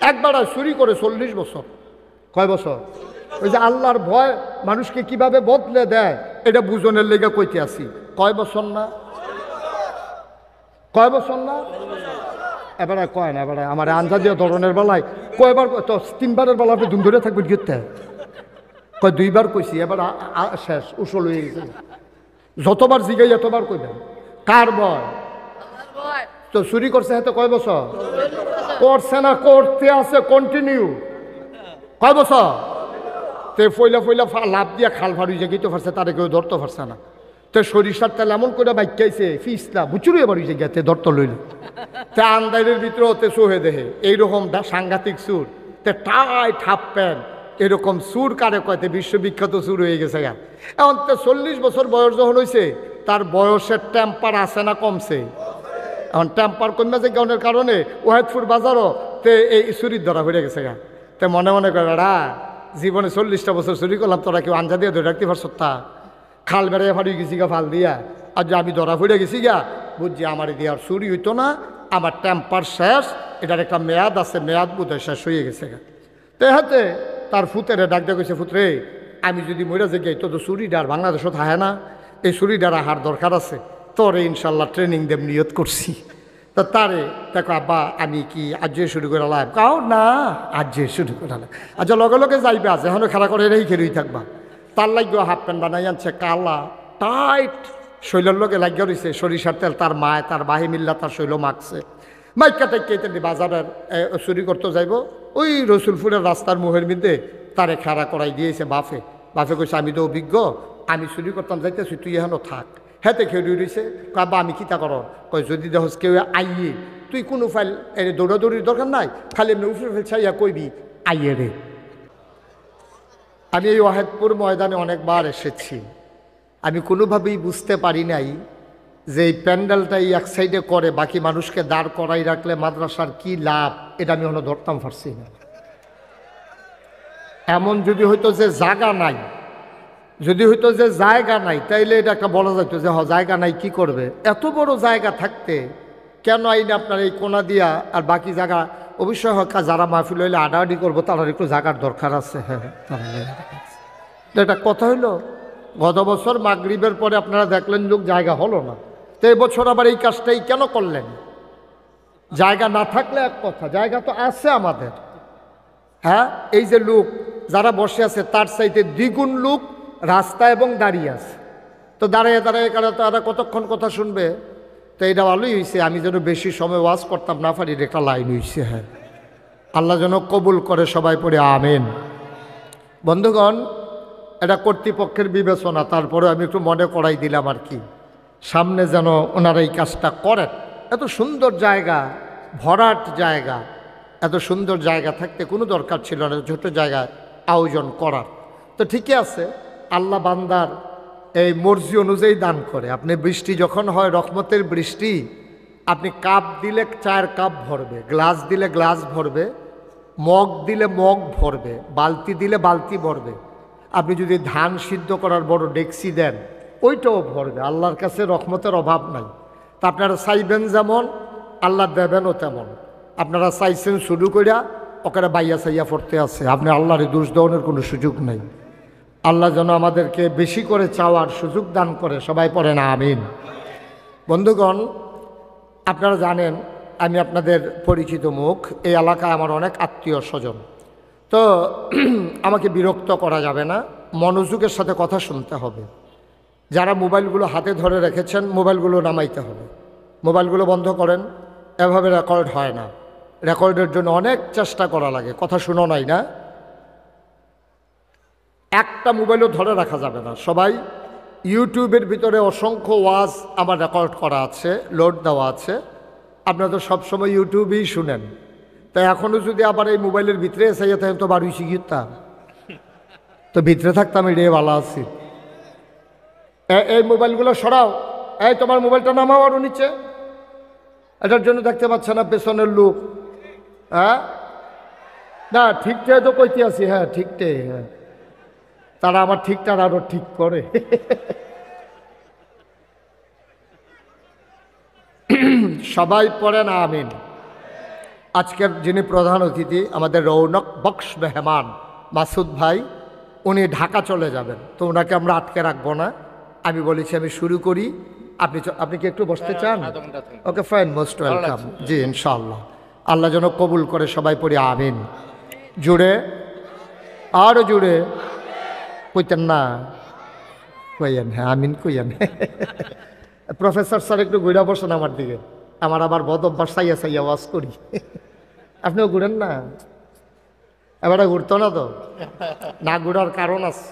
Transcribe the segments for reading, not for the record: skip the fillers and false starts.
একবার চুরি করে 40 বছর। কয় বছর? ওই যে আল্লাহর ভয় মানুষকে কিভাবে বদলে দেয় এটা বুঝনের লেগে কইতে আসি। কয় বছর না? কয় বছর না? এবারে কয় না, এবারে আমার আঞ্জাদীয় ধরনের বেলায় কয়বার তো 3বারের বেলা আপনি ধুম ধরে থাকবেন গিয়ে কয় 2বার কইছি, এবার শেষ উসল হয়ে গেছে। যতবার জিগাই এতবার কইবেন। কার ভয়? তো চুরি করছে হাতে কয় বছর? করছে না, করতে আছে কন্টিনিউ। কয় বছর? তে ফইলা ফইলা লাভ দিয়া খাল ফাড়ি যে গেতে পারছে, তারে কেউ ধরতে পারছে না। তো সরিষার তেল এমন করে বাইকাইছে ফিসলা বুচুরে বাড়ি যে গেতে ধরতে লইল। তে আন্দাইলের ভিতরে হতে সোহে দেহে এইরকম সাংঘাতিক সুর, তে টাই ঠাপ প্যান্ট এরকম সুর কারে কয়তে বিশ্ববিখ্যাত সুর হয়ে গেছে গা। এখন তো 40 বছর বয়স যখন হয়েছে, তার বয়সের টেম্পার আছে না কমছে? এখন টেম্পার কমে যে কারণের কারণে ওয়াহেদপুর বাজারও তে এই চুরির ধরা হয়ে গেছে গা। তে মনে মনে করে বেড়া জীবনে 40টা বছর চুরি করলাম, তোরা কেউ আঞ্জা দিয়ে ধরে রাখতে পারছ? তা খাল বেড়াইয়া ফাড়ি গেছি গা ফাল দিয়া, আর যে আমি ধরা ফুড়ে গেছি গা, বুঝছি আমার দিয়ে আর চুরি হইতো না, আমার টেম্পার শেষ, এটার একটা মেয়াদ আছে, মেয়াদ বোধ হয় শেষ হয়ে গেছে গা। তো হাতে তার ফুতেরে ডাক দিয়ে কইছে, ফুতরে আমি যদি মরে যে গাই তো চুরিটা আর বাংলাদেশত হাহে না, এই চুরিটার আহার দরকার আছে, তোরে ইনশাল্লাহ ট্রেনিং দেব নিয়ত করছি। তো তারে দেখো আব্বা আমি কি আজ শুরু করে লাভ? কাও না, আজ শুরু করে লাভ। আচ্ছা লগে লগে যাইবে, আজ এখনো খেলা করে রেই খেলুই থাকবা। তার লাগিও হাফ প্যান্ট বানাই আনছে কালা টাইট, শৈলের লোকে লাগিয়ে রয়েছে সরিষার তেল, তার মায় তার বাহি মিল্লা তার শৈল মাখছে। মাইকা টাইকে বাজারের চুরি করতে যাইব, ওই রসুলপুরের রাস্তার মুহের মধ্যে তারে খাড়া করাই দিয়েছে বাফে। বাফে কইছে আমি তো অভিজ্ঞ, আমি চুরি করতাম যাইতেছি, তুই এখনো থাক। হেতে খেয়ে রয়েছে, কাবা আমি কিতা কর? কয় যদি দেখস কেউ আইয়ে, তুই কোনো ফাইল এর দৌড়াদৌড়ির দরকার নাই, খালি এমনি উফরে ফেলছাইয়া কইবি আইয়ে রে। আমি এই ওয়াহেদপুর ময়দানে অনেকবার এসেছি, আমি কোনোভাবেই বুঝতে পারি নাই যে এই প্যান্ডেলটাই এক সাইডে করে বাকি মানুষকে দাঁড় করাই রাখলে মাদ্রাসার কি লাভ, এটা আমি এখনো ধরতাম পারছি না। এমন যদি হইতো যে জায়গা নাই, যদি হইতো যে জায়গা নাই, তাইলে এটা একটা বলা যাইতো যে জায়গা নাই কি করবে। এত বড় জায়গা থাকতে কেন আইনে আপনার এই কোনা দিয়া আর বাকি জায়গা? অবশ্যই হকা যারা মাহফিল হইলে আডাআডি করবো, তার একটু জায়গার দরকার আছে। হ্যাঁ, এটা কথা হইলো। গত বছর মাগরিবের পরে আপনারা দেখলেন লোক জায়গা হলো না, তো এবছর আবার এই কাজটাই কেন করলেন? জায়গা না থাকলে এক কথা, জায়গা তো আছে আমাদের। হ্যাঁ, এই যে লোক যারা বসে আছে তার চাইতে দ্বিগুণ লোক রাস্তা এবং দাঁড়িয়ে আছে, তো দাঁড়িয়ে দাঁড়িয়ে কারা তারা কতক্ষণ কথা শুনবে? তো এটা ভালোই হয়েছে, আমি যেন বেশি সময় ওয়াজ করতাম না পারি, একটা লাইন হয়েছে। হ্যাঁ, আল্লাহ যেন কবুল করে, সবাই পড়ে আমিন। বন্ধুগণ, এটা কর্তৃপক্ষের বিবেচনা, তারপরে আমি একটু মনে করাই দিলাম আর কি, সামনে যেন ওনারা এই কাজটা করেন। এত সুন্দর জায়গা, ভরাট জায়গা, এত সুন্দর জায়গা থাকতে কোনো দরকার ছিল না ছোট জায়গায় আয়োজন করার। তো ঠিকই আছে, আল্লাহ বান্দার এই মর্জি অনুযায়ী দান করে। আপনি বৃষ্টি যখন হয়, রহমতের বৃষ্টি, আপনি কাপ দিলে 4 কাপ ভরবে, গ্লাস দিলে গ্লাস ভরবে, মগ দিলে মগ ভরবে, বালতি দিলে বালতি ভরবে। আপনি যদি ধান সিদ্ধ করার বড় ডেকসি দেন, ওইটাও ভরবে। আল্লাহর কাছে রহমতের অভাব নাই। তা আপনারা চাইবেন যেমন, আল্লাহ দেবেনও তেমন। আপনারা চাইছেন শুরু করিয়া ওখানে বাইয়া চাইয়া পড়তে আছে, আপনি আল্লাহরে দোষ দেওয়ানোর কোনো সুযোগ নেই। আল্লাহ যেন আমাদেরকে বেশি করে চাওয়ার সুযোগ দান করে, সবাই পড়েন আমিন। বন্ধুগণ, আপনারা জানেন আমি আপনাদের পরিচিত মুখ, এই এলাকায় আমার অনেক আত্মীয় স্বজন। তো আমাকে বিরক্ত করা যাবে না, মনোযোগের সাথে কথা শুনতে হবে। যারা মোবাইলগুলো হাতে ধরে রেখেছেন, মোবাইলগুলো নামাইতে হবে, মোবাইলগুলো বন্ধ করেন। এভাবে রেকর্ড হয় না, রেকর্ডের জন্য অনেক চেষ্টা করা লাগে। কথা শুনো নাই না? একটা মোবাইলও ধরে রাখা যাবে না। সবাই ইউটিউবের ভিতরে অসংখ্য ওয়াজ আমার রেকর্ড করা আছে, লোড দেওয়া আছে। আপনারা তো সবসময় ইউটিউবেই শুনেন, তাই এখনও যদি আবার এই মোবাইলের ভিতরে এসে যেতাম তো বাড়ি শিখিতাম, তো ভিতরে থাকতাম, এটাই ভালো আছি। এই মোবাইলগুলো সরাও, এই তোমার মোবাইলটা নামাও আরও নিচে। এটার জন্য দেখতে পাচ্ছে না পেছনের লোক? হ্যাঁ না, ঠিকটাই তো কইতে আছি। হ্যাঁ ঠিকটাই, হ্যাঁ তারা আমার ঠিকটা আরো ঠিক করে। সবাই পড়েন আমিন। আজকের যিনি প্রধান অতিথি আমাদের রৌনক বক্স মেহমান মাসুদ ভাই, উনি ঢাকা চলে যাবেন, তো ওনাকে আমরা আটকে রাখবো না। আমি বলেছি আমি শুরু করি, আপনি কি একটু বসতে চান? Okay fine, most welcome. জি ইনশাআল্লাহ, আল্লাহ যেন কবুল করে, সবাই পড়ি আমিন। জুড়ে আরও জুড়ে কইতেন না? কইয়েন, হ্যাঁ আমিন কইয়েন। প্রফেসর স্যার একটু ঘুরে বসেন আমার দিকে, আমার আবার বদ অভ্যাস সাইয়া সাইয়া ওয়াজ করি। আপনিও ঘুরেন না? এবারে ঘুরতো না তো, না ঘুরার কারণ আছে।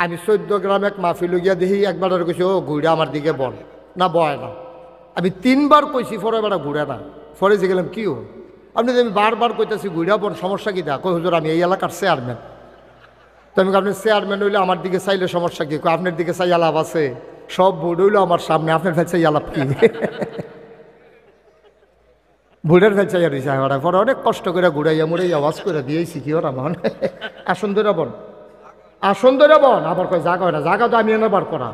আমি 14 গ্রাম এক মাহফিল গিয়া দেখি একবার কইছি ও ঘুরে আমার দিকে বল, না বয় না। আমি 3 বার কইছি, পরে এবার ঘুরে না। পরে যে গেলাম কি আপনি আমি বারবার কইতেছি ঘুরে বল, সমস্যা কি? কই হুজুর আমি এই এলাকার চেয়ারম্যান। তো আমি আপনি চেয়ারম্যান হইলে আমার দিকে চাইলে সমস্যা কি? আপনার দিকে চাই আলাপ আছে, সব ভোট হইলো আমার সামনে, আপনার কাছে আলাপ কি? ভোটের কাছে পরে অনেক কষ্ট করে ঘুরাইয়া মুড়াইয়া আওয়াজ করে দিয়েছি কি ওরা মন। আসন ধরে বন, আসন ধরে বন। আবার কয় জায়গা হয় না, জায়গা তো আমি এনে বার করা।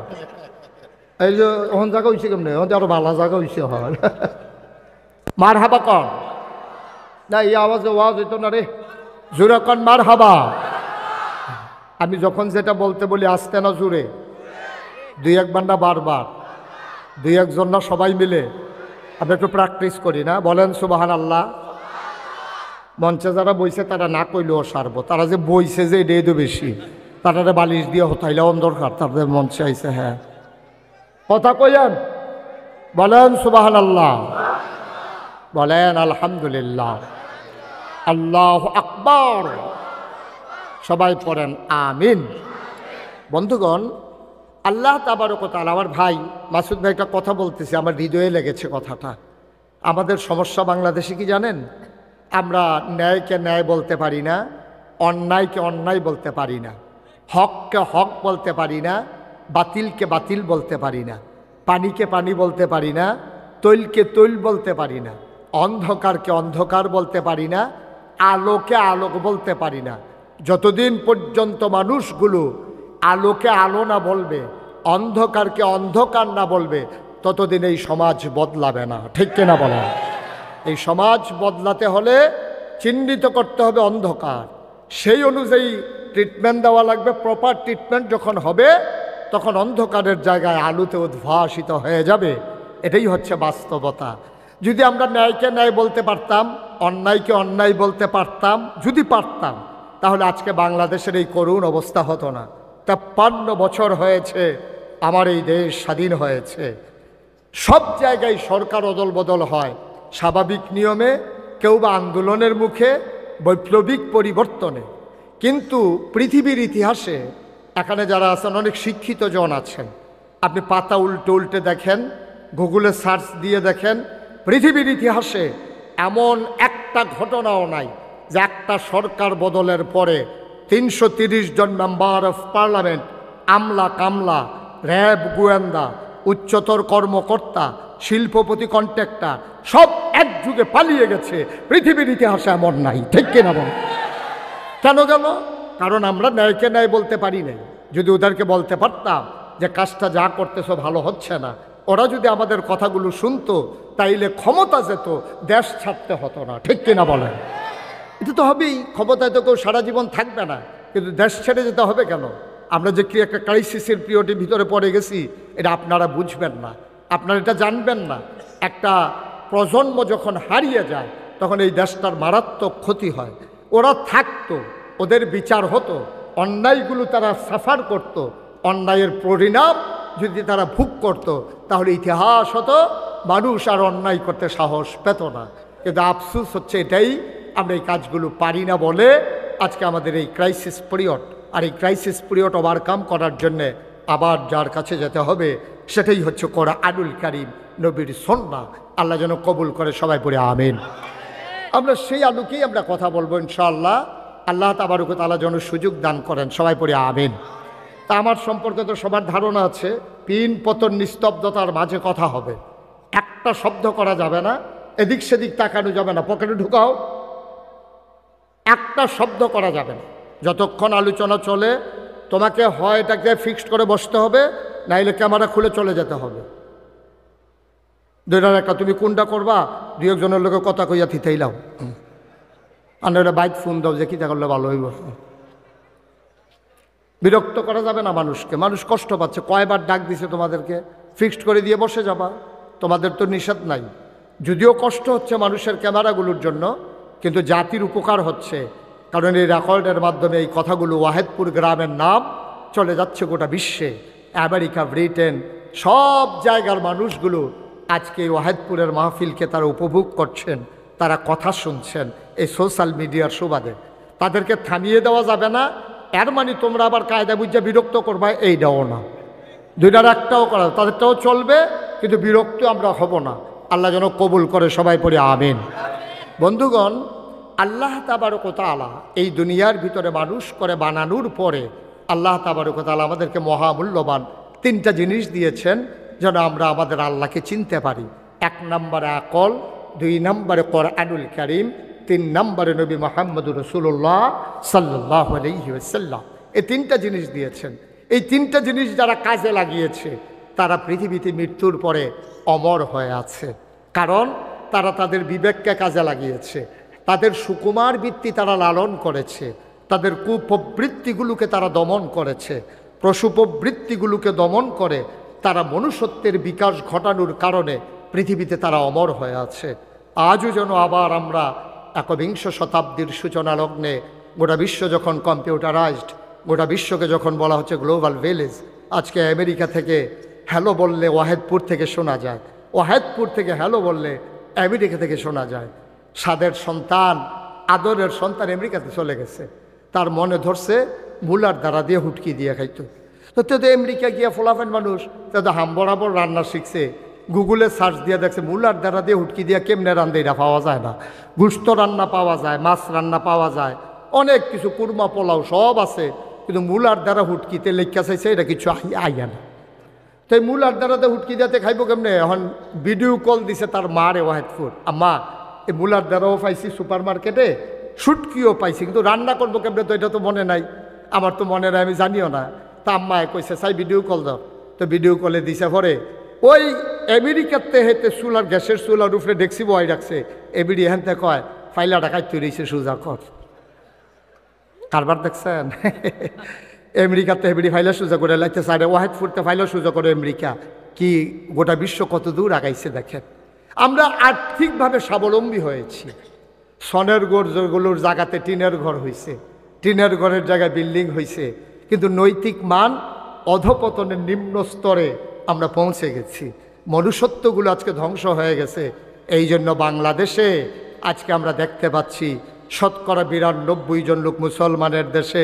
এই যে ওখান জায়গা হয়েছে কেমনি, ওখান আরো ভালো জায়গা হয়েছে। হয় মার হাবা কন না, এই আওয়াজে ওয়াজ হইতো না রে, জোরে কন মার হাবা। আমি যখন যেটা বলতে বলি আসতে না জুড়ে, 2-1 না বারবার, 2-1 না সবাই মিলে আমরা একটু প্র্যাকটিস করি না? বলেন সুবহানাল্লাহ। মঞ্চে যারা বইছে তারা না কইলেও সারবো, তারা যে বইছে যে এটাই তো বেশি, তারা বালিশ দিয়ে হতাইলেও দরকার, তাদের মঞ্চে আইছে। হ্যাঁ কথা কইয়েন, বলেন সুবহানাল্লাহ, বলেন আলহামদুলিল্লাহ, আল্লাহু আকবার, সবাই পড়েন আমিন। বন্ধুগণ, আল্লাহ তাবারক ওয়া তাআলা, আমার ভাই মাসুদ ভাই একটা কথা বলতেছে, আমার হৃদয়ে লেগেছে কথাটা। আমাদের সমস্যা বাংলাদেশে কি জানেন? আমরা ন্যায়কে ন্যায় বলতে পারি না, অন্যায়কে অন্যায় বলতে পারি না, হককে হক বলতে পারি না, বাতিলকে বাতিল বলতে পারি না, পানিকে পানি বলতে পারি না, তৈলকে তৈল বলতে পারি না, অন্ধকারকে অন্ধকার বলতে পারি না, আলোকে আলোক বলতে পারি না। যতদিন পর্যন্ত মানুষগুলো আলোকে আলো না বলবে, অন্ধকারকে অন্ধকার না বলবে, ততদিন এই সমাজ বদলাবে না। ঠিক কিনা বলেন? এই সমাজ বদলাতে হলে চিহ্নিত করতে হবে অন্ধকার, সেই অনুযায়ী ট্রিটমেন্ট দেওয়া লাগবে। প্রপার ট্রিটমেন্ট যখন হবে, তখন অন্ধকারের জায়গায় আলোতে উদ্ভাসিত হয়ে যাবে। এটাই হচ্ছে বাস্তবতা। যদি আমরা ন্যায়কে ন্যায় বলতে পারতাম, অন্যায়কে অন্যায় বলতে পারতাম, যদি পারতাম, তাহলে আজকে বাংলাদেশের এই করুণ অবস্থা হতো না। 53 বছর হয়েছে আমার এই দেশ স্বাধীন হয়েছে। সব জায়গায় সরকার অদল বদল হয়, স্বাভাবিক নিয়মে, কেউ বা আন্দোলনের মুখে, বৈপ্লবিক পরিবর্তনে। কিন্তু পৃথিবীর ইতিহাসে এখানে যারা আছেন অনেক শিক্ষিত জন আছেন, আপনি পাতা উল্টে উল্টে দেখেন, গুগলে সার্চ দিয়ে দেখেন, পৃথিবীর ইতিহাসে এমন একটা ঘটনাও নাই যে একটা সরকার বদলের পরে 330 জন মেম্বার অফ পার্লামেন্ট, আমলা কামলা, র্যাব গোয়েন্দা, উচ্চতর কর্মকর্তা, শিল্পপতি, কন্ট্রাক্টর সব একযুগে পালিয়ে গেছে। পৃথিবীর ইতিহাসে এমন নাই। ঠিক কিনা বল? কেন গেল? কারণ আমরা ন্যায়কে ন্যায় বলতে পারি নাই। যদি ওদেরকে বলতে পারতাম যে কাজটা যা করতেছো ভালো হচ্ছে না, ওরা যদি আমাদের কথাগুলো শুনতো, তাইলে ক্ষমতা যেত, দেশ ছাড়তে হতো না। ঠিক কিনা বলেন? এটা তো হবেই, ক্ষমতায় তো কেউ সারা জীবন থাকবে না, কিন্তু দেশ ছেড়ে যেতে হবে কেন? আমরা যে কি একটা ক্রাইসিসের পিরিয়ডের ভিতরে পড়ে গেছি, এটা আপনারা বুঝবেন না, আপনারা এটা জানবেন না। একটা প্রজন্ম যখন হারিয়ে যায়, তখন এই দেশটার মারাত্মক ক্ষতি হয়। ওরা থাকতো, ওদের বিচার হতো, অন্যায়গুলো তারা সাফার করত, অন্যায়ের পরিণাম যদি তারা ভোগ করত, তাহলে ইতিহাস হতো, মানুষ আর অন্যায় করতে সাহস পেত না। কিন্তু আফসোস হচ্ছে এটাই, আমরা এই কাজগুলো পারি না বলে আজকে আমাদের এই ক্রাইসিস পিরিয়ড। আর এই ক্রাইসিস পিরিয়ড ওভারকাম করার জন্যে আবার যার কাছে যেতে হবে, সেটাই হচ্ছে কোরআনুল কারীম, নবীর সুন্নাহ। আল্লাহ যেন কবুল করে, সবাই পড়ে আমিন। আমরা সেই আলোকেই আমরা কথা বলবো ইনশাআল্লাহ। আল্লাহ তাবারক ওয়া তাআলা যেন সুযোগ দান করেন, সবাই পড়ে আমিন। তা আমার সম্পর্কে তো সবার ধারণা আছে, পিন পতন নিস্তব্ধতার মাঝে কথা হবে, একটা শব্দ করা যাবে না, এদিক সেদিক তাকানো যাবে না, পকেটে ঢুকাও, একটা শব্দ করা যাবে না। যতক্ষণ আলোচনা চলে তোমাকে হয় এটাকে ফিক্সড করে বসতে হবে, নাইলে ক্যামেরা খুলে চলে যেতে হবে। দুইটার একটা, তুমি কোনটা করবা? 2-1 জনের লোকে কথা কইয়া থিতেইলাও। আর নইলে বাইক ফোন দাও যে কিতা করলে ভালো হইব। বিরক্ত করা যাবে না মানুষকে, মানুষ কষ্ট পাচ্ছে। কয়বার ডাক দিছে তোমাদেরকে, ফিক্সড করে দিয়ে বসে যাবা, তোমাদের তো নিষেধ নাই। যদিও কষ্ট হচ্ছে মানুষের ক্যামেরাগুলোর জন্য, কিন্তু জাতির উপকার হচ্ছে, কারণ এই রেকর্ডের মাধ্যমে এই কথাগুলো ওয়াহেদপুর গ্রামের নাম চলে যাচ্ছে গোটা বিশ্বে। আমেরিকা, ব্রিটেন, সব জায়গার মানুষগুলো আজকে এই ওয়াহেদপুরের মাহফিলকে তারা উপভোগ করছেন, তারা কথা শুনছেন এই সোশ্যাল মিডিয়ার সুবাদে। তাদেরকে থামিয়ে দেওয়া যাবে না, এর মানে তোমরা আবার কায়দা বুঝে বিরক্ত করবা এইটাও না, দুইটার একটাও করা, তাদেরটাও চলবে, কিন্তু বিরক্ত আমরা হব না। আল্লাহ যেন কবুল করে, সবাই পড়ে আমিন। বন্ধুগণ, আল্লাহ তাবারক ওয়া তাআলা এই দুনিয়ার ভিতরে মানুষ করে বানানোর পরে আল্লাহ তাবারক ওয়া তাআলা আমাদেরকে মহামূল্যবান তিনটা জিনিস দিয়েছেন যেন আমরা আমাদের আল্লাহকে চিনতে পারি। 1 নম্বরে আকল, 2 নম্বরে কোরআনুল কারীম, 3 নম্বরে নবী মুহাম্মদুর রাসূলুল্লাহ সাল্লাল্লাহু আলাইহি ওয়াসাল্লাম। এই তিনটা জিনিস দিয়েছেন। এই তিনটা জিনিস যারা কাজে লাগিয়েছে তারা পৃথিবীতে মৃত্যুর পরে অমর হয়ে আছে, কারণ তারা তাদের বিবেককে কাজে লাগিয়েছে, তাদের সুকুমার বৃত্তি তারা লালন করেছে, তাদের কুপ্রবৃত্তিগুলোকে তারা দমন করেছে, প্রসূপবৃত্তিগুলোকে দমন করে তারা মনুষ্যত্বের বিকাশ ঘটানোর কারণে পৃথিবীতে তারা অমর হয়ে আছে। আজও যেন আবার আমরা 21 শতাব্দীর সূচনা লগ্নে গোটা বিশ্ব যখন কম্পিউটারাইজড, গোটা বিশ্বকে যখন বলা হচ্ছে গ্লোবাল ভিলেজ, আজকে আমেরিকা থেকে হ্যালো বললে ওয়াহেদপুর থেকে শোনা যায়, ওয়াহেদপুর থেকে হ্যালো বললে আমেরিকা থেকে শোনা যায়। সাদের সন্তান, আদরের সন্তান আমেরিকাতে চলে গেছে, তার মনে ধরছে মুলার দ্বারা দিয়ে হুটকি দিয়ে খাইতো। তো আমেরিকা গিয়া ফোলাফেন মানুষ তো হাম বরাবর রান্না শিখছে, গুগলে সার্চ দিয়ে দেখছে মুলার দ্বারা দিয়ে হুটকি দিয়ে কেমনে রান্ধে এটা পাওয়া যায় না। গুস্ত রান্না পাওয়া যায়, মাছ রান্না পাওয়া যায়, অনেক কিছু, কুরমা পোলাও সব আছে, কিন্তু মুলার দ্বারা হুটকিতে লেখা চাইছে এটা কিছু আইয়া না। তাই মুলার দ্বারাতে হুটকি দিতে খাইব কেমনে? এখন ভিডিও কল দিছে তার মারে ওয়াহেদপুর, আম্মা এই মুলার দ্বারাও পাইছি সুপার মার্কেটে, শুটকিও পাইছি, কিন্তু রান্না করবো কেমনে তো এটা তো মনে নাই, আমার তো মনে নাই, আমি জানিও না। তা আম্মায় কইছে চাই ভিডিও কল দাও, তো ভিডিও কলে দিছে পরে ওই আমেরিকাতে হেতে চুলার গ্যাসের চুলার উপরে ডেক্সি বয় রাখছে, এবিডি এখানতে কয় ফাইলা টাকায় তৈরিছে সুজা কর। কারবার দেখছেন? আমেরিকাতে হেবিডি ফাইলা সুজা করে লাগছে, সাইডে ওয়াহেদপুরতে ফাইলা সুজা করে আমেরিকা, কি গোটা বিশ্ব কত দূর আগাইছে দেখেন। আমরা আর্থিকভাবে স্বাবলম্বী হয়েছি, সনের ঘরগুলোর জায়গাতে টিনের ঘর হয়েছে, টিনের ঘরের জায়গায় বিল্ডিং হয়েছে, কিন্তু নৈতিক মান অধপতনের নিম্ন স্তরে আমরা পৌঁছে গেছি। মনুষ্যত্বগুলো আজকে ধ্বংস হয়ে গেছে। এই জন্য বাংলাদেশে আজকে আমরা দেখতে পাচ্ছি 92% জন লোক মুসলমানের দেশে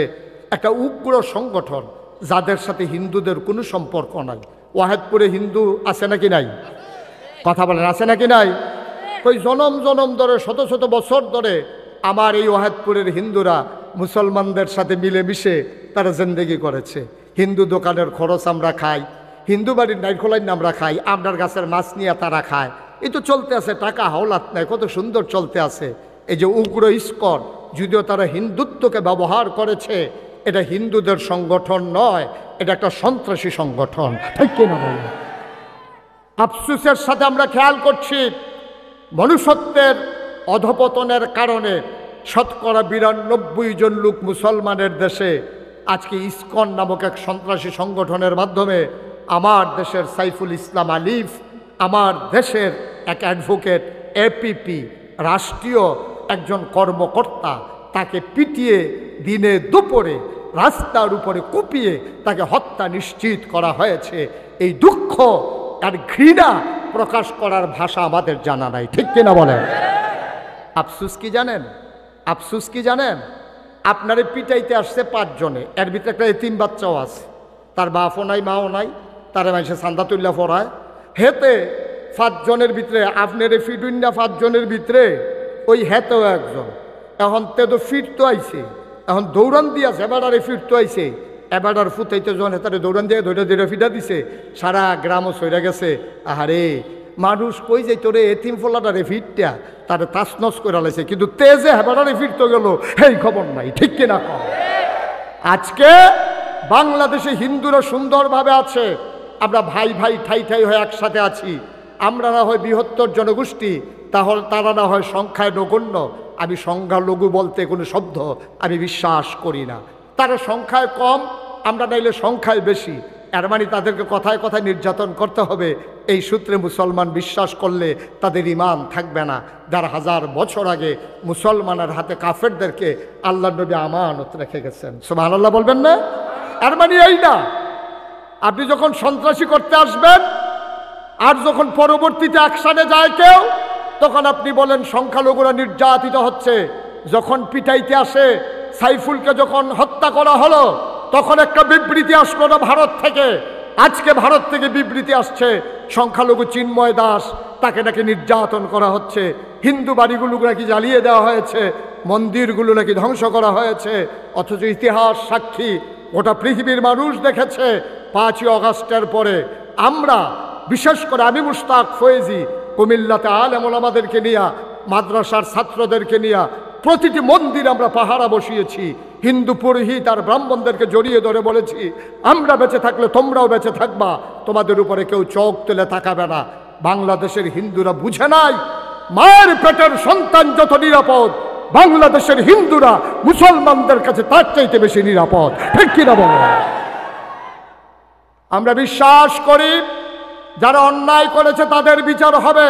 একটা উগ্র সংগঠন, যাদের সাথে হিন্দুদের কোনো সম্পর্ক নাই। ওয়াহেদপুরে হিন্দু আছে নাকি নাই? কথা বলেন, আছে নাকি নাই? ওই জনম জনম ধরে, শত শত বছর ধরে আমার এই ওয়াহেদপুরের হিন্দুরা মুসলমানদের সাথে মিলেমিশে তারা জিন্দেগি করেছে। হিন্দু দোকানের খরচ আমরা খাই, হিন্দু বাড়ির নাইরকলাইন আমরা খাই, আমরার গাছের মাছ নিয়ে তারা খায়, এই তো চলতে আছে, টাকা হাওলাত নাই, কত সুন্দর চলতে আছে। এই যে উগ্র ইস্কন, যদিও তারা হিন্দুত্বকে ব্যবহার করেছে, এটা হিন্দুদের সংগঠন নয়, এটা একটা সন্ত্রাসী সংগঠন, ঠিক কিনা বলেন? আফসোসের সাথে আমরা খেয়াল করছি মনুষ্যত্বের অধপতনের কারণে 92% জন লোক মুসলমানের দেশে আজকে ইসকন নামক এক সন্ত্রাসী সংগঠনের মাধ্যমে আমার দেশের সাইফুল ইসলাম আলিফ, আমার দেশের এক অ্যাডভোকেট, এপিপি রাষ্ট্রীয় একজন কর্মকর্তা, তাকে পিটিয়ে দিনে দুপুরে রাস্তার উপরে কুপিয়ে তাকে হত্যা নিশ্চিত করা হয়েছে। এই দুঃখ আর ঘৃণা প্রকাশ করার ভাষা আমাদের জানা নাই, ঠিক কিনা বলেন? আফসুস কি জানেন? আফসুস কি জানেন? আপনারে পিটাইতে আসছে 5 জনে, এর ভিতরে একটা এতিম বাচ্চাও আছে, তার বাপও নাই মাও নাই, তারে মানুষে চান্দা তুল্লা পড়ায়, হেতে 5 জনের ভিতরে আপনারে ফিটুন না, 5 জনের ভিতরে ওই হেতেও একজন। এখন তে তো ফিরতো আইছে, এখন দৌড়ান দিয়েছে, এবারে ফিরতো আইছে, এবারার ফুটাইতে যখন হেতারে দৌড়ান দিয়ে ধৈর্য ধৈর্য ফিটা দিছে, সারা গ্রামও সইরা গেছে। আহারে মানুষ কই যাই তোরে এতিম ফোলাটারে ফিরটা তারে তাসনস করে লাইছে, কিন্তু তেজে হেবারে ফিরতে গেল এই খবর নাই, ঠিক কিনা কম? আজকে বাংলাদেশে হিন্দুরা সুন্দরভাবে আছে, আমরা ভাই ভাই ঠাই ঠাই হয়ে একসাথে আছি। আমরা না হয় বৃহত্তর জনগোষ্ঠী, তাহলে তারা না হয় সংখ্যায় নগণ্য, আমি সংখ্যালঘু বলতে কোনো শব্দ আমি বিশ্বাস করি না। তারা সংখ্যায় কম, আমরা নাইলে সংখ্যায় বেশি, এর মানে তাদেরকে কথায় কথায় নির্যাতন করতে হবে, এই সূত্রে মুসলমান বিশ্বাস করলে তাদের ঈমান থাকবে না। ১,৫০০ বছর আগে মুসলমানের হাতে কাফেরদেরকে আল্লাহ নবী আমানত রেখে গেছেন। সুবহানাল্লাহ বলবেন না? এর মানে এই না আপনি যখন সন্ত্রাসী করতে আসবেন আর যখন পরবর্তীতে অ্যাকশনে যায় কেউ, তখন আপনি বলেন সংখ্যালঘুরা নির্যাতিত হচ্ছে। যখন পিটাইতে আসে, সাইফুলকে যখন হত্যা করা হলো, তখন একটা বিবৃতি আসলো না ভারত থেকে? আজকে ভারত থেকে বিবৃতি আসছে সংখ্যালঘু চিন্ময় দাস, তাকে নাকি নির্যাতন করা হচ্ছে, হিন্দু বাড়িগুলো নাকি জ্বালিয়ে দেওয়া হয়েছে, মন্দিরগুলো নাকি ধ্বংস করা হয়েছে। অথচ ইতিহাস সাক্ষী, গোটা পৃথিবীর মানুষ দেখেছে ৫ই অগাস্টের পরে আমরা, বিশেষ করে আমি মুশতাক ফয়েজি, কুমিল্লাতে আলেম ওলামাদেরকে নিয়ে, মাদ্রাসার ছাত্রদেরকে নিয়ে প্রতিটি মন্দির আমরা পাহারা বসিয়েছি। হিন্দু পুরোহিত আর ব্রাহ্মণদেরকে জড়িয়ে ধরে বলেছি, আমরা বেঁচে থাকলে তোমরাও বেঁচে থাকবা, তোমাদের উপরে কেউ চোখ তুলে তাকাবে না। বাংলাদেশের হিন্দুরা বুঝে নাই মায়ের পেটের সন্তান যত নিরাপদ, বাংলাদেশের হিন্দুরা মুসলমানদের কাছে তার চাইতে বেশি নিরাপদ। ঠিক কিনা বলো? আমরা বিশ্বাস করি যারা অন্যায় করেছে তাদের বিচার হবে,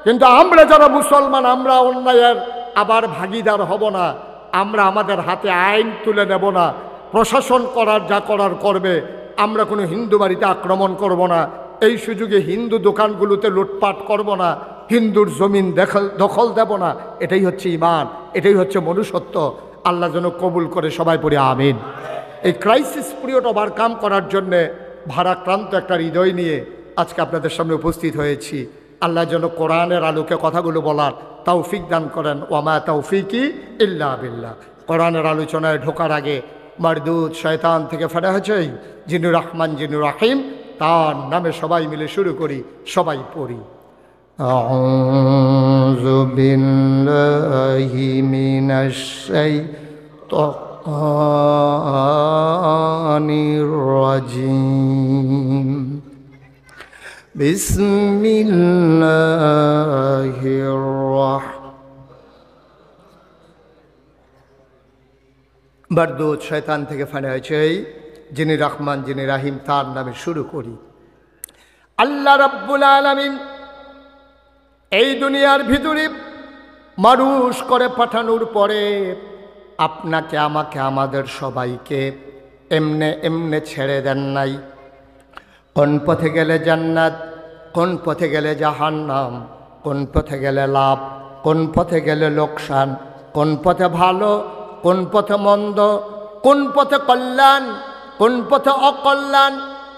কিন্তু আমরা যারা মুসলমান, আমরা অন্যায়ের আবার ভাগিদার হব না। আমরা আমাদের হাতে আইন তুলে নেব না, প্রশাসন করার যা করার করবে। আমরা কোনো হিন্দু বাড়িতে আক্রমণ করব না, এই সুযোগে হিন্দু দোকানগুলোতে লুটপাট করব না, হিন্দুর জমিন দখল দেব না। এটাই হচ্ছে ঈমান, এটাই হচ্ছে মনুষ্যত্ব। আল্লাহ যেন কবুল করে, সবাই পড়ে আমিন। এই ক্রাইসিস পিরিয়ড ওভারকাম করার জন্যে ভারাক্রান্ত একটা হৃদয় নিয়ে আজকে আপনাদের সামনে উপস্থিত হয়েছি। আল্লাহ যেন কোরআনের আলোকে কথাগুলো বলার তৌফিক দান করেন। ওয়ামা তৌফিকি ইল্লা বিল্লাহ। কোরআনের আলোচনায় ঢোকার আগে মারদুদ শয়তান থেকে ফেরা হয়েছে জিনুর রহমান জিনুর রাহিম, তার নামে সবাই মিলে শুরু করি, সবাই পড়ি। আউযু বিল্লাহি মিনাশ শাইতানির রাজিম। বিসমিল্লাহির মারদুদ শয়তান থেকে ফানা হয়েছে যিনি রহমান যিনি রাহিম, তার নামে শুরু করি। আল্লাহ রাব্বুল আলামিন এই দুনিয়ার ভিতরে মানুষ করে পাঠানোর পরে আপনাকে, আমাকে, আমাদের সবাইকে এমনে এমনে ছেড়ে দেন নাই। কোন পথে গেলে জান্নাত, কোন পথে গেলে জাহান্নাম, কোন পথে গেলে লাভ, কোন পথে গেলে লোকসান, কোন পথে ভালো, কোন পথে মন্দ, কোন পথে কল্যাণ, কোন পথে অকল্যাণ,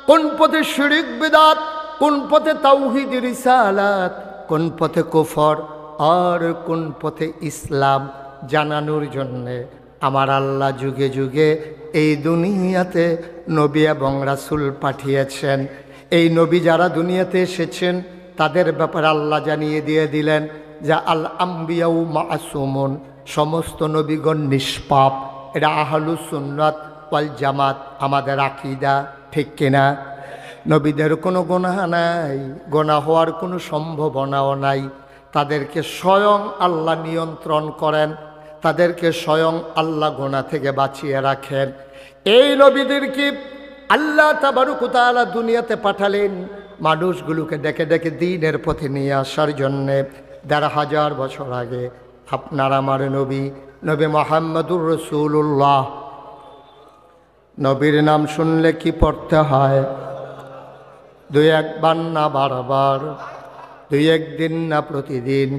কোন পথে শিরক বিদআত, কোন পথে তাওহীদ রিসালাত, কোন পথে কুফর আর কোন পথে ইসলাম জানানোর জন্যে আমার আল্লাহ যুগে যুগে এই দুনিয়াতে নবী এবং রাসূল পাঠিয়েছেন। এই নবী যারা দুনিয়াতে এসেছেন তাদের ব্যাপারে আল্লাহ জানিয়ে দিয়ে দিলেন যে আল আম্বিয়াউ মাসুমুন, সমস্ত নবীগণ নিষ্পাপ। এটা আহলুস সুন্নাত ওয়াল জামাত আমাদের আকীদা, ঠিক কিনা? নবীদের কোনো গুনাহ নাই, গুনাহ হওয়ার কোনো সম্ভাবনাও নাই। তাদেরকে স্বয়ং আল্লাহ নিয়ন্ত্রণ করেন, তাদেরকে স্বয়ং আল্লাহ গুনাহ থেকে বাঁচিয়ে রাখেন। এই নবীদেরকে আল্লাহ তাবারক ওয়া তাআলা দুনিয়াতে পাঠালেন মানুষগুলোকে ডেকে ডেকে দ্বীনের পথে নিয়ে আসার জন্যে। ১,৫০০ বছর আগে আপনার আমার নবী, নবী মুহাম্মদুর রাসূলুল্লাহ। নবীর নাম শুনলে কি পড়তে হয়? ২-১ বার না বারবার, ২-১ দিন না প্রতিদিন,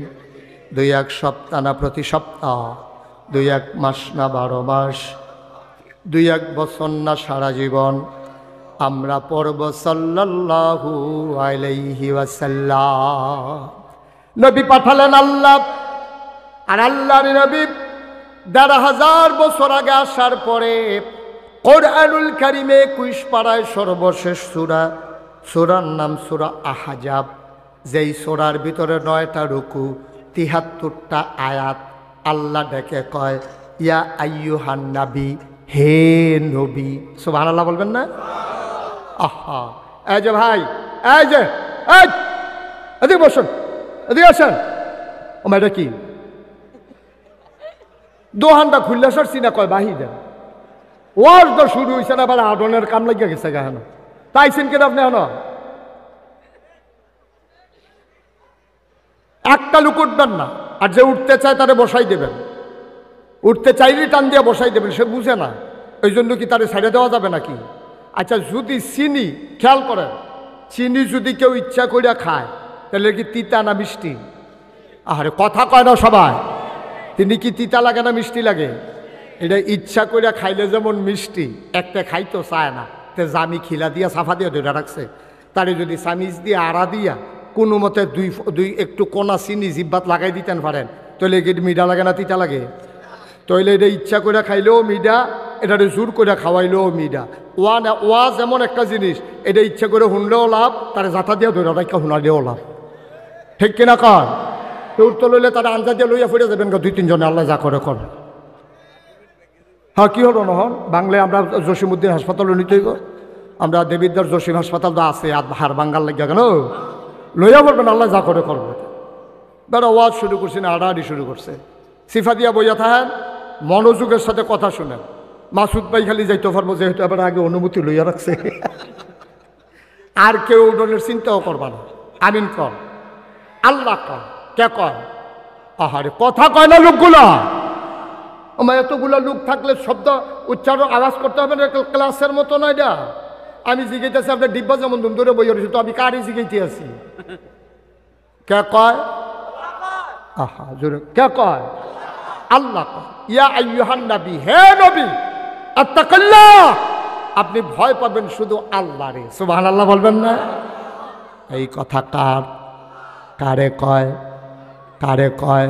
২-১ সপ্তাহ না প্রতি সপ্তাহ, ২-১ মাস না ১২ মাস, ২-১ বছর না সারা জীবন আমরা পড়ব সাল্লাল্লাহু আলাইহি ওয়াসাল্লাম। নবী পাঠালেন আল্লাহ, আর আল্লাহর নবী ১,৫০০ বছর আগে আসার পরে কোরআনুল কারিমে ২১ পারায় সর্বশেষ সূরা, সূরার নাম সূরা আহজাব। যেই সূরার ভিতরে ৯টা রুকু, ৭৩টা আয়াত। আল্লাহ ডেকে কয় ইয়া আইয়ুহান নবী, হে নবী। সুবহানাল্লাহ বলবেন না? আহা, এই যে ভাই, এই যে এদিকে বসুন, এদিকে আসেন। ও এটা কি দোহানটা খুললে সরছি না কয় বাহিরে ওয়াজ তো শুরু হয়েছে না, আবার আডনের কাম লাগিয়া গেছে গাহান তাইছেন কেন আপনি হন একটা লোক উঠবেন না, আর যে উঠতে চায় তারে বসাই দেবেন, উঠতে চাইলেই টান দিয়ে বসাই দেবেন, সে বুঝে না, ওই জন্য কি তারে ছেড়ে দেওয়া যাবে নাকি? আচ্ছা যদি চিনি, খেয়াল করেন, চিনি যদি কেউ ইচ্ছা করিয়া খায় তাহলে কি তিতা না মিষ্টি? আরে কথা কয় না সবাই, তিনি কি তিতা লাগে না মিষ্টি লাগে? এটা ইচ্ছা করিয়া খাইলে যেমন মিষ্টি, একটা খাইতো চায় না, তে জামি খিলা দিয়া সাফা দিয়ে ধরে রাখছে, তারে যদি চামিচ দিয়ে আড়া দিয়া কোনো মতে দুই একটু কোনা চিনি জিব্বাত লাগাই দিতেন পারেন, তাহলে কি মিঠা লাগে না তিতা লাগে? তাইলে এটা ইচ্ছা করে খাইলেও মিঠা, এটারে জোর করে খাওয়াইলেও মিঠা। ওয়াজ এমন একটা জিনিস, এটা ইচ্ছা করে শুনলেও লাভ, তারে জাতা দিয়া ধরে রাখা শুনালেও লাভ, ঠিক কিনা কর? তোর তো লইলে তারা আঞ্জা দিয়ে লইয়া ফুটে যাবেন 2-3 জনে, আল্লাহ যা করে কর। হ্যাঁ কি হলো নহন বাংলায় আমরা জসিমউদ্দিন হাসপাতালে নিতে হইব, আমরা দেবিদ্দার জসিম হাসপাতাল তো আছে, হার বাঙ্গাল লাগিয়া কেন লইয়া পড়বেন, আল্লাহ যা করে করবে। বেড়া ওয়াজ শুরু করছে না, আড়াআড়ি শুরু করছে, সিফা দিয়া বইয়া থাকেন, মনোযোগের সাথে কথা শুনেন। মাসুদ ভাই খালি যাইতে পারবো, যেহেতু আবার আগে অনুমতি লইয়া রাখছে, আর কেউ উডনের চিন্তাও করবা না। আমিন কর, আল্লাহ কর, কে কয়? আহারে কথা কয় না লোকগুলা, আমার এতগুলা লোক থাকলে শব্দ উচ্চারণ আওয়াজ করতে হবে না, ক্লাসের মতো নয়। এটা আমি জিগাইতেছি, আপনার ডিব্বা যেমন ধুম ধরে বই রয়েছে, তো আমি কারই জিগাইতে আছি? কে কয়? আহা জোরে কে কয়? আল্লাহ কয়, ইয়া আইয়ুহান নবী, হে নবী, আত্তাকিল্লাহ, আপনি ভয় পাবেন শুধু আল্লাহরে। সুবহানাল্লাহ বলবেন না? এই কথা কারে কয়? কারে কয়?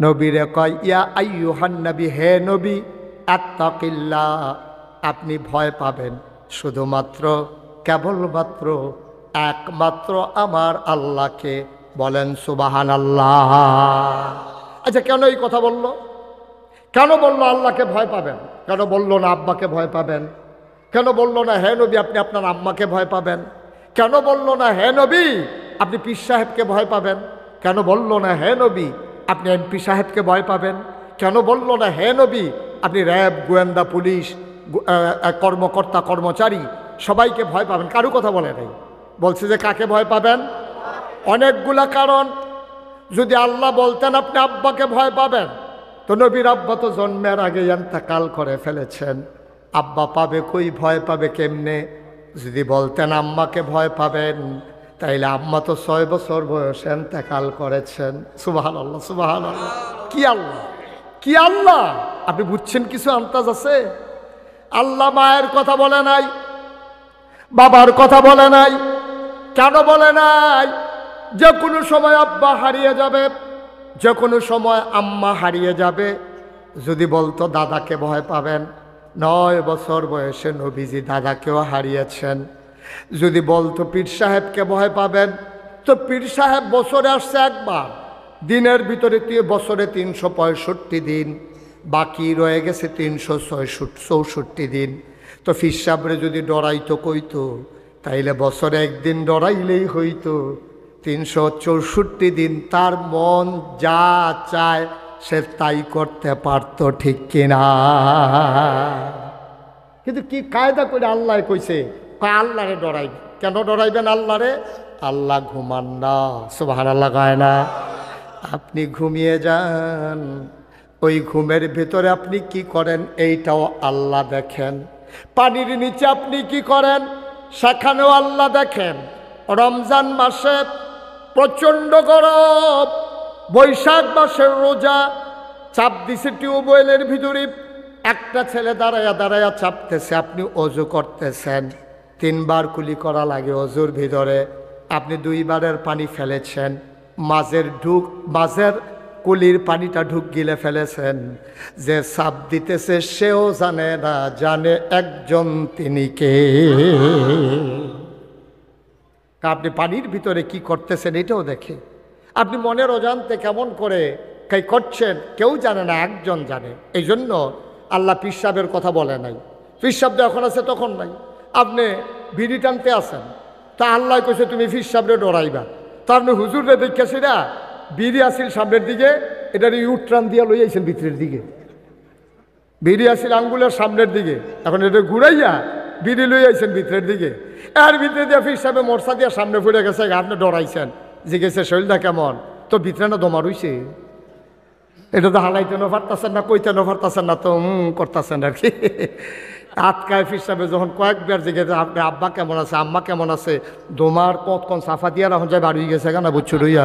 নবীরে কয়, ইয়া আইয়ুহান নবী, হে নবী, আত্তাকিল্লাহ, আপনি ভয় পাবেন শুধুমাত্র, কেবলমাত্র, একমাত্র আমার আল্লাহকে। বলেন সুবহানাল্লাহ। আচ্ছা কেন এই কথা বললো? কেন বললো আল্লাহকে ভয় পাবেন? কেন বললো না আব্বাকে ভয় পাবেন? কেন বললো না হে নবী আপনি আপনার আম্মাকে ভয় পাবেন? কেন বললো না হে নবী আপনি পীর সাহেবকে ভয় পাবেন? কেন বললো না হে নবী আপনি এমপি সাহেবকে ভয় পাবেন? কেন বললো না হে নবী আপনি র্যাব, গোয়েন্দা, পুলিশ, কর্মকর্তা, কর্মচারী সবাইকে ভয় পাবেন? কারো কথা বলে নাই, বলছে যে কাকে ভয় পাবেন? অনেকগুলা কারণ। যদি আল্লাহ বলতেন আপনি আব্বাকে ভয় পাবেন, তো নবীর আব্বা তো জন্মের আগে ইন্তেকাল করে ফেলেছেন, আব্বা পাবে কই, ভয় পাবে কেমনে? যদি বলতেন আম্মাকে ভয় পাবেন, তাইলে আম্মা তো 6 বছর বয়সে ইন্তেকাল করেছেন। সুবহানাল্লাহ, সুবহানাল্লাহ। কি আল্লাহ, কি আল্লাহ! আপনি বুঝছেন কিছু আন্তাজ আছে? আল্লাহ মায়ের কথা বলে নাই, বাবার কথা বলে নাই। কেন বলে নাই? যে কোনো সময় আব্বা হারিয়ে যাবে, যে কোনো সময় আম্মা হারিয়ে যাবে। যদি বলতো দাদাকে ভয় পাবেন, 9 বছর বয়সে নবীজি দাদাকেও হারিয়েছেন। যদি বলতো পীর সাহেবকে ভয় পাবেন, তো পীর সাহেব বছরে আসছে একবার, দিনের ভিতরে বছরে 365 দিন, বাকি রয়ে গেছে 364 দিন। তো পীর সাহেবরে যদি ডরাইতো কইতো, তাইলে বছরে একদিন ডরাইলেই হইতো। 364 দিন তার মন যা চায় সে তাই করতে পারত, ঠিক কিনা? কিন্তু কি কায়দা করে আল্লাহ কইছে, আল্লাহরে ডরাইবে। কেন ডরাইবেন আল্লাহরে? আল্লাহ ঘুমান না। সুবহানাল্লাহ কয় না? আপনি ঘুমিয়ে যান, ওই ঘুমের ভিতরে আপনি কি করেন এইটাও আল্লাহ দেখেন। পানির নিচে আপনি কি করেন সেখানেও আল্লাহ দেখেন। রমজান মাসে প্রচণ্ড গরম, বৈশাখ মাসের রোজা, চাপ দিছে টিউবওয়েলের ভিতরে, একটা ছেলে দাঁড়ায়া দাঁড়ায়া চাপতেছে, আপনি অজু করতেছেন, 3 বার কুলি করা লাগে অজুর ভিতরে, আপনি 2 বারের পানি ফেলেছেন, মাঝের কুলির পানিটা ঢুক গিলে ফেলেছেন। যে চাপ দিতেছে সেও জানে না, জানে একজন, তিনি কে? আপনি পানির ভিতরে কি করতেছেন এটাও দেখে। আপনি মনের অজান্তে কেমন করে কাই করছেন কেউ জানে না, একজন জানে। এই জন্য আল্লাহ পীর সাহেবের কথা বলে নাই। পীর সাহেব যখন আছে তখন নাই। আপনি বিড়ি টানতে আসেন, তা আল্লাহ কইছে তুমি পীর সাহেবরে ডরাইবা, তা আপনি হুজুরে দেখেছি না বিড়ি আসিল সামনের দিকে, এটার ইউট্রান দিয়া লই আইছেন ভিতরের দিকে, বিড়ি আসিল আঙ্গুলের সামনের দিকে, এখন এটা ঘুরাইয়া বিড়ি লই আইছেন ভিতরের দিকে, এর ভিতরে দিয়ে ফির সাহেব মরসা দিয়ে সামনে ফুটে গেছে, আপনি ডরাইছেন, জিজ্ঞেসে শরীরটা কেমন, তো ভিতরে না দমা রইছে, এটা তো হালাইতে না পারতেছেন না, কইতে না পারতেছেন না, তো করতেছেন আর কি। আটকায় ফির সাহেব যখন কয়েকবার জিজ্ঞেস আপনি আব্বা কেমন আছে, আম্মা কেমন আছে, দোমার কতক্ষণ সাফা দিয়া রাখুন যায় বাড়ি গেছে কেন বুঝছো রইয়া।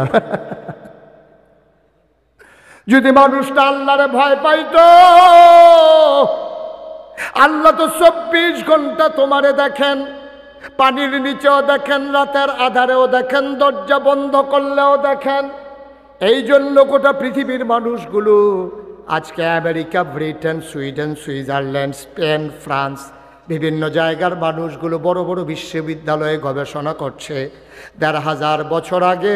যদি মানুষটা আল্লাহরে ভয় পাইতো, আল্লাহ তো 24 ঘন্টা তোমারে দেখেন, পানির নিচেও দেখেন, রাতের আধারেও দেখেন, দরজা বন্ধ করলেও দেখেন। এই জন্য গোটা পৃথিবীর মানুষগুলো আজকে America, Britain, Sweden, Switzerland, Spain, France, বিভিন্ন জায়গার মানুষগুলো বড় বড় বিশ্ববিদ্যালয়ে গবেষণা করছে। ১,৫০০ বছর আগে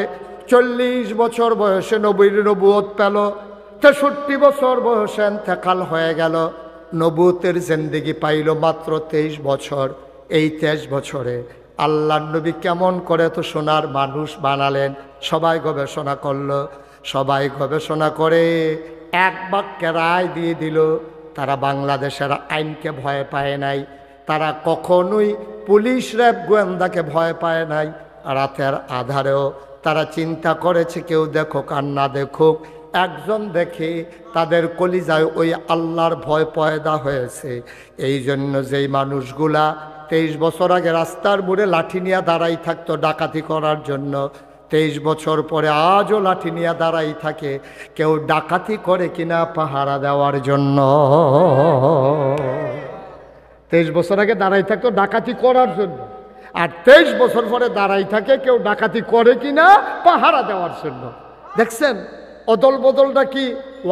40 বছর বয়সে নবীর নবুয়ত পেল, 63 বছর বয়সে ইন্তেকাল হয়ে গেল, নবুয়তের জিন্দেগি পাইল মাত্র 23 বছর। এই 23 বছরে আল্লাহর নবী কেমন করে তো সোনার মানুষ বানালেন, সবাই গবেষণা করলো। সবাই গবেষণা করে এক বাক্যে রায় দিয়ে দিল, তারা বাংলাদেশের আইনকে ভয় পায় নাই, তারা কখনোই পুলিশ, র্যাব, গোয়েন্দাকে ভয় পায় নাই। রাতের আধারেও তারা চিন্তা করেছে কেউ দেখুক আর না দেখুক, একজন দেখে তাদের কলিজায় ওই আল্লাহর ভয় পয়দা হয়েছে। এই জন্য যেই মানুষগুলা 23 বছর আগে রাস্তার মোড়ে লাঠি নিয়ে দাঁড়াই থাকতো ডাকাতি করার জন্য, 23 বছর পরে আজও লাঠি নিয়ে দাঁড়াই থাকে, কেউ ডাকাতি করে কিনা পাহারা দেওয়ার জন্য। 23 বছর আগে দাঁড়াই থাকতো ডাকাতি করার জন্য, আর 23 বছর পরে দাঁড়াই থাকে কেউ ডাকাতি করে কিনা পাহারা দেওয়ার জন্য। দেখছেন অদল বদলটা কি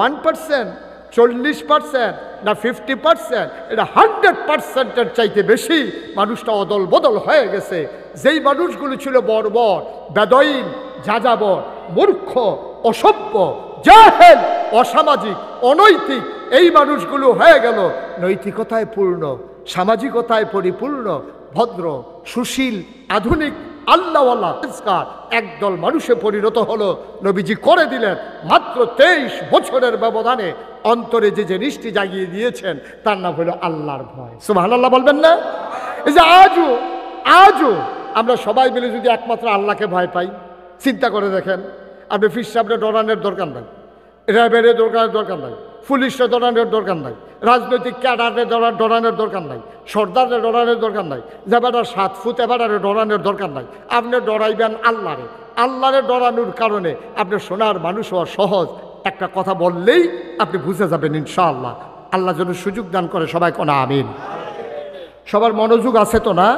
1%, 40% না 50%? এটা 100%-এর চাইতে বেশি মানুষটা অদল বদল হয়ে গেছে। যেই মানুষগুলো ছিল বর্বর, বেদইন, যাযাবর, মূর্খ, অসভ্য, জাহেল, অসামাজিক, অনৈতিক, এই মানুষগুলো হয়ে গেল নৈতিকতায় পূর্ণ, সামাজিকতায় পরিপূর্ণ, ভদ্র, সুশীল, আধুনিক, আল্লাহওয়ালা সংস্কার একদল মানুষে পরিণত হলো। নবীজি করে দিলেন মাত্র 23 বছরের ব্যবধানে অন্তরে যে জিনিসটি জাগিয়ে দিয়েছেন তার নাম হলো আল্লাহর ভয়। সুবহানাল্লাহ বলবেন না? এই যে আজও আমরা সবাই মিলে যদি একমাত্র আল্লাহকে ভয় পাই, চিন্তা করে দেখেন, আপনি ফির সাহেবরে ডরানোর দরকার নাই, র্যাবের দরকার নাই, পুলিশের ডরানোর দরকার নাই, রাজনৈতিক ক্যাডারের ডরানোর দরকার নাই, সর্দারের ডরানোর দরকার নাই, যেবারে 7 ফুট এবারে ডরানোর দরকার নাই। আপনি ডরাইবেন আল্লাহরে। আল্লাহরে ডরানোর কারণে আপনি সোনার মানুষ হওয়া সহজ। একটা কথা বললেই আপনি বুঝে যাবেন ইনশাআল্লাহ। আল্লাহ যেন সুযোগ দান করে, সবাই কোনা আমিন। সবার মনোযোগ আছে তো না?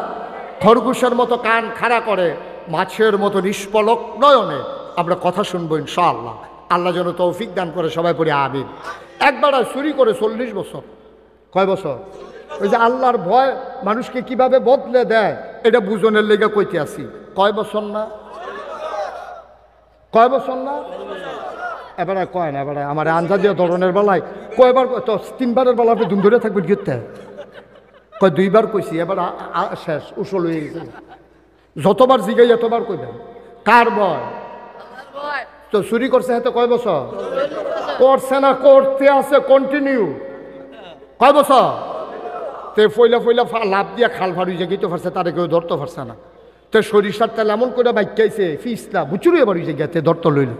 খরগোশের মতো কান খাড়া করে মাছের মতো নিষ্পলক নয়নে আমরা কথা শুনবো ইনশাআল্লাহ। আল্লাহ যেন তৌফিক দান করে, সবাই পড়ে আমিন। একবার চুরি করে 40 বছর। কয় বছর? ওই যে আল্লাহর ভয় মানুষকে কিভাবে বদলে দেয় এটা বুঝনের লেগে কইতে আসি। কয় বছর না? কয় বছর না? এবারে কয় না, এবারে আমার আঞ্জা ধরনের বেলায় কয়বার তো 3বারের বেলা আপনি ধুম ধরে থাকবেন গিয়ে কয় 2বার কইছি, এবার শেষ উসল হয়ে গেছে। যতবার জিগাই এতবার কইবেন কার ভয়? তো চুরি করছে হয়তো কয় বছর? করছে না, করতে আছে কন্টিনিউ। কয় বছর? তে ফইলা লাভ দিয়া খাল ফাড়ি যে গিতে পারছে, তারে কেউ ধরতে পারছে না। তো সরিষার তেল এমন করে বাইকাইছে ফিসলা বুচুরি এবার যে গেতে ধরতে লইল।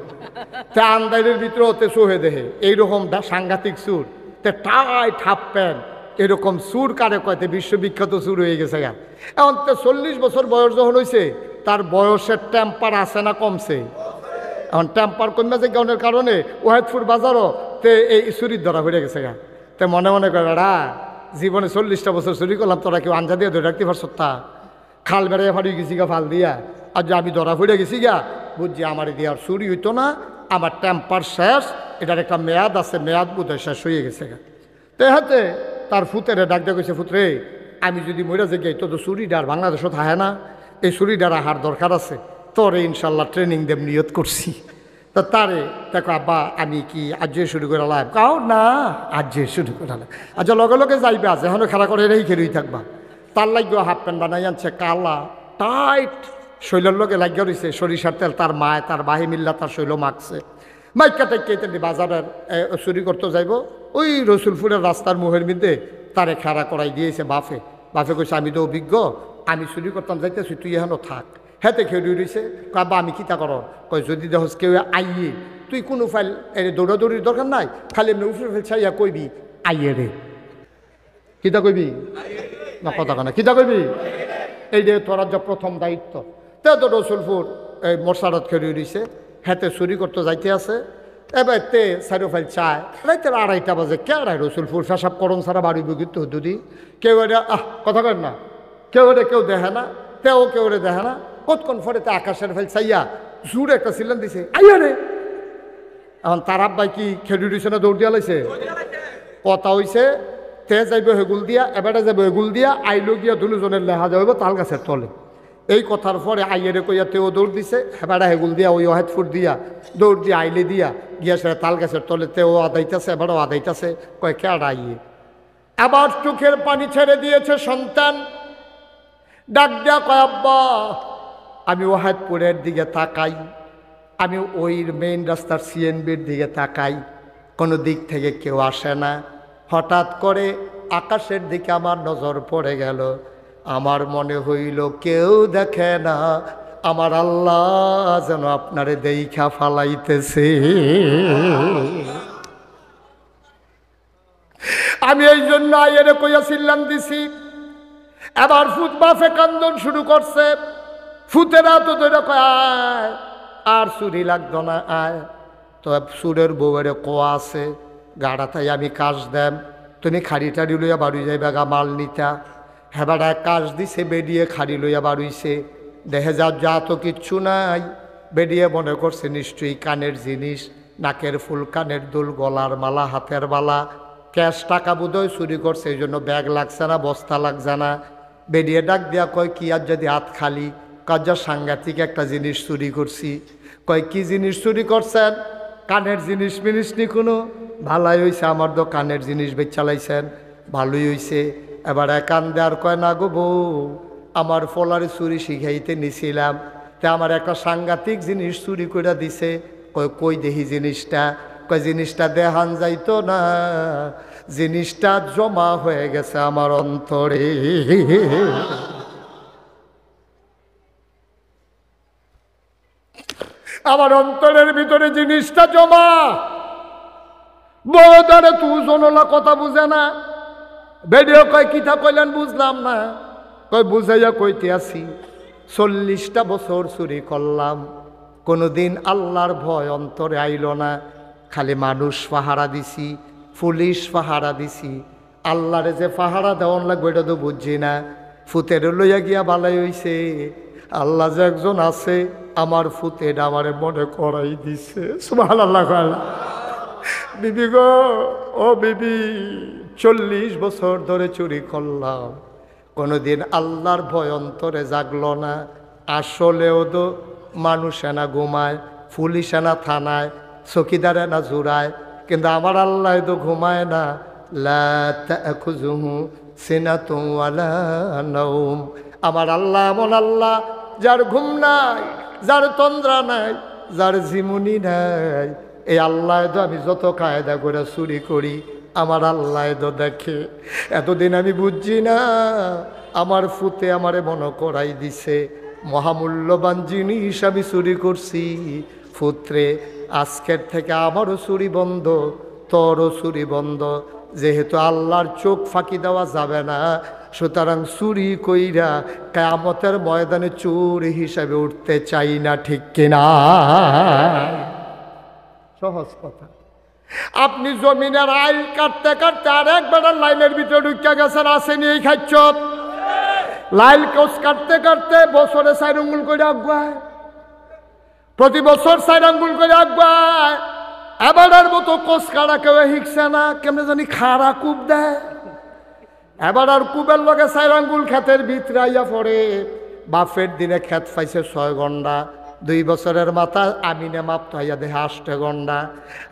তে আন্দাইলের ভিতরে ওতে সোহে দেহে এইরকম সাংঘাতিক সুর, তে টাইট হাফ প্যান্ট, এরকম সুর কারে কয়তে বিশ্ববিখ্যাত সুর হয়ে গেছে গা। এখন তো 40 বছর বয়স যখন হয়েছে, তার বয়সের টেম্পার আছে না কমছে? এখন টেম্পার কমে যে গাউনের কারণে ওয়াহেদপুর বাজারও তে এই চুরির ধরা হয়ে গেছে গা। তে মনে মনে করে বেড়া জীবনে 40টা বছর চুরি করলাম, তোরা কেউ আঞ্জা দিয়ে ধরে রাখতে পারছ? তা খাল বেড়াইয়া ফাড়ি গেছি গা ফাল দিয়া, আর যে আমি ধরা ফিরে গেছি গা, বুঝছি আমার দিয়ে আর চুরি হইতো না, আমার টেম্পার শেষ, এটার একটা মেয়াদ আছে, মেয়াদ বোধহয় শেষ হয়ে গেছে গা। তো হাতে তার ফুতেরে ডাক দিয়ে কইছে, ফুতরে আমি যদি মরে যে গেই তো চুরিটা আর বাংলাদেশত হায় না, এই চুরিটার আহার দরকার আছে, তোরে ইনশাল্লাহ ট্রেনিং দেব নিয়ত করছি। তো তারে দেখো আব্বা আমি কি আজ শুরু করে লাভ? কাও না, আজ শুরু করে লাভ। আচ্ছা লগে লগে যাইবে, আজ এখনো খেলা করে রেই খেলুই থাকবা। তার লাগিও হাফ প্যান্ট বানাই আনছে কালা টাইট, শৈলের লগে লাগিয়ে রয়েছে সরিষার তেল, তার মায় তার বাহি মিল্লা তার শৈল মাখছে। মাইকা টাইকা বাজারের চুরি করতে যাইব ওই রসুলপুরের রাস্তার মুহের মধ্যে তারে খাড়া করাই দিয়েছে বাফে বাফে কইছে আমি তো অভিজ্ঞ, আমি চুরি করতাম যাইতেছি, তুই এখনো থাক। হেতে খেয়ে রয়েছে কাবা আমি কিতা কর, কয় যদি দেখস কেউ আইয়ে তুই কোনো ফাইল দৌড়াদৌড়ির দরকার নাই, খালি এমনি উফরে ফেলছাইয়া কইবি আইয়ে রে। কিতা কইবি না কথা কানা কিতা কইবি, এই যে তোরা যে প্রথম দায়িত্ব। তে তো রসুলপুর এই মশারত খেয়ে রয়েছে, হেতে চুরি করতে যাইতে আছে। এবার তে চারো ফাইল চায় রাইতে 2:30 বাজে, কে আড়াই রসুলপুর ফেসাব করম সারা বাড়ি বুকিত দুদি কেউ এটা কথা কেন না, কেউ এটা কেউ দেখে না, তেও কেউ রে দেখে না। কতক্ষণ ফরেতে আকাশের ফাইল চাইয়া জোর একটা সিলেন দিছে আইয়া রে। এখন তার আব্বাই কি খেলি দিছে না দৌড় দিয়া লাইছে, কথা হইছে তে যাইব হেগুল দিয়া, এবারে যাইব হেগুল দিয়া, আইলো গিয়া দুজনের লেহা যাইব তাল গাছের তলে। এই কথার পরে আইয়েরে কইয়া তেও দৌড় দিছে, এবারে হেগুল দিয়া ওই অহেদপুর দিয়া দৌড় দিয়া আইলে দিয়া গিয়া সেটা তাল গাছের তলে তেও আদাইতাছে, এবারেও আদাইতাছে। কয় কে আইয়ে আবার চোখের পানি ছেড়ে দিয়েছে সন্তান, ডাক দিয়া কয় আব্বা আমি ওয়াহেদপুরের দিকে তাকাই, আমি ওই মেইন রাস্তার সিএনবির দিকে তাকাই, কোনো দিক থেকে কেউ আসে না। হঠাৎ করে আকাশের দিকে আমার নজর পড়ে গেল, আমার মনে হইল কেউ দেখে না, আমার আল্লাহ যেন আপনারে দেইখা ফালাইতেছে। আমি এই জন্য আইয়েরে কইয়া চিল্লান দিছি। এবার ফুত বাফে কান্দন শুরু করছে, ফুতেরা তো ধরে কয় আর চুরি লাগতো না আয়। তো সুরের বউয়ের কোয়া আছে গাড়াতাই আমি কাজ দেম, তুমি খাড়ি টাড়ি লইয়া বাড়ি যাইবা গা মাল নিতা। হেবাটা কাজ দিছে, বেরিয়ে খাড়ি লইয়া বাড়ুইছে, দেখে যা তো কিচ্ছু নাই। বেরিয়ে মনে করছে নিশ্চয়ই কানের জিনিস, নাকের ফুল, কানের দুল, গলার মালা, হাতের মালা, ক্যাশ টাকা বোধহয় চুরি করছে, এই জন্য ব্যাগ লাগছে না, বস্তা লাগছে না। বেরিয়ে ডাক দিয়া কয় কি আর যদি হাত খালি, কাজা সাংঘাতিক একটা জিনিস চুরি করছি। কয় কি জিনিস চুরি করছেন? কানের জিনিস মিনিস নি কোনো, ভালাই হয়েছে, আমার তো কানের জিনিস বেচালাইছেন, ভালোই হয়েছে। এবার কান দেওয়ার কয় না গো বউ, আমার ফলারে চুরি শিখাইতে নিছিলাম, তা আমার একটা সাংঘাতিক জিনিস চুরি করে দিছে। কয় কই দেখি জিনিসটা? কয় জিনিসটা দেখান যাইতো না, জিনিসটা জমা হয়ে গেছে আমার অন্তরে। আমার অন্তরের ভিতরে জিনিসটা জমা। বোধারে তু জনলা কথা বুঝে না। বেডিও কয় কিতা কইলেন বুঝলাম না। কয় বুঝাইয়া কইতে আসি 40টা বছর চুরি করলাম, কোনোদিন আল্লাহর ভয় অন্তরে আইল না, খালি মানুষ পাহারা দিছি, পুলিশ পাহারা দিছি, আল্লাহরে যে পাহারা দেওয়ান লাগবে এটা তো বুঝছি না। ফুতের লইয়া গিয়া বালাই হইছে, আল্লাহ যে একজন আছে আমার ফুতের আমারে মনে করাই দিছে। সুবহানাল্লাহ। বিবি গো, ও বিবি, 40 বছর ধরে চুরি করলাম, কোনোদিন আল্লাহর ভয় অন্তরে জাগলো না। আসলেও তো মানুষে না ঘুমায়, পুলিশে না থানায়, চকিদারে না জুড়ায়, কিন্তু আমার আল্লাহ তো ঘুমায় না। লা তাখুযুহু সিনাতুন ওয়ালা নাওম। আমার আল্লাহ এমন আল্লাহ যার ঘুম নাই, যার তন্দ্রা নাই, যার ঝিমুনি নাই। এই আল্লাহ তো আমি যত কায়দা করে চুরি করি আমার আল্লাহ তো দেখে। এতদিন আমি বুঝছি না, আমার ফুতে আমারে মনে করাই দিছে মহামূল্যবান জিনিস আমি চুরি করছি। ফুত্রে আজকের থেকে আমারও চুরি বন্ধ, তোরও চুরি বন্ধ। যেহেতু আল্লাহর চোখ ফাঁকি দেওয়া যাবে না, সুতরাং চুরি কইরা কিয়ামতের ময়দানে চোর হিসাবে উঠতে চাই না, ঠিক কিনা? সহজ কথা। আপনি জমিনের আইল কাটতে কাটতে আর একবার লাইনের ভিতরে ঢুকে গেছেন, আসেনি এই খাচ্ছ। লাইল কোষ কাটতে কাটতে বছরে 4 আঙ্গুল করে আগুয়ায়, প্রতি বছর 4 আঙ্গুল করে আগুয়ায়। এবারের মতো কোষ কাটা কেউ শিখছে না, কেমনে জানি খাড়া কূপ দেয়। এবার আর কূপের লগে 4 আঙ্গুল ক্ষেতের ভিতরে আইয়া পড়ে। বাপের দিনে ক্ষেত পাইছে 6 ঘন্টা, 2 বছরের মাথা আমিনে মাপতে হইয়া দেখে 8 ঘন্টা।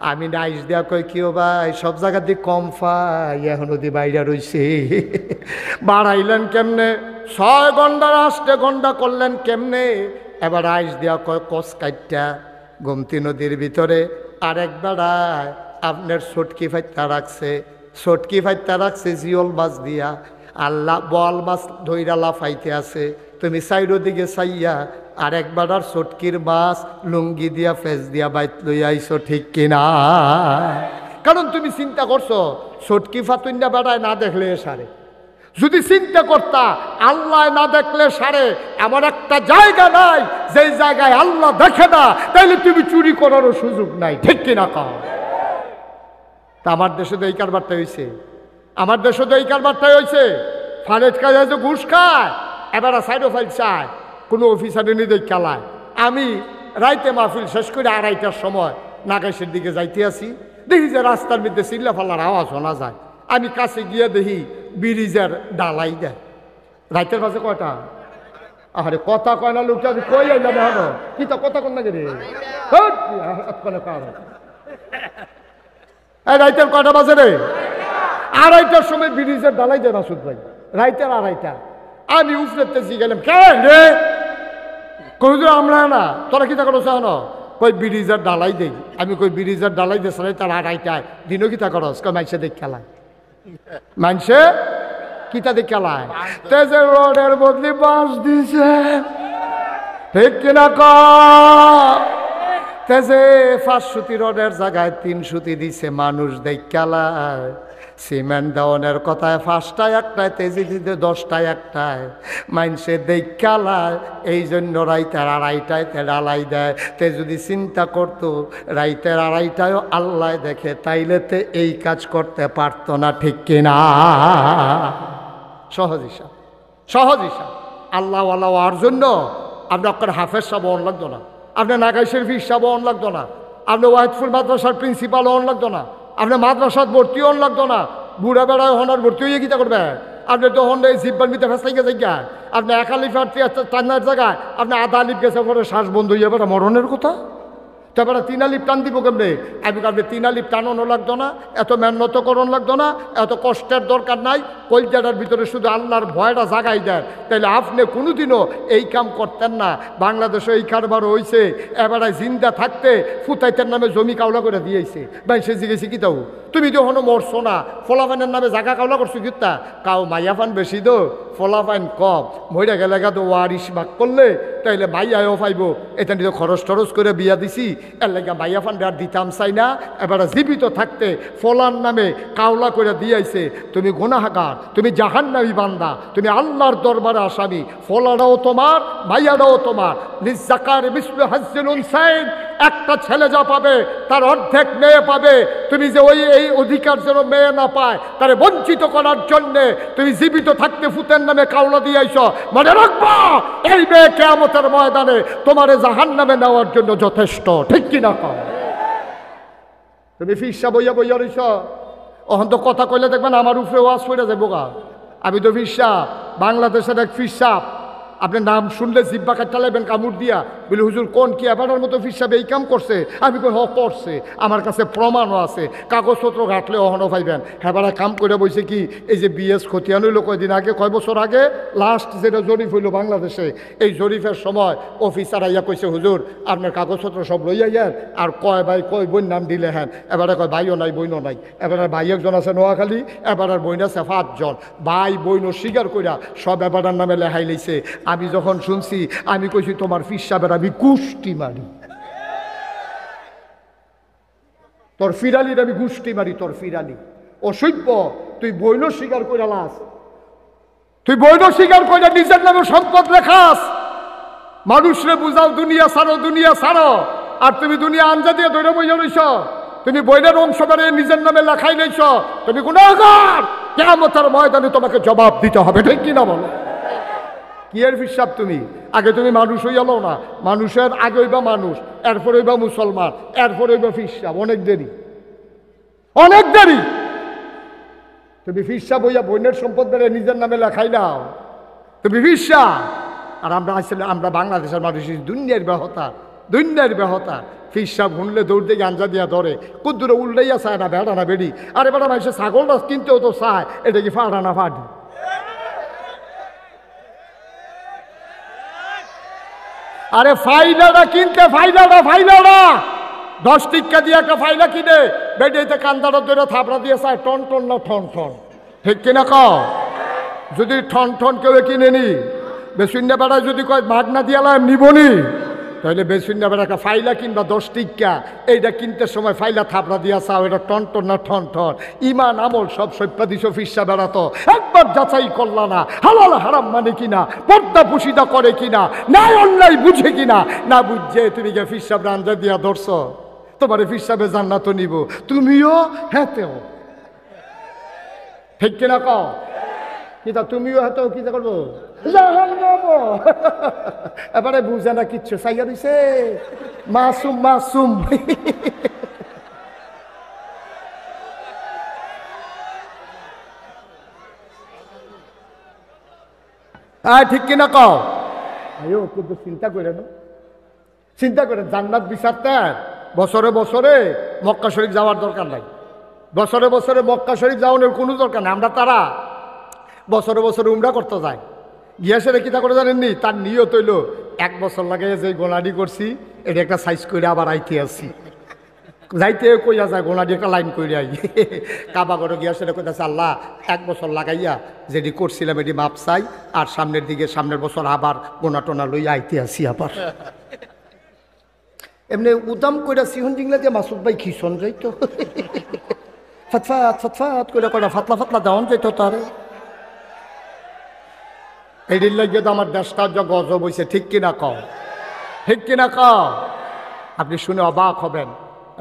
আমিনে আইস দেয়া কই কিও ভাই, সব জায়গা দিয়ে কম পাই, এখনো দি বাইরে রইছে। বাড়াইলেন কেমনে? 6 ঘন্টার 8 ঘন্টা করলেন কেমনে? এবার আইস দেয়া কয় কষ কাটটা গোমতী নদীর ভিতরে আর এক বেড়ায় আপনার সটকি ফাইত্যা রাখছে, সটকি ফাইত্যা রাখছে জিওল মাছ দিয়া, আল্লাহ বল মাছ ধইরা লাফাইতে আছে। তুমি সাইডো দিকে চাইয়া আর এক বেড়ার সটকির মাছ লুঙ্গি দিয়া ফেস দিয়া বাইত লই আইছো, ঠিক কিনা? কারণ তুমি চিন্তা করছো সটকি ফাতুন্ডা বেড়ায় না দেখলে সারে। যদি চিন্তা করতা আল্লাহ না দেখলে সারে, এমন একটা জায়গা নাই যেই জায়গায় আল্লাহ দেখে না, তাইলে তুমি চুরি করারও সুযোগ নাই, ঠিক কিনা কও? তা আমার দেশে তো এই কারবারটা হয়েছে, আমার দেশে তো এই কারবারটাই হয়েছে। ফারেজ কাজ আছে, ঘুষ খায়, এবার সাইডো ফাইল চায়, কোনো অফিসারে নিয়ে খেলায়। আমি রাইতে মাহফিল শেষ করে 2:30টার সময় নাগাইশের দিকে যাইতে আসি, দেখি যে রাস্তার মধ্যে চিল্লা ফাল্লার আওয়াজ শোনা যায়। আমি কাছে গিয়ে দেখি ব্রিজের ডালাই দেয়। রাইতের মাঝে কয়টা? আরে কথা কয় না লোকটা, আমি কই আইলাম এখনো, কি তো কথা কন না রে? রাইতের কয়টা বাজে রে? 2:30টার সময় ব্রিজের ডালাই দেয় মাসুদ ভাই, রাইতের 2:30। আমি উফরেতে গেলাম, কে রে? কই আমরা না, তোরা কি তা করছ না? কই ব্রিজের ডালাই দেই। আমি কই ব্রিজের ডালাই দেশ তার 2:30টায় দিনও কি তা করস? কই মাইসে দেখ খেলায়, মানছে কিতা দেখ খেলায়, তেজে রোডের বদলি বাস দিছে, ঠিক কিনা ক? তেজে 5 সুতি রোডের জায়গায় 3 সুতি দিছে, মানুষ দেখ খেলায়। সিমেন্ট দেওয়ানের কথায় 5টায় 1টায়, তেজি দিতে 10টায় 1টায়, মানুষে দেখালায়। এই জন্য রাইতের 2:30টায় তে ডালাই দেয়। তে যদি চিন্তা করতো রাইতের 2:30টায়ও আল্লাহ দেখে, তাইলে তে এই কাজ করতে পারতো না, ঠিক কিনা? সহজ হিসাব, সহজ হিসাব। আল্লাহওয়ালা হওয়ার জন্য আপনার হাফেজ সাহেব অন লাগতো না, আপনার নাগাই শরীফ সাহেব অন লাগতো না, আপনার ওয়াহিদপুর মাদ্রাসার প্রিন্সিপাল অন লাগতো না, আপনার মাদ্রাসাত ভর্তি হন লাগতো না। বুড়া বেড়ায় হনার ভর্তি হয়ে গীতা করবে। আপনি তো হন এই জিব্বার ভিতরে ফেসাই গেছে গা, আপনি 1 আলিফ টান্নার জায়গায় আপনি 1/2 আলিফ গেছে পরে শ্বাস বন্ধ হয়ে যাবে, মরণের কথা। তারপরে 3 আলিফ টান দিব কেমনে? আমি আপনি 3 আলিফ টানানো লাগতো না, এত মেহনতকরণ লাগতো না, এত কষ্টের দরকার নাই। কলজাটার ভিতরে শুধু আল্লাহর ভয়টা জাগাই দেয়, তাইলে আপনি কোনোদিনও এই কাম করতেন না। বাংলাদেশে এই কারবার হয়েছে, এবারে জিন্দা থাকতে ফুতাইতের নামে জমি কাউলা করে দিয়েছে। ভাই সে জিজ্ঞেসি কি তাও তুমি যখন মরছো না, ফলাফানের নামে জায়গা কাউলা করছো কিতা? কাউ মাইয়াফান বেশি দো, ফলাফাইন কম, মইরা গেলে গা তো ওয়ারিশ ভাগ করলে তাইলে মাইয়াও পাইব। এটা নিয়ে খরচ টরচ করে বিয়া দিছি, এর লেগে মাইয়াফান আর দিতাম চাই না। এবারে জীবিত থাকতে ফলার নামে কাউলা করে দিয়েছে। তুমি গুনাহগার, তুমি জাহান্নামী বান্দা, তুমি আল্লাহর দরবারে আসামি। ফলাটাও তোমার, মাইয়াটাও তোমার। লিজ্জাকার মিসলু হাজ্জিল উনসাইন, একটা ছেলে যা পাবে তার অর্ধেক মেয়ে পাবে। তুমি যে ওই এই অধিকার যেন মেয়ে না পায় তারে বঞ্চিত করার জন্যে তুমি জীবিত থাকতে ফুতের নামে কাউলা দিয়েছ। মনে রাখবা এই মেয়ে কিয়ামতের ময়দানে তোমারে জাহান্নামে নেওয়ার জন্য যথেষ্ট, ঠিক কিনা কও? তুমি ফিসা বইয়া বইয়া রইছ, অহন তো কথা কইলে দেখবেন আমার উপরে ওয়াজ পড়ে যাবো গা। আমি তো ফিসা, বাংলাদেশের এক ফিসাব, আপনার নাম শুনলে জিব্বা কাটটা লাগবেন কামড় দিয়া, বলে হুজুর কোন কি এবারের মতো ফিসাব এই কাম করছে? আমি কই হ করছে, আমার কাছে প্রমাণও আছে, কাগজপত্র ঘাটলে অহনও পাইবেন। হেবারা কাম করে বইছে কি, এই যে বিএস খতিয়ান হইল কয়দিন আগে, কয় বছর আগে লাস্ট যেটা জরিপ হইল বাংলাদেশে, এই জরিপের সময় অফিসার আইয়া কইছে হুজুর আপনার কাগজপত্র সব লইয়া যান, আর কয় ভাই কয় বোন নাম দিলে হ্যাঁ। এবারে কয় ভাইও নাই বইনও নাই। এবারে ভাই একজন আছে নোয়াখালী, এবারের বইন আছে 5 জন। ভাই বইনও স্বীকার কইরা সব এবারের নামে লেহাই লইছে। আমি যখন শুনছি আমি কইছি তোমার ফিসাবের আমি গুষ্টি মারি, তোর ফিরালির আমি গুষ্টি মারি, তোর ফিরালি অসভ্য। তুই বইনও স্বীকার কইরা লাস, তুই বইনও স্বীকার কইরা নিজের নামে সম্পদ লেখাস। মানুষরে বুঝাও দুনিয়া ছাড়ো, দুনিয়া ছাড়ো, আর তুমি দুনিয়া আঞ্জা দিয়ে ধরে বইয়া রইছ। তুমি বইনের অংশ বেড়ে নিজের নামে লেখাই লইছ, তুমি গুনাহগার। কিয়ামতের ময়দানে তোমাকে জবাব দিতে হবে, ঠিক কিনা বলো? কি এর হিসাব? তুমি আগে তুমি মানুষ হইয়া লও না, মানুষের আগে হইবা মানুষ, এরপর হইবা মুসলমান, এরপর হইবা ফিসাব। অনেক দেরি, অনেক দেরি। তুমি ফিসাব হইয়া বইনের সম্পদ বেড়ে নিজের নামে লেখাই নাও, তুমি ফিসা। আর আমরা আসলে আমরা বাংলাদেশের মানুষ দুনিয়ার ব্যাহতা, দুনিয়ার ব্যাহতা। ফিসাব শুনলে দৌড় দিয়ে গাঞ্জা দিয়া ধরে, কুদ্দুরে উল্টাইয়া চায় না, বেড়া না বেড়ি। আর এবার মানুষে ছাগলটা কিনতেও তো চায়, এটা কি ফাড়া না ফাটি? আরে ফাইলাটা কিনতে, ফাইলাটা 10 টিক্কা দিয়ে একটা ফাইলা কিনে বেডিতে কান্দাটা ধরে থাপড়া দিয়ে চায় টন টন না ঠন ঠন, ঠিক কিনা কও? যদি ঠন ঠন কেউ কিনে নি বেশিন্য বেড়ায় যদি কয় মাগনা দিয়ালাম নিবনি, তাহলে বেশিন্য বেড়া একটা ফাইলা কিনবা 10 টিক্কা, এইটা কিনতে সময় ফাইলা থাপড়া দিয়া চাও এটা টন টন না ঠন ঠন। ইমান আমল সব সভ্যা দিছ ফিসা বেড়াতো, একবার যাচাই করলা না হালাল হারাম মানে কিনা, পর্দা পুশিদা করে কিনা, ন্যায় অন্যায় বুঝে কিনা, না বুঝছে তুমি গিয়ে ফিসা রান্দা দিয়া ধরছ, তোমার ফিসাবে জান্নাত নিব, তুমিও হেতেও, ঠিক কিনা কও? কিতা তুমিও হেতেও কিতা করবো, এবারে বুঝে না কিচ্ছু, সাইয়া দিছে মাসুম মাসুম। ঠিক কিনা কও? আয়ো কিন্তু চিন্তা করে না, চিন্তা করে জান্নাত বিচারতে বছরে বছরে মক্কা শরীফ যাওয়ার দরকার নাই, বছরে বছরে মক্কা শরীফ যাওয়ানোর কোনো দরকার নেই। আমরা তারা বছরে বছরে উমরা করতে যায়, গিয়াসের কিতা করে জানেননি, তার নিয়ত হইল 1 বছর লাগে যে গোলাডি করছি এটা একটা সাইজ করে আবার আইতে আসি, যাইতে কইয়া যায় গোলাডি একটা লাইন করে আই, কাবা করে গিয়াসের কইতাছে আল্লাহ 1 বছর লাগাইয়া যেটি করছিলাম এটি মাপ চাই, আর সামনের দিকে সামনের বছর আবার গোনা টোনা লইয়া আইতে আসি আবার। এমনি উদাম কইরা সিহন জিংলা দিয়ে মাসুদ ভাই খিসন যাইতো, ফতফাত ফতফাত করে কয়টা ফাতলা ফাতলা দেওয়ান যাইতো তার। এইটির লাগিয়ে তো আমার দেশটা যা গজব হয়েছে, ঠিক কিনা কও? ঠিক কিনা কও? আপনি শুনে অবাক হবেন,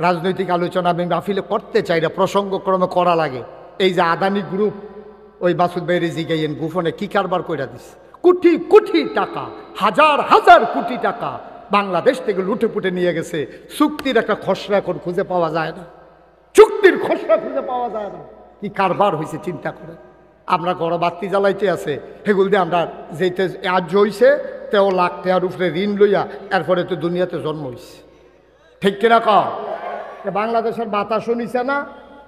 রাজনৈতিক আলোচনা আমি মাহফিলে করতে চাই না, প্রসঙ্গক্রমে করা লাগে। এই যে আদানি গ্রুপ, ওই মাসুদ ভাই জিগাইয়েন গোপনে কি কারবার কইরা দিছে, কোটি কোটি টাকা, হাজার হাজার কোটি টাকা বাংলাদেশ থেকে লুটে পুটে নিয়ে গেছে, চুক্তির একটা খসড়া এখন খুঁজে পাওয়া যায় না, চুক্তির খসড়া খুঁজে পাওয়া যায় না, কি কারবার হয়েছে চিন্তা করে। আমরা ঘর বাতি জ্বালাইতে আছে, সেগুলো দিয়ে আমরা যেতে আজ হইছে 13 লাখ টাকার উপরে ঋণ লইয়া এরপরে তো দুনিয়াতে জন্ম হয়েছে, ঠিক কিনা কও? বাংলাদেশের বাতাসও নিছে না,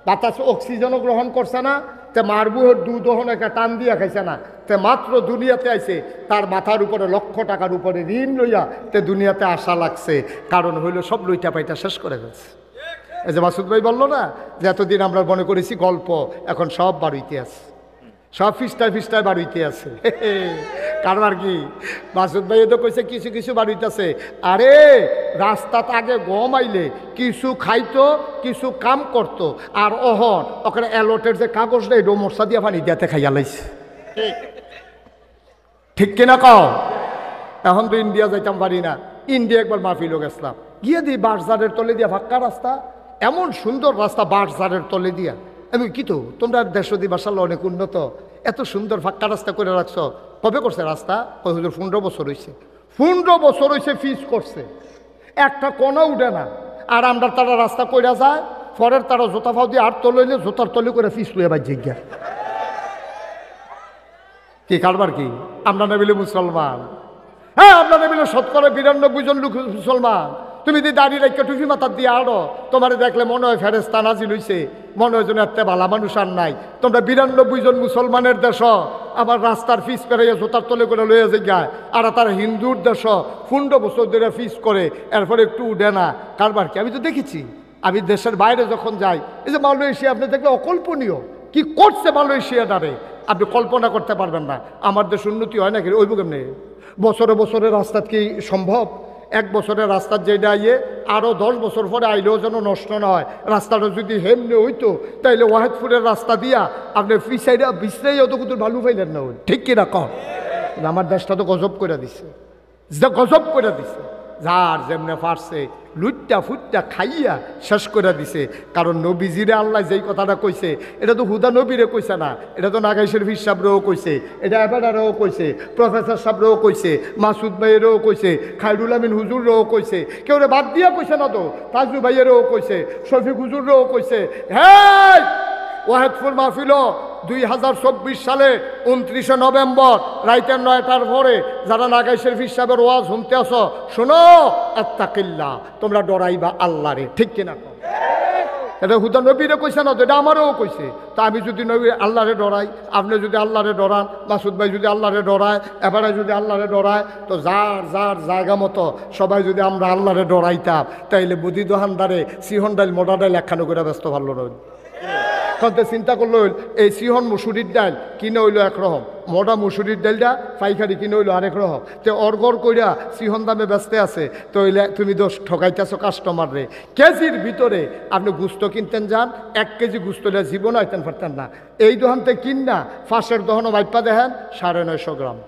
বাতাস অক্সিজেনও গ্রহণ করছে না, তে মারবুহের দুধ একটা টান দিয়া খাইছে না, তে মাত্র দুনিয়াতে আইছে তার মাথার উপরে লক্ষ টাকার উপরে ঋণ লইয়া তে দুনিয়াতে আসা লাগছে, কারণ হইল সব লইটা পাইটা শেষ করে গেছে। এই যে মাসুদ ভাই বললো না যে এতদিন আমরা মনে করেছি গল্প, এখন সব বাড়িতে আছে, সব ফিস্টায় ফিস্টায় বাড়িতে আছে। কারবার কি মাসুদ ভাই তো কইছে কিছু কিছু বাড়িতে আছে, আরে রাস্তাত আগে গম আইলে কিছু খাইতো কিছু কাম করতো, আর অহন ওখানে অ্যালোটের যে কাগজ নেই ডোমরসা দিয়া পানি দিয়াতে খাইয়া লাইছে, ঠিক কিনা কও? এখন তো ইন্ডিয়া যাইতাম পারি না, ইন্ডিয়া একবার মাহফিল গেছিলাম, গিয়ে দিই বাঁশঝাড়ের তলে দিয়া ফাঁকা রাস্তা, এমন সুন্দর রাস্তা বাঁশঝাড়ের তলে দিয়া। আমি কি তো তোমরা দেশদি বাসাল অনেক উন্নত, এত সুন্দর ফাঁকা রাস্তা করে রাখছো, কবে করছে রাস্তা? 15 বছর হয়েছে, 15 বছর হয়েছে ফিস করছে, একটা কোনো উঠে না। আর আমরা তারা রাস্তা কইরা যায়, পরের তারা জোতা ফাও দিয়ে আর তলে হইলে জোতার তলে করে ফিস লুয়ে বা জিজ্ঞা কি কারবার কি? আমরা না বলে মুসলমান, হ্যাঁ আমরা না বলে 92 জন লোক মুসলমান। তুমি যদি দাঁড়িয়ে রেখে টুপি মাথার দিয়ে আড়ো, তোমার দেখলে মনে হয় ফেরেশতা নাজিল হইছে, মনে হয় যেন একটা ভালো মানুষ আর নাই। তোমরা 92 জন মুসলমানের দেশ, আবার রাস্তার ফিস করে জোতার তলে করে লইয়া যায়, আর তার হিন্দুর দেশ 15 বছর ধরে ফিস করে, এরপরে একটু উঠে না, কারবার কি? আমি তো দেখেছি, আমি দেশের বাইরে যখন যাই, এই যে মালয়েশিয়া আপনি দেখলে অকল্পনীয় কি করছে মালয়েশিয়াটারে, আপনি কল্পনা করতে পারবেন না। আমার দেশ উন্নতি হয় নাকি ওই কেমনি? বছরে বছরে রাস্তা কি সম্ভব? 1 বছরের রাস্তার যেটা আইয়ে আরও 10 বছর পরে আইলেও যেন নষ্ট না হয়। রাস্তাটা যদি হেমনে হইতো তাইলে ওয়াহেদপুরের রাস্তা দিয়া আপনি ফিসাইডা বিছরাই অত কুতুর ভালো পাইলেন না, ঠিক কিনা কম? আমার দেশটা তো গজব করে দিছে, গজব করে দিছে, যার যেমনে পারছে লুটটা ফুটটা খাইয়া শেষ করে দিছে। কারণ নবীজিরে আল্লাহ যেই কথাটা কইছে, এটা তো হুদা নবীরে কইছে না, এটা তো নাগাই শরীফ সাহেবরেও কইছে, এটা এবারেও কইছে, প্রফেসর সাহেবরেও কইছে, মাসুদ ভাইয়েরও কইছে, খায়রুল আমিন হুজুররেও কইছে, কেউ বাদ দিয়া কইছে না তো, তাজু ভাইয়েরও কইছে, শফিক হুজুররেও কইছে। হ্যাঁ, ওয়াহেদপুর মাহফিল 2024 সালে 29 নভেম্বর রাইতের 9টার পরে যারা নাগাই শরীফ সাহেবের ওয়াজ শুনতে আসো, শোনো আত্তাকিল্লাহ, তোমরা ডরাইবা আল্লাহরে, ঠিক কিনা? এটা হুদা নবীরে কইছে না তো, এটা আমারও কইছে। তা আমি যদি নবী আল্লাহরে ডরাই, আপনি যদি আল্লাহরে ডরান, মাসুদ ভাই যদি আল্লাহরে ডরায়, এবারে যদি আল্লাহরে ডরায়, তো যার যার জায়গা মতো সবাই যদি আমরা আল্লাহরে ডরাইতাম, তাইলে বুদ্ধি দোকানদারে সিহন ডাইল মোটা ডাইল একখানো করে ব্যস্ত ভালো রইল। তখন চিন্তা করলো এই সিহন মুসুরির ডাল কিনে হইলো একরকম, মোটা মুসুরির ডালটা পাইকারি কিনে হইলো আরেক রকম। তো অর্গর কইরা সিহন দামে ব্যস্তে আছে, তো হইলে তুমি দোষ ঠকাইতেছো কাস্টমার রে। কেজির ভিতরে আপনি গুস্ত কিনতেন যান, 1 কেজি গুস্ত জীবন আইতেন পারতেন না। এই দোকান থেকে কিন না, ফাঁসের দহনও বাইপা দেখেন 950 গ্রাম,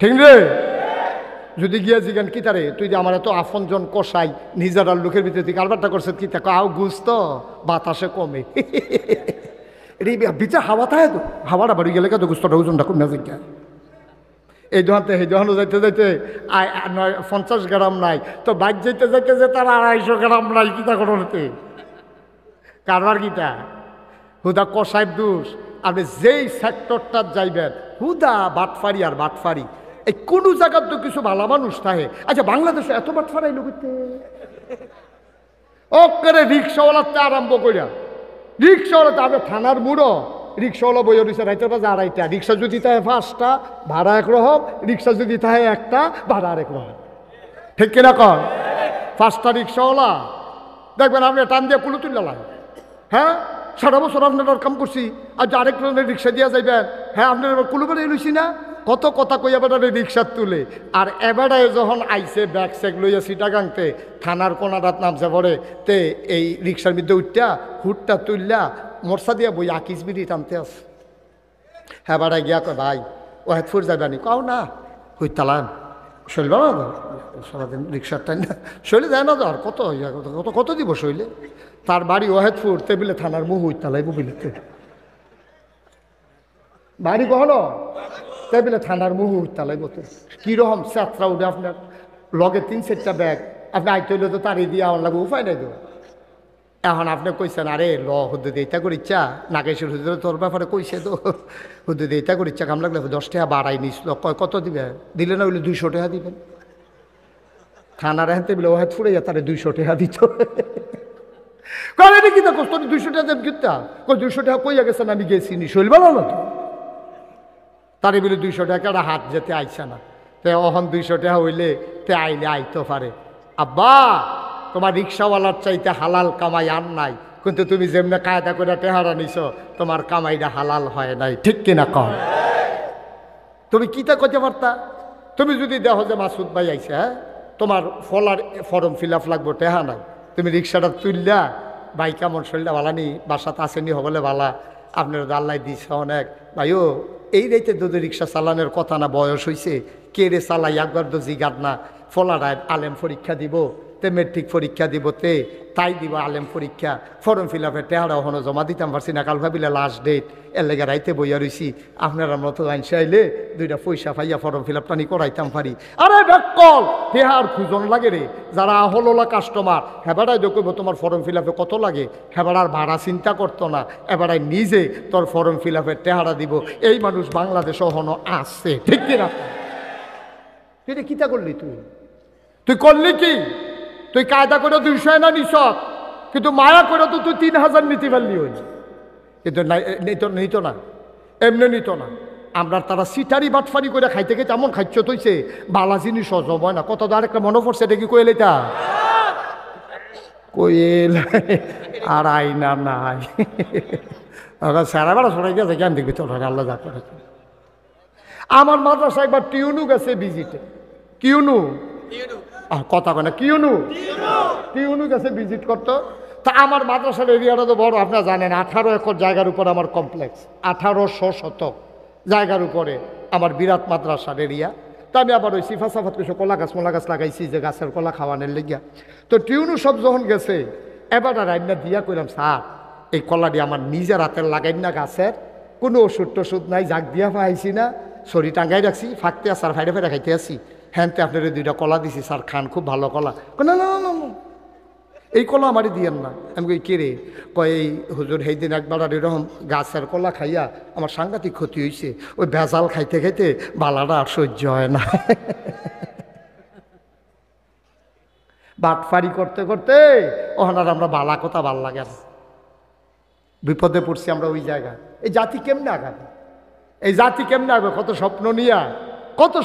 ঠিক রে? যদি গিয়া জিগান কি তারে, তুই যে আমার এত আপনজন কষাই নিজের আর লোকের ভিতরে তুই কারবারটা করছে কি তা আও গুস্ত বাতাসে কমে বিচার হাওয়া থাকে তো, হাওয়াটা বাড়ি গেলে তো গুস্তটা ওজনটা কমে জিজ্ঞা। এই দোকানতে এই দোকানে যাইতে যাইতে 50 গ্রাম নাই, তো বাইক যাইতে যাইতে যে তার 250 গ্রাম নাই, কিতা করতে কারবার কিতা হুদা কষাই দোষ। আপনি যেই সেক্টরটা যাইবেন হুদা বাটফারি আর বাটফারি। এই কোনো জায়গার তো কিছু ভালো মানুষ থাকে। আচ্ছা বাংলাদেশে এত বাটফারাই লোকতে ওকে রিক্সাওয়ালাতে আরম্ভ করিয়া, রিক্সাওয়ালাতে আগে থানার মুড়ো রিক্সাওয়ালা বই রয়েছে রাইতের বাজে 2.5টা। রিক্সা যদি তাহে 5টা ভাড়া একরকম, রিক্সা যদি তাহে 1টা ভাড়া আরেক রকম, ঠিক কিনা কন? 5টা রিক্সাওয়ালা দেখবেন আপনি টান দিয়ে কুলু তুললা লাগে। হ্যাঁ, 7 বছর আপনার কাম করছি, আর যে আরেক ধরনের রিক্সা দিয়া যাইবেন, হ্যাঁ আপনার এবার কুলু বেড়ে লইছি না, কত কথা কই এবারে রিক্সা তুলে। আর এবারে যখন আইসে ব্যাগ স্যাগ লইয়া সিটাগাংতে থানার কোনারাত নামছে পড়ে, তে এই রিক্সার মধ্যে উঠটা হুটটা তুললা মোরসা দিয়া বই আকিস বিড়ি টানতে আস। হ্যাঁ বাড়াই গিয়া কয় ভাই ও হেদফুর যাবেনি, কাও না হুই তালাম শৈল না সারাদিন রিক্সার টাইম না, শৈলে যায় না তো আর কত কত কত দিব শৈলে। তার বাড়ি ওহেদপুর, তেবিলে থানার মুহ তালাই বুবিলেতে বাড়ি কখনো তেবিলে থানার মুহ তালাই বলতে কিরকম যাত্রা উঠে আপনার লগে 3-4টা ব্যাগ আপনি আইতে হইলে তো তারই দিয়ে আমার লাগে উপায় নাই তো। এখন আপনি কইছেন আরে ল হুদ্দু দিতা করে ইচ্ছা নাগেশ্বর হুজুর তোর ব্যাপারে কইছে তো হুদ্দু দিতা করে ইচ্ছা কাম লাগলে 10 টাকা বাড়াই নিছিল, কয় কত দিবে, দিলে না হইলে 200 টাকা দিবেন। থানার হেনতে বলে ওহেদ ফুড়ে যা তারে 200 টাকা দিত। কি তা কষ্ট 200 টাকা দেব কিতা, কই 200 টাকা কইয়া গেছেন আমি গেছি নি শৈল ভালো না তো, তারে বলে 200 টাকা হাত যেতে আইছে না। তে অহন 200 টাকা হইলে তে আইলে আইতে পারে। আব্বা তোমার রিক্সাওয়ালার চাইতে হালাল কামাই আর নাই, কিন্তু তুমি যেমনে কায়দা করে টেহারা নিছ তোমার কামাইটা হালাল হয় নাই, ঠিক কিনা কম? তুমি কিতা করতে পারতা? তুমি যদি দেখো যে মাসুদ ভাই আইছে, হ্যাঁ তোমার ফলার ফর্ম ফিল আপ লাগবো, টেহা নাই, তুমি রিক্সাটা তুললা ভাই কেমন শরীরটা ভালা নি, বাসাতে আসেনি হবলে ভালা, আপনার আল্লাহ দিছে অনেক ভাইও এই রাইতে যদি রিক্সা চালানোর কথা না, বয়স হয়েছে কে রে চালাই একবার তো জিগার না, ফলারায় আলেম পরীক্ষা দিব, তে মেট্রিক পরীক্ষা দিব, তে তাই দিব আলেম পরীক্ষা, ফর্ম ফিল আপের টেহারা ওখানে জমা দিতাম পারছি না, কাল ভাবিলে লাস্ট ডেট, এর লেগে রাইতে বইয়া রইছি, আপনারা মতো আইনসে আইলে 2টা পয়সা পাইয়া ফর্ম ফিল আপটা নি করাইতাম পারি। আরে ব্যাকল টেহার খুঁজন লাগে রে, যারা হলোলা কাস্টমার হেবারাই দেখব তোমার ফর্ম ফিল আপে কত লাগে, হেবারার ভাড়া চিন্তা করতো না, এবারাই নিজে তোর ফর্ম ফিল আপের টেহারা দিব। এই মানুষ বাংলাদেশ হনো আছে, ঠিক কিনা? তুই কিতা করলি, তুই করলি কি? তুই কায়দা করে 200 না নিস, কিন্তু মায়া করে তো তুই 3000 নিতে পারলি হইল, কিন্তু নিত না, এমনি নিত না। আমরা তারা সিটারি বাটফারি করে খাইতে খেতে এমন খাইছ তৈছে বালা জিনিস হজম হয় না। কত আরেকটা মনে পড়ছে, এটা কি কইলে তা কইল আর আইনা নাই সারা বেড়া সরাই গেছে জ্ঞান দেখবি তোর আল্লাহ যা করে। আমার মাদ্রাসা একবার টিউনু গেছে ভিজিটে, কিউনু কথা কয় না, কিউনু গেছে ভিজিট করতো। তা আমার মাদ্রাসার এরিয়াটা তো বড়, আপনারা জানেন 18 একর জায়গার উপর আমার কমপ্লেক্স, 1800 শতক জায়গার উপরে আমার বিরাট মাদ্রাসার এরিয়া। তা আমি আবার ওই সিফা সাফাত কিছু কলা গাছ মোলা গাছ লাগাইছি যে গাছের কলা খাওয়ানোর লেগিয়া। তো টিউনু সব যখন গেছে এবার রান্না দিয়া কইলাম স্যার এই কলাটি আমার নিজের হাতের লাগাই না, গাছের কোনো ওষুধ টষুধ নাই, জাগ দিয়া পাইছি না, শরীর টাঙ্গাই রাখছি, ফাঁকতে স্যার ফাইডে ফেরা খাইতে আসি, হ্যাঁতে আপনার 2টা কলা দিছি স্যার খান, খুব ভালো কলা। না না না না এই কলা আমারই দিয়েন না। আমি কই কে রে, কয় এই হুজুর সেই দিন একবার আর এরকম গাছের কলা খাইয়া আমার সাংঘাতিক ক্ষতি হয়েছে, ওই ভেজাল খাইতে খাইতে বালাটা আর সহ্য হয় না। বাটফারি করতে করতে ওখানে আমরা বালা কথা ভাল লাগে না। বিপদে পড়ছি আমরা ওই জায়গায়। এই জাতি কেমনে আগাবে? এই জাতি কেমনে আগাবে? কত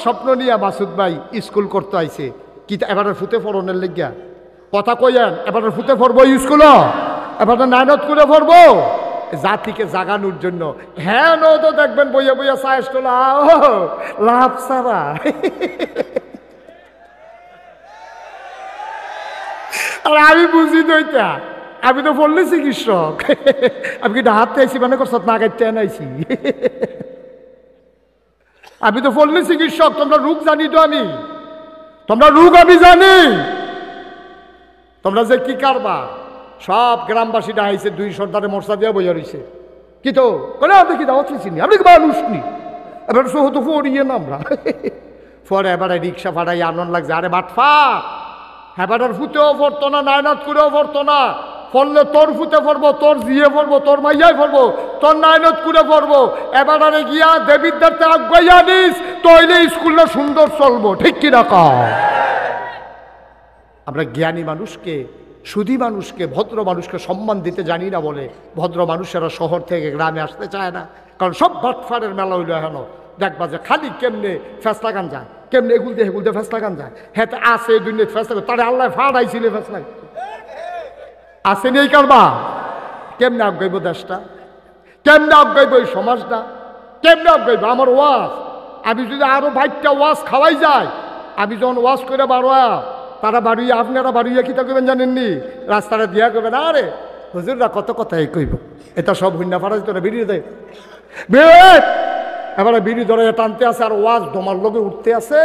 স্বপ্ন নিয়া মাসুদ ভাই স্কুল করতে আইছে। কি এবারে ফুতে ফরনের লেগিয়া কথা কইয়েন, এবারে ফুতে ফরবো স্কুল, এবারে নাইনত করে ফরবো জাতিকে জাগানোর জন্য। হ্যাঁ তো দেখবেন বইয়া বইয়া সায়েস তোলা লাভ সারা। আর আমি বুঝি দইটা, আমি তো বললে চিকিৎসক, আমি কি হাত আইসি মানে করছ না গাইতে আনাইছি। আমি তো বললে চিকিৎসক, তোমরা রোগ জানি তো আমি, তোমরা রোগ আমি জানি। তোমরা যে কি কারবা সব গ্রামবাসীরা আইসে 2 সর্দারে মশলা দিয়া বইয়া রয়েছে। কি তো বলে আপনি কি দাওয়াত চিনি, আপনি কি মানুষ নি? এবার তো ফরিয়ে না আমরা পরে এবারে রিক্সা ভাড়াই আনন্দ লাগছে। আরে বাটফা হেবাটার ফুতেও পড়তো না, নাইনাত করেও পড়তো না, ফললে তোর ফুতে পড়বো, তোর জিয়ে পড়বো, তোর মাইয়াই পড়বো, তোর নাইনত করে পড়বো। এবারে গিয়া দেবিদ্যার্থে আগাইয়া নিস, তইলে স্কুলটা সুন্দর চলবো। ঠিক কি রাখা? আমরা জ্ঞানী মানুষকে, সুধী মানুষকে, ভদ্র মানুষকে সম্মান দিতে জানি না বলে ভদ্র মানুষেরা শহর থেকে গ্রামে আসতে চায় না। কারণ সব বাটফারের মেলা হইল এখন। দেখবা যে খালি কেমনে ফেসলা গান যায়, কেমনে এগুলতে হেগুলতে ফেসলা গান যায়। হ্যাঁ আছে দুনিয়া ফেসলা, তারা আল্লাহ ফাড়াইছিল ফেসলা আসেনি। এই কারবা কেমনে আগাইব দেশটা, কেমনে আগাইব এই সমাজটা, কেমনে আগাইব? আমার ওয়াজ, আমি যদি আরো 22টা ওয়াজ খাওয়াই যায়, আমি যখন ওয়াজ করে বাড়োয়া তারা বাড়িয়ে আপনারা বাড়িয়ে কি তা করবেন জানেননি? রাস্তাটা দিয়া করবেন আরে হুজুররা কত কথাই কইব, এটা সব হুন্না ফারাজ তোরা বেরিয়ে দেয়। এবারে বিড়ি ধরে টানতে আছে আর ওয়াজ তোমার লোকে উঠতে আছে।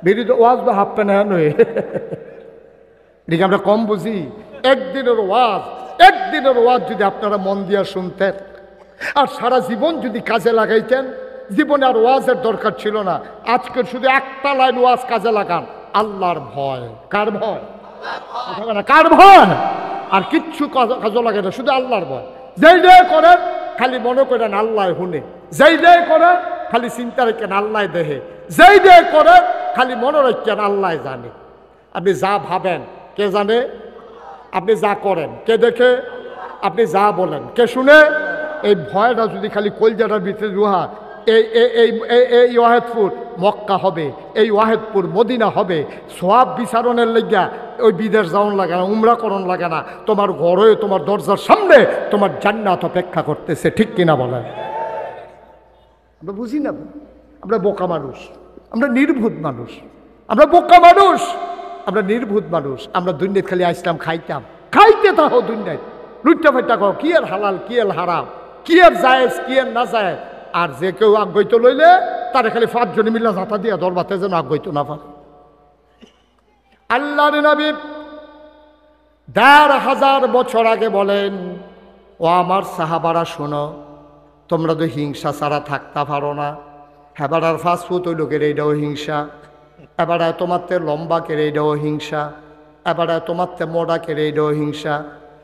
বিড়ি ওয়াজ তো হাফ প্যান্ট হ্যাঁ নয়, এদিকে আমরা কম বুঝি। একদিনের ওয়াজ যদি আপনারা মন দিয়া শুনতেন আর সারা জীবন যদি কাজে লাগাইতেন, জীবনে আর ওয়াজের দরকার ছিল না। আজকে শুধু একটা লাইন ওয়াজ কাজে লাগান, আল্লাহর ভয়। কার ভয়? কার ভয়? আর কিচ্ছু কাজে লাগে না, শুধু আল্লাহর ভয়। যেই ডে করেন খালি মনে করেন আল্লাহ শুনে, যেই ডে করেন খালি চিন্তা রেখেন আল্লাহ দেহে, যেই ডে করেন খালি মনে রাখেন আল্লাহ জানে। আপনি যা ভাবেন কে জানে, আপনি যা করেন কে দেখে, আপনি যা বলেন কে শুনে। এই ভয়টা যদি খালি কলজাটার ভিতরে রুহা, এই ওয়াহেদপুর মক্কা হবে, এই ওয়াহেদপুর মদিনা হবে। সওয়াব বিচারণের লাগিয়া ওই বিদেশ যাওয়ান লাগে না, উমরা করণ লাগে না, তোমার ঘরে তোমার দরজার সামনে তোমার জান্নাত অপেক্ষা করতেছে। ঠিক কিনা বলেন? আমরা বুঝি না, আমরা বোকা মানুষ, আমরা নির্ভুত মানুষ, আমরা বোকা মানুষ, আমরা নির্ভুত মানুষ। আমরা দুনিয়াত খালি আসলাম খাইতাম, খাইতে থাকো দুনিয়ায় লুটটা ফাইটা কো, কি আর হালাল কি আর হারাম, কি আর জায়েজ কি আর না জায়েজ। আর যে কেউ আগ্রহিত লইলে তারে খালি 5 জনে মিল্লা জাতা দিয়া দরবাতে যেন আগ্রহিত না পারে। আল্লাহর নবী 1500 বছর আগে বলেন, ও আমার সাহাবারা শোনো, তোমরা তো হিংসা ছাড়া থাকতে পারো না। হেবারার ফাস্টফুড ওই লোকের এইটাও হিংসা, এবারে তোমারতে লম্বা কেড়ে এইটাও হিংসা, এবারে তোমারতে মোড়া কেড়ে এইটাও হিংসা,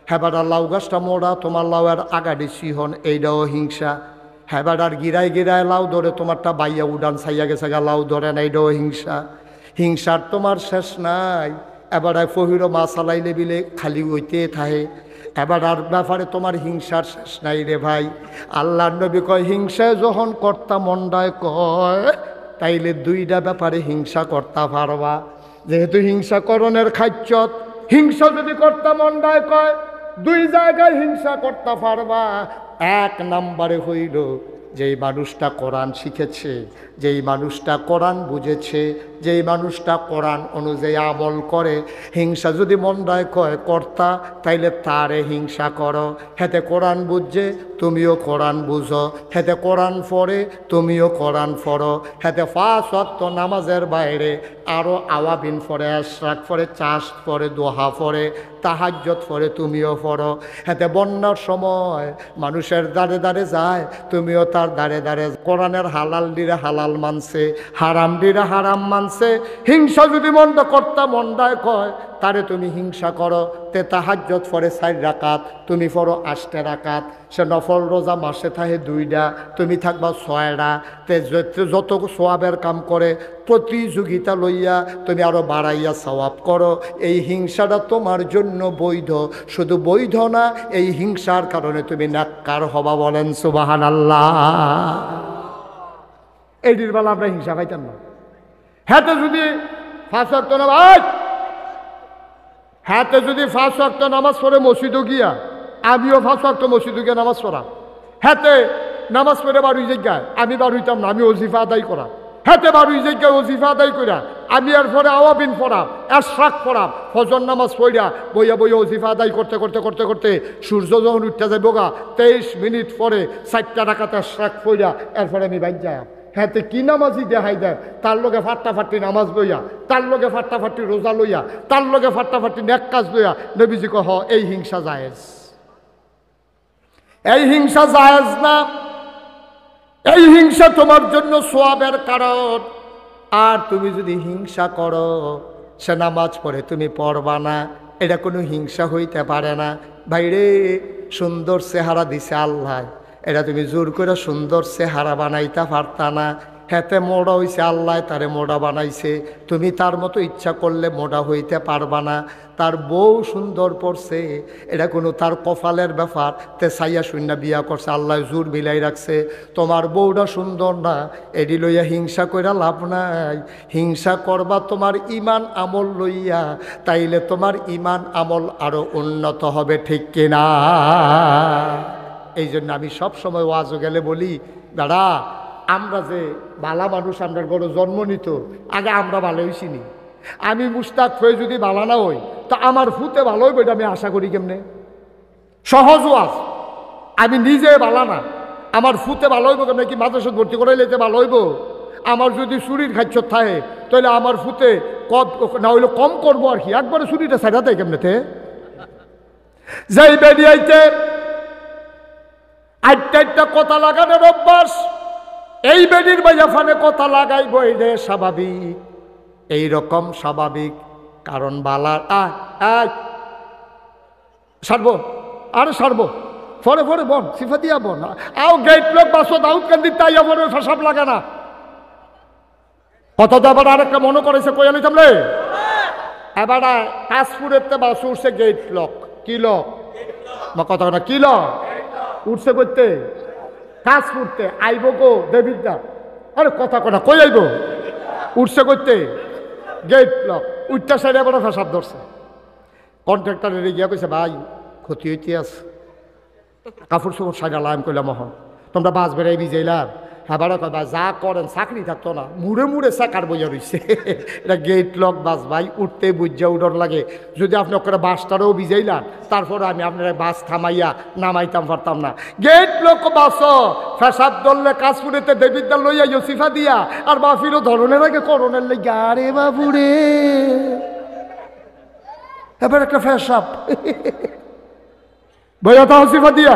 হেবারার লাউ গাছটা মোড়া তোমার লাউয়ের আগাডি সিহন এইটাও হিংসা, হেবারার গিরায় গিরায় লাউ ধরে তোমারটা বাইয়া উডান ছাইয়া গেছে গা লাউ ধরে না এইটাও হিংসা। হিংসার তোমার শেষ নাই। এবারে ফহির মা চালাইলে বিলে খালি হইতে থাহে। এবার আর ব্যাপারে তোমার হিংসার শেষ নাই রে ভাই। আল্লাহর নবী কয়, হিংসায় যখন কর্তা মন্ডায় কয় তাইলে 2টা ব্যাপারে হিংসা করতে পারবা। যেহেতু হিংসা করণের খাচ্ছত, হিংসা যদি কর্তা মন্ডায় কয় 2 জায়গায় হিংসা করতে পারবা। 1 নম্বরে হইল যেই মানুষটা কোরআন শিখেছে, যেই মানুষটা কোরআন বুঝেছে, যেই মানুষটা কোরআন অনুযায়ী আমল করে, হিংসা যদি মন্ডায় কয় কর্তা তাইলে তারে হিংসা করো। হেতে কোরআন বুঝছে তুমিও কোরআন বুঝো, হেতে কোরআন পড়ে তুমিও কোরআন পড়ো, হেতে 5 ওয়াক্ত নামাজের বাইরে আরও আওয়াবিন পড়ে, আশরাক পড়ে, চাষ পড়ে, দোহা পড়ে, তাহাজ্জুদ পড়ে তুমিও পড়ো। হেতে বন্যার সময় মানুষের দাঁড়ে দাঁড়ে যায়, তুমিও তার দাঁড়ে দাঁড়ে। কোরআনের হালাল দিরে হালাল মানছে, হারাম দিরে হারাম মানছে, মানছে। হিংসা যদি মনটা কর্তা মন্দায় কয় তারে তুমি হিংসা করো, তে তাহাজ্জুদ পড়ে 4 রাকাত, তুমি পড়ো 8 রাকাত। সে নফল রোজা মাসে থাকে 2টা, তুমি থাকবা 6টা। তে যত সওয়াবের কাম করে প্রতিযোগিতা লইয়া তুমি আরো বাড়াইয়া সওয়াব করো। এই হিংসাটা তোমার জন্য বৈধ, শুধু বৈধ না, এই হিংসার কারণে তুমি নেককার হবা। বলেন সুবহানাল্লাহ। এইটির বেলা আমরা হিংসা পাইতাম না। হাতে যদি 5 ওয়াক্ত নামাজ, হাতে যদি 5 ওয়াক্ত নামাজ পড়ে মসজিদে গিয়া, আমিও 5 ওয়াক্ত মসজিদে গিয়া নামাজ পড়া, হাতে নামাজ পড়ে বারুই জায়গায় আমি বারুইতাম না, আমি ওজিফা আদায় করা, হাতে বারুই জায়গায় ওজিফা আদায় করা, আমি আর পরে আওয়াবিন পড়াম, এশরাক পড়াম, ফজর নামাজ পড়া বইয়া বইয়া ওজিফা আদায় করতে করতে করতে করতে সূর্য যখন উঠতে যাইব গা 23 মিনিট পরে 4টা রাকাত এশরাক পড়া এরপরে আমি বাইর যাই। হ্যাঁ, কি নামাজই দেখাই দেয়, তার লগে ফাট্টাফাট্টি নামাজ লইয়া, তার লগে ফাট্টাফাট্টি রোজা লইয়া, তার লগে ফাট্টাফাট্টি নেক কাজ লইয়া। নবীজি কহ এই হিংসা জায়েজ, এই হিংসা জায়েজ না। এই হিংসা তোমার জন্য সওয়াবের কারণ। আর তুমি যদি হিংসা করো, সে নামাজ পড়ে তুমি পড়বা না, এটা কোনো হিংসা হইতে পারে না। ভাইরে, সুন্দর চেহারা দিছে আল্লাহ, এটা তুমি জোর করে সুন্দর চেহারা বানাইতে পারতা না। হেতে মোড়া হইছে আল্লাহ, তারে মোড়া বানাইছে, তুমি তার মতো ইচ্ছা করলে মোড়া হইতে পারবা না। তার বউ সুন্দর পড়ছে, এটা কোনো তার কপালের ব্যাপার, তে সাইয়া শূন্য বিয়া করছে, আল্লাহ জোর মিলাই রাখছে। তোমার বউটা সুন্দর না, এডি লইয়া হিংসা কইরা লাভ নাই। হিংসা করবা তোমার ইমান আমল লইয়া, তাইলে তোমার ইমান আমল আরো উন্নত হবে, ঠিক কিনা? এই জন্য আমি সব সময় ওয়াজও গেলে বলি, দাদা আমরা যে বালা মানুষ, আমরা বড় জন্ম নিত, আগে আমরা ভালো হইছিনি। আমি মুস্তাক হয়ে যদি বালা না হই, তা আমার ফুতে ভালো হইব, এটা আমি আশা করি কেমনে? সহজ ওয়াজ। আমি নিজে বালা না, আমার ফুতে ভালো হইব কেমনে? কি মাদ্রাসাত ভর্তি করে লেতে ভালো হইব? আমার যদি চুরির খাদ্য থাকে, তাহলে আমার ফুতে কম না হইলে কম করবো আর কি, একবারে চুরিটা সাইডা দেয় কেমনেতে? যাই বেরিয়াইতে 8টা কথা লাগানোর অভ্যাস, এই বেডির বাইজাফানে কথা লাগাইব, এটা স্বাভাবিক, এইরকম স্বাভাবিক। কারণ বালার সারবো, আরে সারবো, ফরে ফরে বন সিফা দিয়া বন, আও গেট লোক বাসো দাউদ কান্দি তাইয়া বলে ফাঁসাব লাগা না। কত তো আবার আরেকটা মনে করেছে কইয়া লইতাম রে, এবার কাশপুরের তে বাসু উঠছে গেট লক। কি লক? কথা না, কি লক উঠছে করতে? কাজ করতে আইব গো দেবিদ্যা, আরে কথা কথা কই আইব? উঠছে করতে গেট লক, উঠটা সাইডে আবার ফাঁসাব ধরছে। কন্ট্রাক্টরের গিয়া কইছে, ভাই ক্ষতি হইতে আছে, কাপড় চোপড় সাইডা লাইম কইলাম, মহন তোমরা বাস বেড়াই বিজাইলাম। হ্যাঁ বাড়া কয় ভাই যা করেন চাকরি থাকতো না, মুড়ে মুড়ে চাকার বইয়া রইছে। এটা গেট লক বাস ভাই, উঠতে বুঝা উডর লাগে। যদি আপনি ওখানে বাসটারও ভিজাইলাম, তারপরে আমি আপনার বাস থামাইয়া নামাইতাম পারতাম না। গেট লক বাস ফেসাব ধরলে কাশপুরেতে দেবিদ্যা লইয়া ইউসিফা দিয়া, আর বাফিরও ধরনের আগে করোনার লেগে, আরে বাবুরে এবার একটা ফেসাব বইয়া তা হসিফা দিয়া।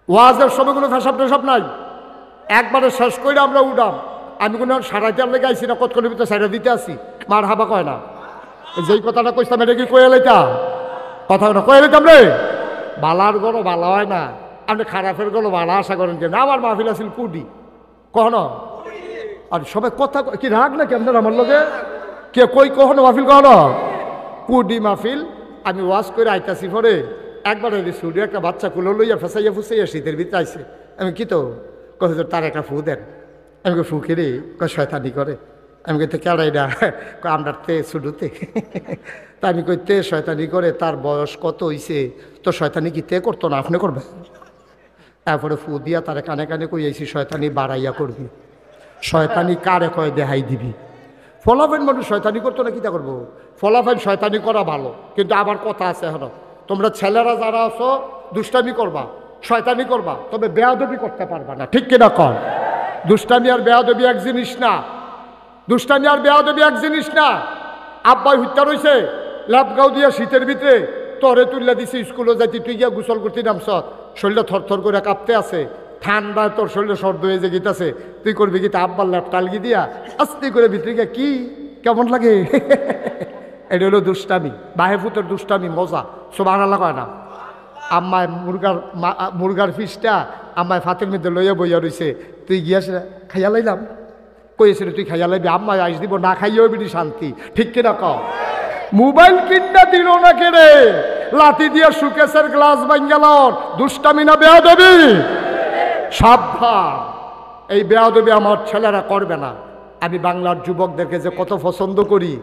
ওয়াজের সময়গুলো ফেসাব টেসাব নাই, একবারে শেষ করে আমরা উঠাম। আমি কোনো সারাইতে লেগে আইসি না, কতক্ষণের ভিতরে সাইডা দিতে আসি, মার হাবা কয় না। যেই কথাটা কইতাম এটা কি কয়ে লইতা? কথা না কয়ে লইতাম রে। বালার গরো বালা হয় না, আপনি খারাপের গরো বালা আশা করেন কেন? আমার মাহফিল আছিল কুডি, কখনো আর সবাই কথা কি রাগ না কেমন আমার লগে কে কই কখনো মাহফিল কখনো কুডি মাহফিল। আমি ওয়াজ করে আইতাছি পরে একবারে স্টুডিও একটা বাচ্চা কুলো লইয়া ফেসাইয়া ফুসাইয়া শীতের ভিতরে আইসে। আমি কি তো কহ তার একটা ফু দেন। আমি ফু খেলে কয় শয়তানি করে। আমি কইতে কেড়াই না, আমরা তে শুরুতে তা আমি কইতে শয়তানি করে, তার বয়স কত হইছে, তো শয়তানি কি তে করতো না, আপনি করবে? তারপরে ফু দিয়া তারে কানে কানে কইয়াছি শয়তানি বাড়াইয়া করবি। শয়তানি কারে কয় দেখাই দিবি। ফলাফাইন মানুষ শয়তানি করতো না, কিতা করবো? ফলাফাইন শয়তানি করা ভালো, কিন্তু আবার কথা আছে এখনো, তোমরা ছেলেরা যারা আছো দুষ্টামি করবা, শয়তানি করবা, তবে বেয়াদবি করতে পারবা না, ঠিক কিনা কর? দুষ্টামি আর বেয়াদবি এক জিনিস না। দুষ্টামি আর বেয়াদবি এক জিনিস না। আব্বাই হত্যা রয়েছে লাভগাঁও দিয়া শীতের ভিতরে, তরে তুললা দিছে স্কুলে যাইতে, তুই গিয়া গোসল করতে নামছ, শরীরটা থরথর করে কাঁপতে আছে, ঠান্ডায় তোর শরীরে সর্দ হয়ে যে গীতাছে, তুই করবি গীতা আব্বার ল্যাপ টালগি দিয়া আস্তে করে ভিতরে গিয়া কি কেমন লাগে এটা হলো দুষ্টামি, বাহে ফুতের দুষ্টামি মজা। সুবহানাল্লাহ কয় না? আম্মায় মুরগার ফিসটা আম্মায় ফাতের মধ্যে লইয়া বইয়া রইছে, তুই গিয়াস খাইয়া লাইলাম, কইছিল তুই খাইয়া লাইবি, আম্মায় আইস দিব, না খাইয়াও বিনি শান্তি, ঠিক কিনা কও? মোবাইল কিনা দিল না কেড়ে, লাঠি দিয়া সুকেশের গ্লাস ভাঙ্গা লন, দুষ্টামি না বেয়াদবি? সাবধান, এই বেয়াদবি আমার ছেলেরা করবে না। আমি বাংলার যুবকদেরকে যে কত পছন্দ করি,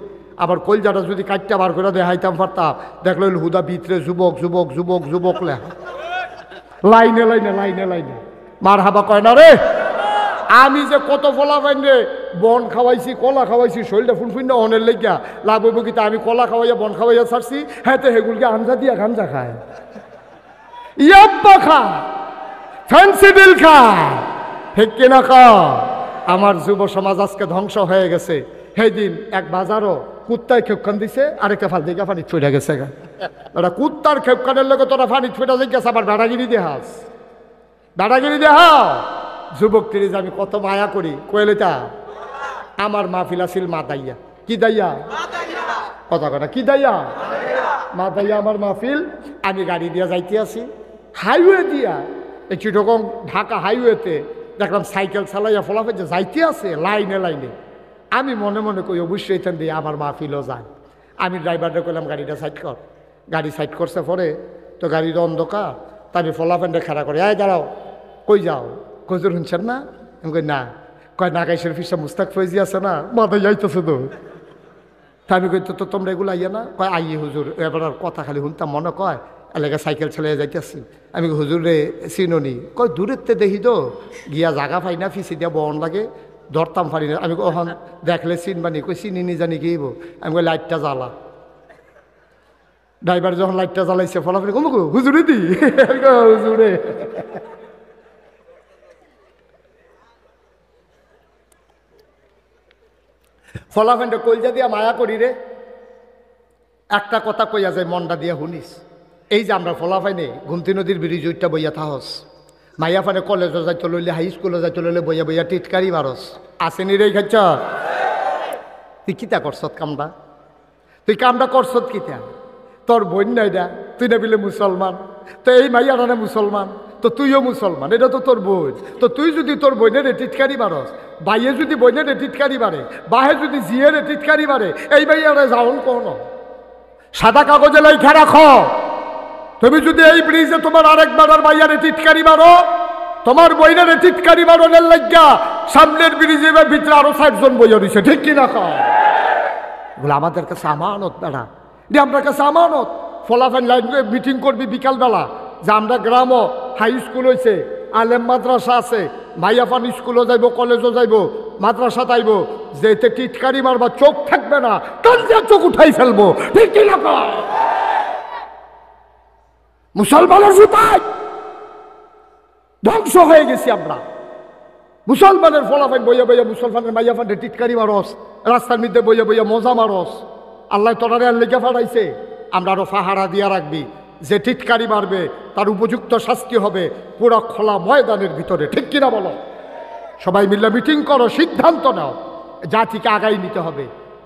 আবার কলজাটা যদি কাটটা বার করে দেখাইতাম পারতাম, দেখলো হুদা ভিতরে যুবক যুবক যুবক যুবক লেখা, লাইনে লাইনে লাইনে লাইনে মার হাবা কয় না রে। আমি যে কত ফলা পাইন রে, বন খাওয়াইছি, কলা খাওয়াইছি, শরীরটা ফুনফুন না অনের লেগিয়া লাগবো কি? আমি কলা খাওয়াইয়া বন খাওয়াইয়া ছাড়ছি, হ্যাঁ তো হেগুলকে আঞ্জা দিয়া গাঞ্জা খায়, ইয়াব্বা খায়, ফ্যান্সিডিল খায়, ঠিক কিনা কও? আমার যুব সমাজ আজকে ধ্বংস হয়ে গেছে। সেই দিন এক বাজারও কুত্তায় খেপখান দিছে, আরেকটা ফাল দিকে পানি ছুটে গেছে। ওরা কুত্তার খেপখানের লোক তোরা পানি ছুটে গেছে, আবার বেড়াগিরি দেহাস, বেড়াগিরি দেহা। যুবক তিরিজ আমি কত মায়া করি, কয়েলেটা আমার মাহফিল আছিল মা দাইয়া, কি দাইয়া কথা কথা, কি দাইয়া মা দাইয়া আমার মাহফিল। আমি গাড়ি দিয়া যাইতে আছি, হাইওয়ে দিয়া, এই চিটগং ঢাকা হাইওয়েতে দেখলাম সাইকেল চালাইয়া ফলাফে যে যাইতে আছে লাইনে লাইনে। আমি মনে মনে কই অবশ্যই এখান দিয়ে আমার মাহফিলও যায়। আমি ড্রাইভারটা কইলাম গাড়িটা সাইড কর, গাড়ি সাইড করছে পরে তো গাড়ির অন্ধকার, তা আমি ফলাফেনটা খাড়া করে, আয় দাঁড়াও, কই যাও? কজুর শুনছেন না? আমি কই না। কয় নাগাইশের ফিসা মুস্তাক ফৈজি আছে না, মাথায় যাইতেছে তো। তা আমি কই তো তোমরা এগুলো আইয়া না? কয় আইয়ে হুজুর, এবার আর কথা খালি শুনতাম মনে কয় এলাকা সাইকেল চালিয়ে যাইতেছি। আমি হুজুর রে চিননি? কয় দূরেরতে দেখি তো, গিয়া জাগা পাই না, ফিসি দিয়া বহন লাগে, ধরতাম পারি না। আমি ওখান দেখলে চিনবানি? কই চিনি নি জানি কি? আমি কই লাইটটা জ্বালা। ড্রাইভার যখন লাইটটা জ্বালাইছে ফলাফল কম হুজুরে দি, হুজুরে ফলাফেন্ডে কলজা দিয়া মায়া করি রে। একটা কথা কইয়া যায় মনটা দিয়া শুনিস, এই যে আমরা ফলাফাইনে গুমতি নদীর ব্রিজ ওইটা বইয়া থাহস, মাইয়া ফানে কলেজে যাইতে লইলে, হাই স্কুলে যাইতে লইলে বইয়া বইয়া টিটকারি মারস, আসেনি রে খাচ্ছ? তুই কিতা করছত কামটা? তুই কামটা করছত কিতা? তোর বোন নাই দা, তুই না বিলে মুসলমান, তো এই মাইয়াটা না মুসলমান, তো তুইও মুসলমান, এটা তো তোর বোন। তো তুই যদি তোর বোনের টিটকারি মারস, বাইয়ে যদি বোনের টিটকারি মারে, বাহে যদি জিয়ের টিটকারি মারে, এই মাইয়াটা যাওন কোন সাদা কাগজে লেখা রাখো, তুমি যদি এই ব্রিজে তোমার আরেকবার আর মাইয়ারে টিটকারি মারো, তোমার বইনের টিটকারি মারনের লাগিয়া সামনের ব্রিজে ভিতরে আরো 60 জন বইয়া দিছে, ঠিক কিনা কও? এগুলো আমাদের কাছে আমানত বেড়া, যে আমরা কাছে আমানত। ফলাফল লাইন মিটিং করবি বিকালবেলা, যে আমরা গ্রামও হাই স্কুল হয়েছে, আলেম মাদ্রাসা আছে, মাইয়াফান স্কুলও যাইব, কলেজও যাইব, মাদ্রাসা তাইব, যেতে টিটকারি মারবা চোখ থাকবে না, কান্দিয়া চোখ উঠাই ফেলবো, ঠিক কিনা কও? মুসলমানের জুতায় ধ্বংস হয়ে গেছি আমরা। মুসলমানের ফলাফল বইয়া বইয়া মুসলমানের মাইয়াফানের টিটকারি মারস, রাস্তার মধ্যে বইয়া বইয়া মজা মারস। আল্লাহ তোরারে আর লেখা ফাড়াইছে, আমরা আরো ফাহারা দিয়া রাখবি, যে টিটকারি মারবে তার উপযুক্ত শাস্তি হবে পুরো খোলা ময়দানের ভিতরে, ঠিক কিনা বলো? সবাই মিলে মিটিং করো, সিদ্ধান্ত নাও, জাতিকে আগাই নিতে হবে।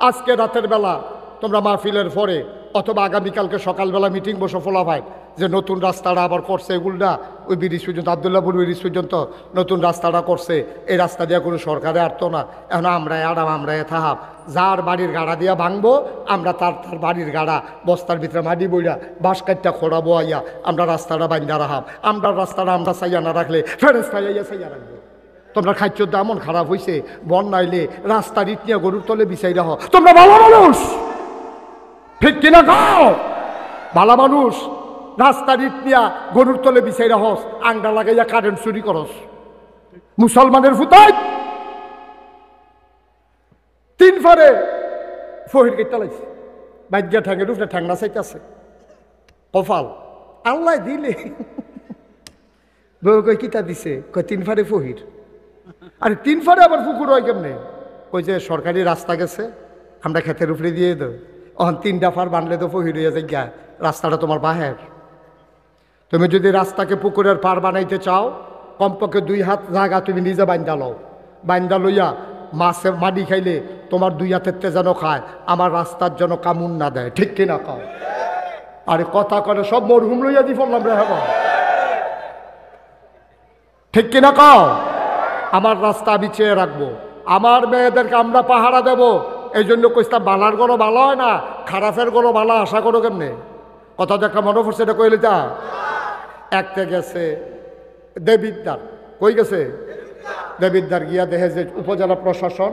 আজকে রাতের বেলা তোমরা মাহফিলের পরে অথবা আগামীকালকে সকালবেলা মিটিং বসো ফলাফাই, যে নতুন রাস্তাটা আবার করছে এগুলটা, ওই ব্রিজ পর্যন্ত আবদুল্লাহপুর ব্রিজ পর্যন্ত নতুন রাস্তাটা করছে, এই রাস্তা দিয়ে কোনো সরকারে আটতো না, এখন আমরাই আরাম, আমরাই থাহাব, যার বাড়ির গাড়া দিয়া ভাঙবো আমরা তার বাড়ির গাড়া বস্তার ভিতরে মাটি বইরা বাঁশ কাটটা খোড়াবো আইয়া আমরা রাস্তাটা বান্ধা রাখাব, আমরা রাস্তাটা আমরা চাইয়া না রাখলে ফেরেস্তা আইয়া চাইয়া রাখবো। তোমরা খাদ্য এমন খারাপ হয়েছে, বন্যাইলে রাস্তা ইট নিয়ে গরুর তলে বিছাই রাখো, তোমরা ভালো মানুষ, ঠিক কিনা গাও? ভালো মানুষ, রাস্তার ইট নিয়া গরুর তলে বিছাই রাখস, আংডা লাগাইয়া কারেন্ট চুরি করস। মুসলমানের ফুটাই 3 ফারে ফহির কেটে লাইছে, বাইজ্ঞা ঠ্যাঙের উপরে ঠ্যাংনা চাইতেছে, কপাল আল্লাহ দিলে। বউ কই কিতা দিছে? কয় 3 ফারে ফহির। আরে 3 ফারে আবার পুকুর হয় কেমনে? ওই যে সরকারি রাস্তা গেছে, আমরা ক্ষেতের উপরে দিয়ে দেব, অহন 3টা ফার বানলে তো ফহির হইয়া যায়, গা রাস্তাটা তোমার বাহের। তুমি যদি রাস্তাকে পুকুরের পার বানাইতে চাও, কমপক্ষে 2 হাত জায়গা তুমি নিজে বাইন্দা লও, বাইন্দা লইয়া মাছের মাটি খাইলে তোমার 2 হাতের যেন খায়, আমার রাস্তার জন্য কামুন না দেয়, ঠিক কিনা কও? আরে কথা করে সব মরহুম লইয়া দি ফেললাম রে, হ্যাঁ ঠিক কিনা কও? আমার রাস্তা আমি চেয়ে রাখবো, আমার মেয়েদেরকে আমরা পাহারা দেব। এই জন্য কইস্তা বালার গরো ভালো হয় না, খারাপের গরো ভালো আশা করো কেমনে? কথা তো একটা মনে পড়ছে, এটা কইলে তা একটা গেছে দেবিদ্দার, কই গেছে দেবিদ্দার গিয়া দেখে যে উপজেলা প্রশাসন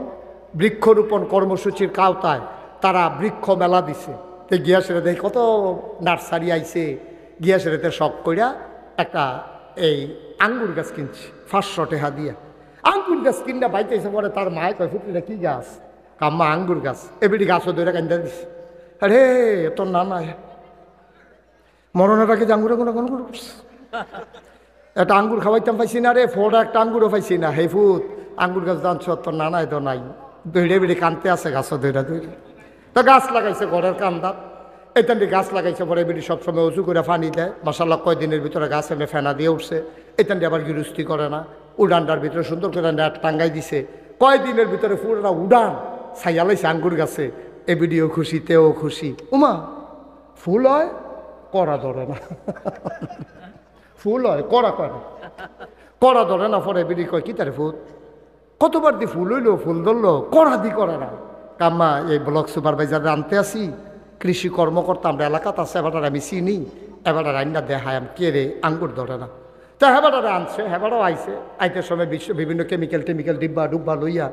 বৃক্ষরোপণ কর্মসূচির কাওতায় তারা বৃক্ষ মেলা দিছে। তো গিয়া সেরে দেখি কত নার্সারি আইছে, গিয়া সেরেতে শখ কইরা একটা এই আঙ্গুর গাছ কিনছি 500 টাকা দিয়া। আঙ্গুর গাছ কিনা বাইতেছে, পরে তার মায় কয় ফুটলিটা কি গাছ? কাম্মা আঙ্গুর গাছ। এবিটি গাছও ধরে কান্দা দিছে। আরে তোর না নাই মরণটাকে যে আঙ্গুরে কোনো কোনো করছে, একটা আঙ্গুর খাওয়াইতাম পাইছি না রে, ফোড়া একটা আঙ্গুরও পাইছি না। হে ফুট আঙ্গুর গাছ জানছ তোর নানাই তো নাই, দৈড়ে বেড়ে কানতে আছে গাছও দৈরা দৈরে। তো গাছ লাগাইছে ঘরের কান্দাত, এখান দিয়ে গাছ লাগাইছে, পরে বেড়ি সবসময় উঁচু করে পানি দেয়। মাসাল্লাহ কয়দিনের ভিতরে গাছ এনে ফেনা দিয়ে উঠছে, এখান দিয়ে আবার গিরুস্তি করে না, উডানটার ভিতরে সুন্দর করে নেট টাঙ্গাই দিছে। কয়দিনের ভিতরে পুরোটা উডান ছাইয়ালাইছে আঙ্গুর গাছে। এ ভিডিও খুশি, তেও খুশি। উমা ফুল হয় করা ধরে না, ফুল হয় করা করে, করা ধরে না। পরে বিড়ি কয় কি তারে ফুল কতবার দি ফুল হইলো, ফুল ধরলো, করা দি করে না। কাম্মা এই ব্লক সুপারভাইজার আনতে আসি, কৃষি কর্মকর্তা আমরা এলাকাতে আছে, এবার আমি চিনি, এবার রান্না দেখায় আমি কে রে আঙ্গুর ধরে না। তা হেবাটারে আনছে, হেবাটাও আইছে, আইতের সময় বিভিন্ন কেমিক্যাল ডিব্বা ডুব্বা লইয়া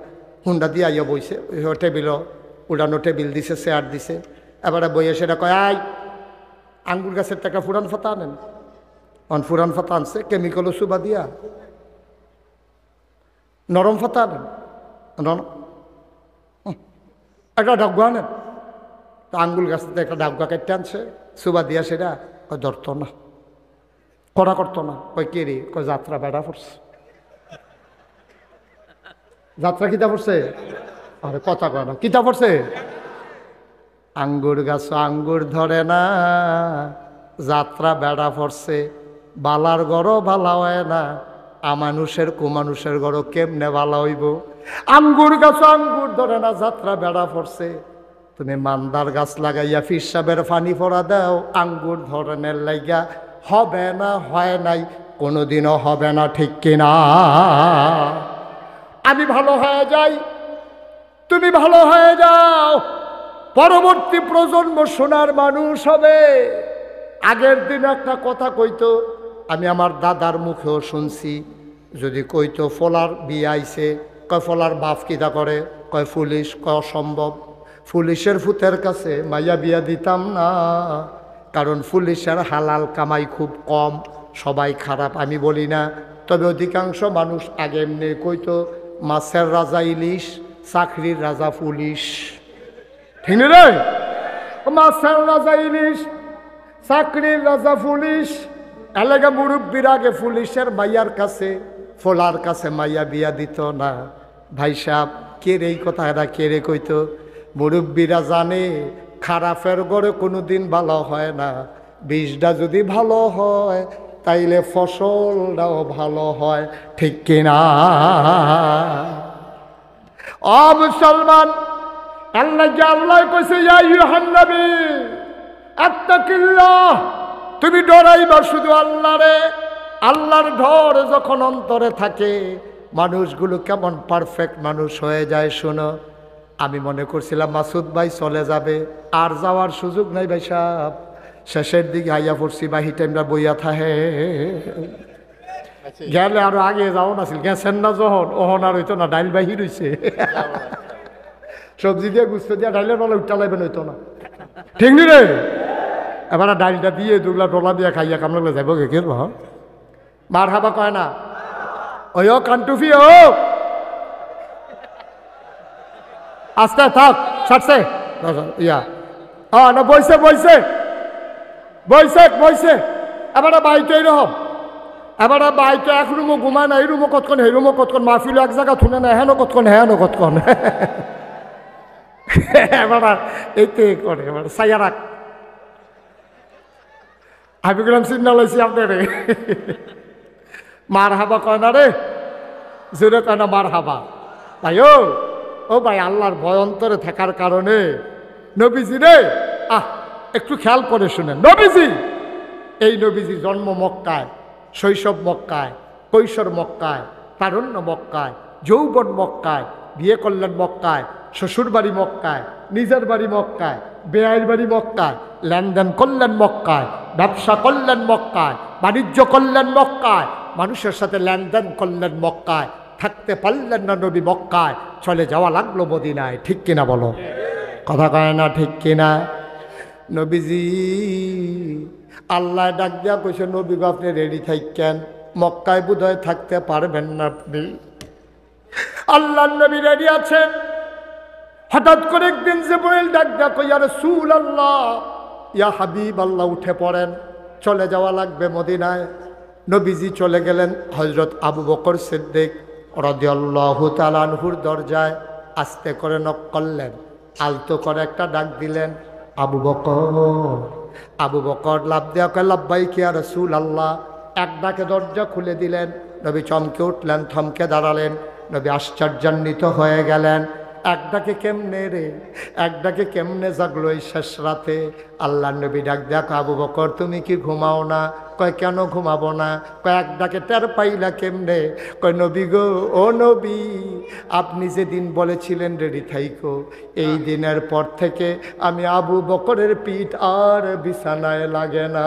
হুন্ডা দিয়ে আইয়া বইছে। টেবিলও উড়ানো টেবিল দিছে, চেয়ার দিছে। এবারে বইয়ে সেটা কয় আই আঙ্গুর গাছের টাকা ফুরান ফাতা আনেন। ফুরান ফাতা আনছে, কেমিক্যালও সুবা দিয়া নরম ফাতা আনেন, একটা ডাব্বা আনেন। তো আঙ্গুল গাছ থেকে একটা ডাব্বা কেটে আনছে, সুবা দিয়া সেটা ধরতো না, করা করতো না। কই কে রে? কয় যাত্রা বেড়া পড়ছে। যাত্রা কিতা পড়ছে? আরে কথা কয় না, কিতা পড়ছে? আঙ্গুর গাছ আঙ্গুর ধরে না, যাত্রা বেড়া পড়ছে, বালার গড়ও ভালা হয় না, আমানুষের কুমানুষের গড়ও কেমনে ভালা হইব? আঙ্গুর গাছ আঙ্গুর ধরে না, যাত্রা বেড়া পড়ছে। তুমি মান্দার গাছ লাগাইয়া ফিরসাবের ফানি পড়া দাও, আঙ্গুর ধরনের লাইগা হবে না, হয় নাই, কোনোদিনও হবে না, ঠিক কিনা? আমি ভালো হয়ে যাই, তুমি ভালো হয়ে যাও, পরবর্তী প্রজন্ম সোনার মানুষ হবে। আগের দিন একটা কথা কইতো, আমি আমার দাদার মুখেও শুনছি, যদি কইতো ফলার বিয়ে আইছে, কয় ফলার বাপ কিতা করে? কয় পুলিশ। কয় অসম্ভব, পুলিশের ফুতের কাছে মাইয়া বিয়া দিতাম না, কারণ পুলিশের হালাল কামাই খুব কম। সবাই খারাপ আমি বলি না, তবে অধিকাংশ মানুষ আগে এমনি কইতো মাছের রাজা ইলিশ, চাকরির রাজা পুলিশ, ঠিক রে? মাছের রাজা ইলিশ, চাকরির রাজা পুলিশ। এলাকা মুরব্বীর আগে পুলিশের মাইয়ার কাছে, ফলার কাছে মাইয়া বিয়া দিত না। ভাই সাহেব কে রে এই কথা এরা কে রে কইতো? মুরব্বীরা জানে খারাপের গড়ে কোনোদিন ভালো হয় না, বীজটা যদি ভালো হয় তাইলে ফসলটাও ভালো হয়, ঠিক কিনা? ও মুসলমান, আল্লাহ কইছে ইয়া আইয়ুহান নবী আত্তাকিল্লাহ, তুমি ডরাইবা শুধু আল্লাহরে। আল্লাহর ডর যখন অন্তরে থাকে, মানুষগুলো কেমন পারফেক্ট মানুষ হয়ে যায়। শোনো, আমি মনে করছিলাম মাসুদ ভাই চলে যাবে, আর যাওয়ার সুযোগ নাই ভাই সাহেব। শেষের দিকে আইয়া পড়ছি, বাহি টাইমটা বইয়া থাহে, গেলে আরো আগে যাও নাছিল, গেছেন না যখন, ওহন আর হইতো না, ডাইল বাহির হইছে, সবজি দিয়ে গুস্ত দিয়া ডাইলের বলে উঠা লাইবেন হইতো না, ঠিক নি রে? এবার ডাইলটা দিয়ে দুগলা ডলা দিয়া খাইয়া কামলা যাইব কে কে মার হাবা কয় না, ওই ও কান্টুফি ও আস্তে থাক, ছাড়ছে ইয়া না, বইছে বইছে বইছে বইছে। এবার বাইতে এইরকম, এবার বাইতে এক রুমও ঘুমায় না, এই রুমও কতক্ষণ, এই রুমও কতক্ষণ, মাহফিল এক জায়গা থুনে না, হেন কতক্ষণ, হ্যাঁ কতক্ষণ, এবার এইতে করে, এবার সাইয়া রাখ। আমি গেলাম চিন্তা লাইছি আপনারে, মার হাবা কয় না রে, জোরে কয় না মার হাবা। ভাই ও ভাই, আল্লাহর ভয় অন্তরে থাকার কারণে নবীজি রে একটু খেয়াল করে শুনেন। নবীজি, এই নবীজি জন্ম মক্কায়, শৈশব মক্কায়, কৈশোর মক্কায়, তারুণ্য মক্কায়, যৌবন মক্কায়, বিয়ে করলেন মক্কায়, শ্বশুর বাড়ি মক্কায়, নিজের বাড়ি মক্কায়, বেআইর বাড়ি মক্কায়, লেনদেন করলেন মক্কায়, ব্যবসা করলেন মক্কায়, বাণিজ্য করলেন মক্কায়, মানুষের সাথে লেনদেন করলেন মক্কায়, থাকতে পারলেন না নবী মক্কায়, চলে যাওয়া লাগলো মদিনায়। ঠিক কিনা বলো? কথা কয় না ঠিক কিনা? নবীজি আল্লাহ ডাক দিয়া কইছে, নবী গো আপনি রেডি থাকেন, মক্কায় বোধহয় থাকতে পারবেন না আপনি। আল্লাহ নবী রেডি আছেন। হঠাৎ করে একদিন জিবরাইল ডাক দিয়া কই, ইয়া রাসূলুল্লাহ, ইয়া হাবিবাল্লাহ, উঠে পড়েন, চলে যাওয়া লাগবে মদিনায়। নবীজি চলে গেলেন হযরত আবু বকর সিদ্দিক রাদিয়াল্লাহু তাআলা আনহুর দরজায় আস্তে করে নক করলেন, আলতো করে একটা ডাক দিলেন, আবু বকর। আবু বকর লাফ দিয়া কয়, লাব্বাইক ইয়া রাসূলুল্লাহ। এক ডাকে দরজা খুলে দিলেন। নবী চমকে উঠলেন, থমকে দাঁড়ালেন। নবী আশ্চর্যান্বিত হয়ে গেলেন, এক ডাকে কেমনে রে, এক ডাকে কেমনে জাগলো এই শেষ রাতে? আল্লাহ নবী ডাক দেখ, আবু বকর তুমি কি ঘুমাও না? কয় কেন ঘুমাবো না? কয় এক ডাকে টের পাইলা কেমনে? কয় নবী গো, ও নবী, আপনি যেদিন বলেছিলেন রেডি থাইকো, এই দিনের পর থেকে আমি আবু বকরের পিঠ আর বিছানায় লাগে না।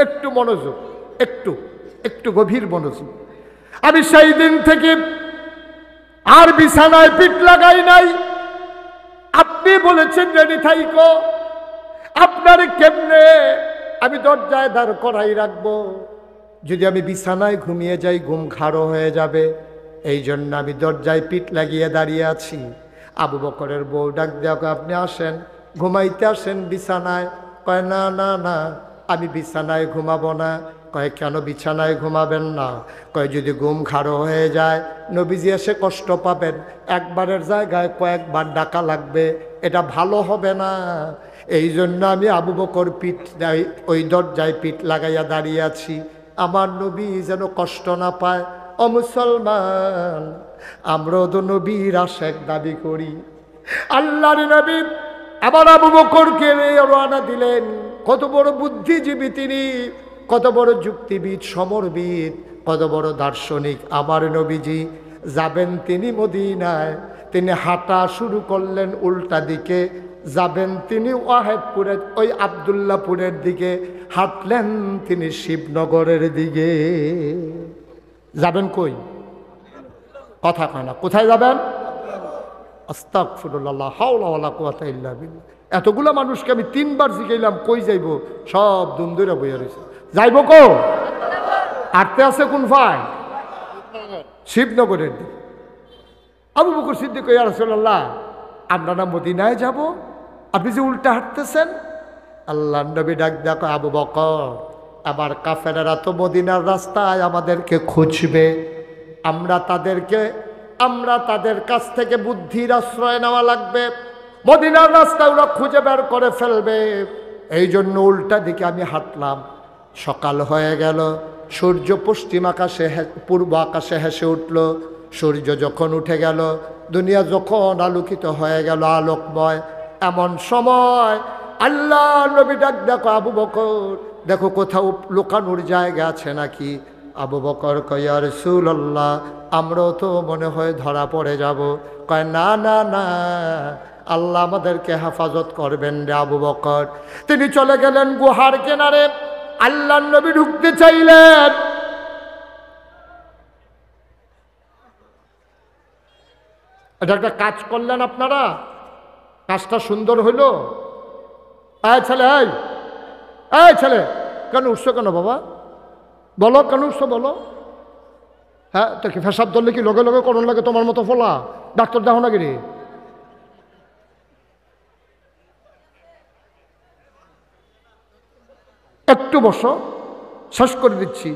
একটু মনোযোগ, একটু একটু গভীর মনোযোগ। আমি সেই দিন থেকে আর বিছানায় পিঠ লাগাই নাই। আপনি বলেছেন রেডি থাইকো, আপনার কেমনে আমি দরজায় দাঁড় করাই রাখবো? যদি আমি বিছানায় ঘুমিয়ে যাই, ঘুম ঘাড়ো হয়ে যাবে। এই জন্য আমি দরজায় পিঠ লাগিয়ে দাঁড়িয়ে আছি। আবু বকরের বউ ডাক দেওয়া, আপনি আসেন, ঘুমাইতে আসেন বিছানায়। কয় না না না, আমি বিছানায় ঘুমাবো না। কয় কেন বিছানায় ঘুমাবেন না? কয় যদি ঘুম ঘাড়ো হয়ে যায় নবীজি এসে কষ্ট পাবেন, একবারের জায়গায় কয়েকবার ডাকা লাগবে, এটা ভালো হবে না। এই জন্য আমি আবু বকর পিঠ ওই দরজায় পিঠ লাগাইয়া দাঁড়িয়ে আছি, আমার নবী যেন কষ্ট না পায়। ও মুসলমান, আমরাও তো নবীর আশেক দাবি করি। আল্লাহর নবী আবার আবু বকরকে রওনা দিলেন। কত বড় বুদ্ধিজীবী তিনি, কত বড় যুক্তিবিদ, সমরবিদ, কত বড় দার্শনিক আমার নবীজি। যাবেন তিনি মদিনায়, তিনি হাঁটা শুরু করলেন উল্টা দিকে। যাবেন তিনি ওয়াহেদপুরের ওই আবদুল্লাপুরের দিকে, হাঁটলেন তিনি শিবনগরের দিকে। যাবেন কই? কথা কয় না, কোথায় যাবেন? আস্তাগফিরুল্লাহ, লা হাওলা ওয়ালা কুওয়াতা ইল্লা বিল্লাহ। এতগুলা মানুষকে আমি 3 বার জিজ্ঞাইলাম কই যাইব, সব দুম ধরে বইয়া রয়েছে। যাইব কো? হাঁটতে আছে কোন ভাই? শিবনগরের দিকে। আবু বকর সিদ্দিক ইয়া রাসূলুল্লাহ, আমরা না মদিনায় যাব, আপনি যে উল্টা হাঁটতেছেন? আল্লাহ নবী ডাক দেখো, আবু বকর, আবার কাফেরেরা তো মদিনার রাস্তায় আমাদেরকে খুঁজবে। আমরা তাদের কাছ থেকে বুদ্ধির আশ্রয় নেওয়া লাগবে। মদিনার রাস্তায় ওরা খুঁজে বের করে ফেলবে। এই জন্য উল্টা দিকে আমি হাঁটলাম। সকাল হয়ে গেল, সূর্য পশ্চিম আকাশে পূর্ব আকাশে হেসে উঠল। সূর্য যখন উঠে গেল, দুনিয়া যখন আলোকিত হয়ে গেল, আলোকময়, এমন সময় আল্লাহ নবী ডাক দেখো, আবু বকর, দেখো কোথাও লুকানোর জায়গা আছে নাকি? আবু বকর কয়, ইয়া রাসূলুল্লাহ, আমরাও তো মনে হয় ধরা পড়ে যাব। কয় না না না, আল্লাহ আমাদেরকে হেফাজত করবেন রে আবু বকর। তিনি চলে গেলেন গুহার কিনারে। আল্লাহ নবী ঢুকতে চাইলেন, এটা একটা কাজ করলেন আপনারা, কাজটা সুন্দর হইল। ছেলে, এই ছেলে, কেন উঠছো কেন বাবা? বলো কেন উঠছো বলো? হ্যাঁ, তো কি ফেসাব ধরলে কি লগে লগে করণ লাগে তোমার মতো ফলা? ডাক্তার দেখো না গিরি। একটু বসো, শেষ করে দিচ্ছি।